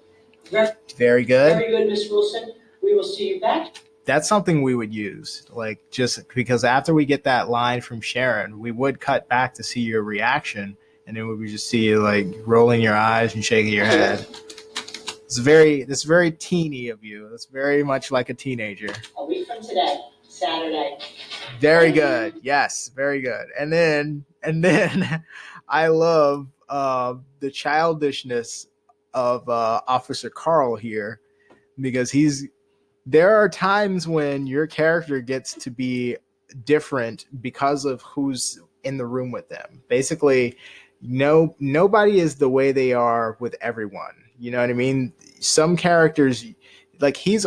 Very good. Very good, Miss Wilson. We will see you back. That's something we would use, like, just because after we get that line from Sharon, we would cut back to see your reaction, and then we would just see you like rolling your eyes and shaking your head. It's very teeny of you. It's very much like a teenager. A week from today, Saturday. Very good. Yes, very good. And then I love the childishness of Officer Carl here, because there are times when your character gets to be different because of who's in the room with them. Basically, nobody is the way they are with everyone. You know what I mean? Some characters, like he's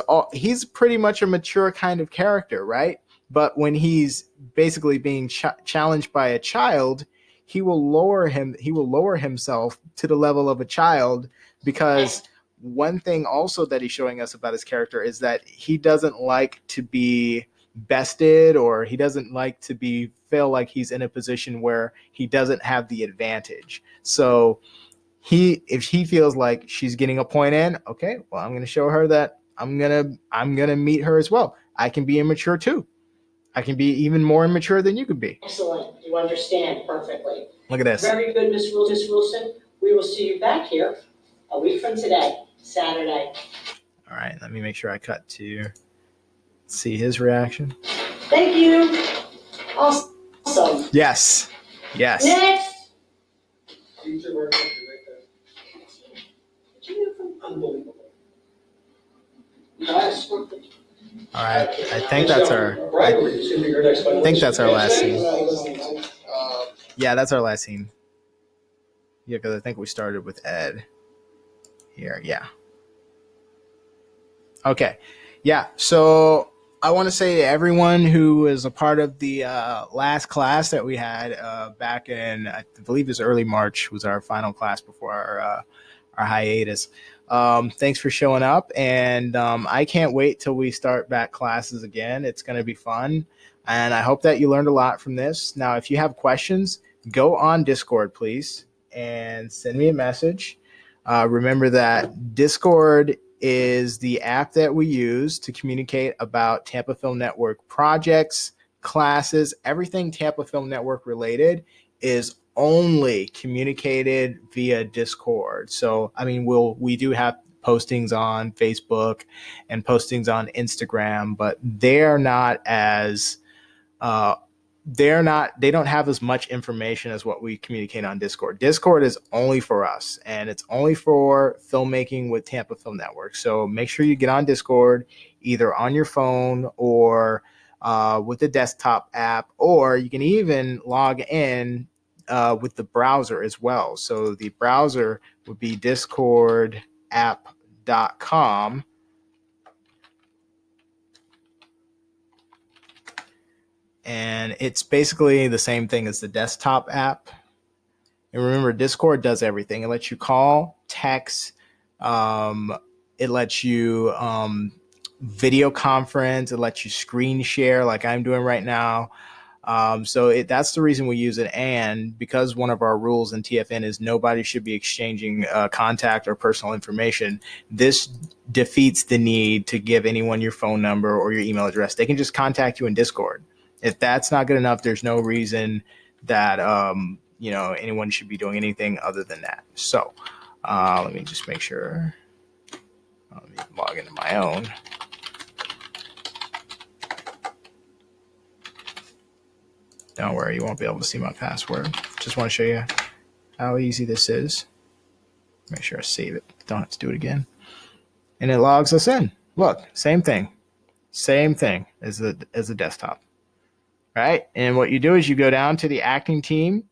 pretty much a mature kind of character, right? But when he's basically being challenged by a child, he will lower himself to the level of a child, because one thing also that he's showing us about his character is that he doesn't like to be bested, or he doesn't like to feel like he's in a position where he doesn't have the advantage. So if he feels like she's getting a point in, okay, well, I'm going to show her that I'm going to meet her as well. I can be immature too. I can be even more immature than you could be. Excellent. You understand perfectly. Look at this. Very good, Miss Wilson. We will see you back here a week from today, Saturday. All right, let me make sure I cut to see his reaction. Thank you. Awesome. Yes. Yes. Next. Unbelievable. Nice. All right, I think that's our last scene. Yeah, that's our last scene. Yeah, because I think we started with Ed here. Yeah. Okay. Yeah. So I want to say to everyone who is a part of the last class that we had back in, I believe it was early March, was our final class before our hiatus. Thanks for showing up, and I can't wait till we start back classes again. It's going to be fun, and I hope that you learned a lot from this. Now, if you have questions, go on Discord, please, and send me a message. Remember that Discord is the app that we use to communicate about Tampa Film Network projects, classes, everything Tampa Film Network related is only communicated via Discord. So, I mean, we do have postings on Facebook and postings on Instagram, but they're not as they don't have as much information as what we communicate on Discord. Discord is only for us, and it's only for filmmaking with Tampa Film Network. So make sure you get on Discord, either on your phone or with the desktop app, or you can even log in with the browser as well. So the browser would be discordapp.com. And it's basically the same thing as the desktop app. And remember, Discord does everything. It lets you call, text, it lets you video conference, it lets you screen share like I'm doing right now. So that's the reason we use it. And because one of our rules in TFN is nobody should be exchanging contact or personal information, this defeats the need to give anyone your phone number or your email address. They can just contact you in Discord. If that's not good enough, there's no reason that anyone should be doing anything other than that. So let me just make sure. Let me log into my own. Don't worry, you won't be able to see my password. Just want to show you how easy this is. Make sure I save it. Don't have to do it again. And it logs us in. Look, same thing. Same thing as the desktop. Right? And what you do is you go down to the acting team.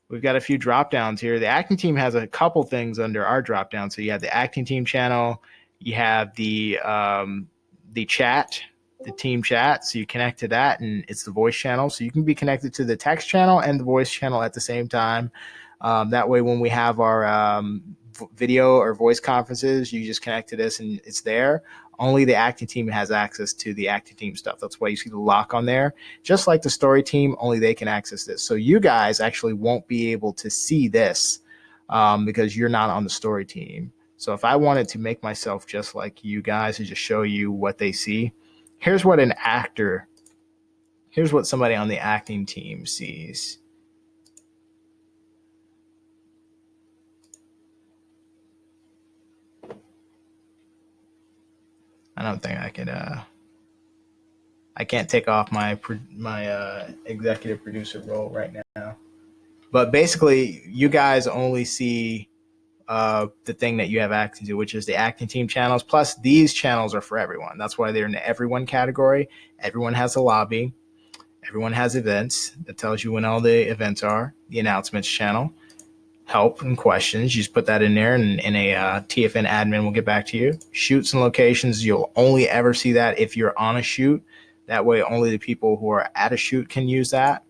We've got a few drop downs here. The acting team has a couple things under our drop down. So you have the acting team channel, you have the chat, the team chat. So you connect to that, and it's the voice channel. So you can be connected to the text channel and the voice channel at the same time. That way, when we have our video or voice conferences, you just connect to this and it's there. Only the acting team has access to the acting team stuff. That's why you see the lock on there. Just like the story team, only they can access this. So you guys actually won't be able to see this because you're not on the story team. So if I wanted to make myself just like you guys and just show you what they see, here's what somebody on the acting team sees. I don't think I could. I can't take off my executive producer role right now. But basically, you guys only see the thing that you have access to, which is the acting team channels. Plus, these channels are for everyone. That's why they're in the everyone category. Everyone has a lobby. Everyone has events that tells you when all the events are. The announcements channel. Help and questions, you just put that in there, and a TFN admin will get back to you. Shoots and locations, you'll only ever see that if you're on a shoot. That way only the people who are at a shoot can use that.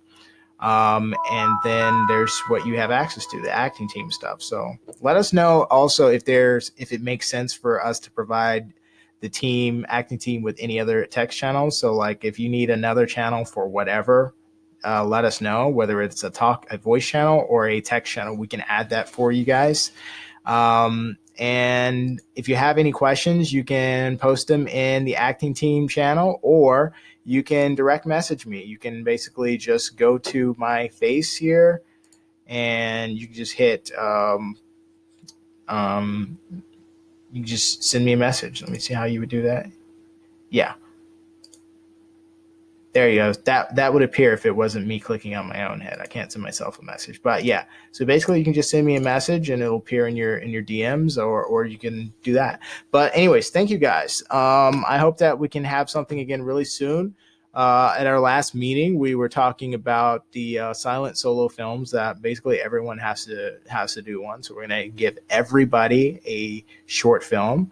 And then there's what you have access to, the acting team stuff. So let us know also if it makes sense for us to provide the acting team with any other text channels. So like if you need another channel for whatever, let us know, whether it's a voice channel or a text channel. We can add that for you guys. And if you have any questions, you can post them in the acting team channel, or you can direct message me. You can basically just go to my face here and you can just hit, you can just send me a message. Let me see how you would do that. Yeah. There you go. That would appear if it wasn't me clicking on my own head. I can't send myself a message, but yeah. So basically, you can just send me a message and it'll appear in your DMs, or you can do that. But anyways, thank you guys. I hope that we can have something again really soon. At our last meeting, we were talking about the silent solo films that basically everyone has to do one. So we're gonna give everybody a short film.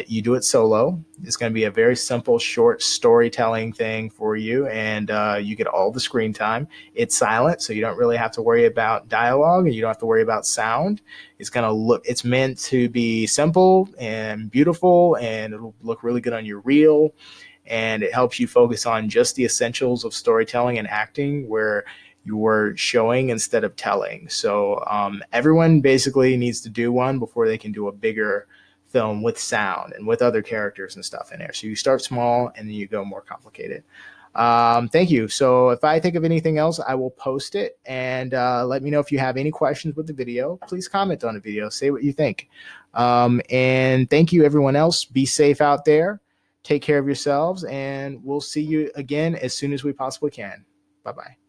You do it solo. It's going to be a very simple, short storytelling thing for you, and you get all the screen time. It's silent, so you don't really have to worry about dialogue, and you don't have to worry about sound. It's going to look. It's meant to be simple and beautiful, and it'll look really good on your reel. And it helps you focus on just the essentials of storytelling and acting, where you're showing instead of telling. So everyone basically needs to do one before they can do a bigger film with sound and with other characters and stuff in there. So you start small and then you go more complicated. Thank you. So if I think of anything else, I will post it, and let me know if you have any questions with the video. Please comment on the video. Say what you think. And thank you, everyone else. Be safe out there. Take care of yourselves, and we'll see you again as soon as we possibly can. Bye-bye.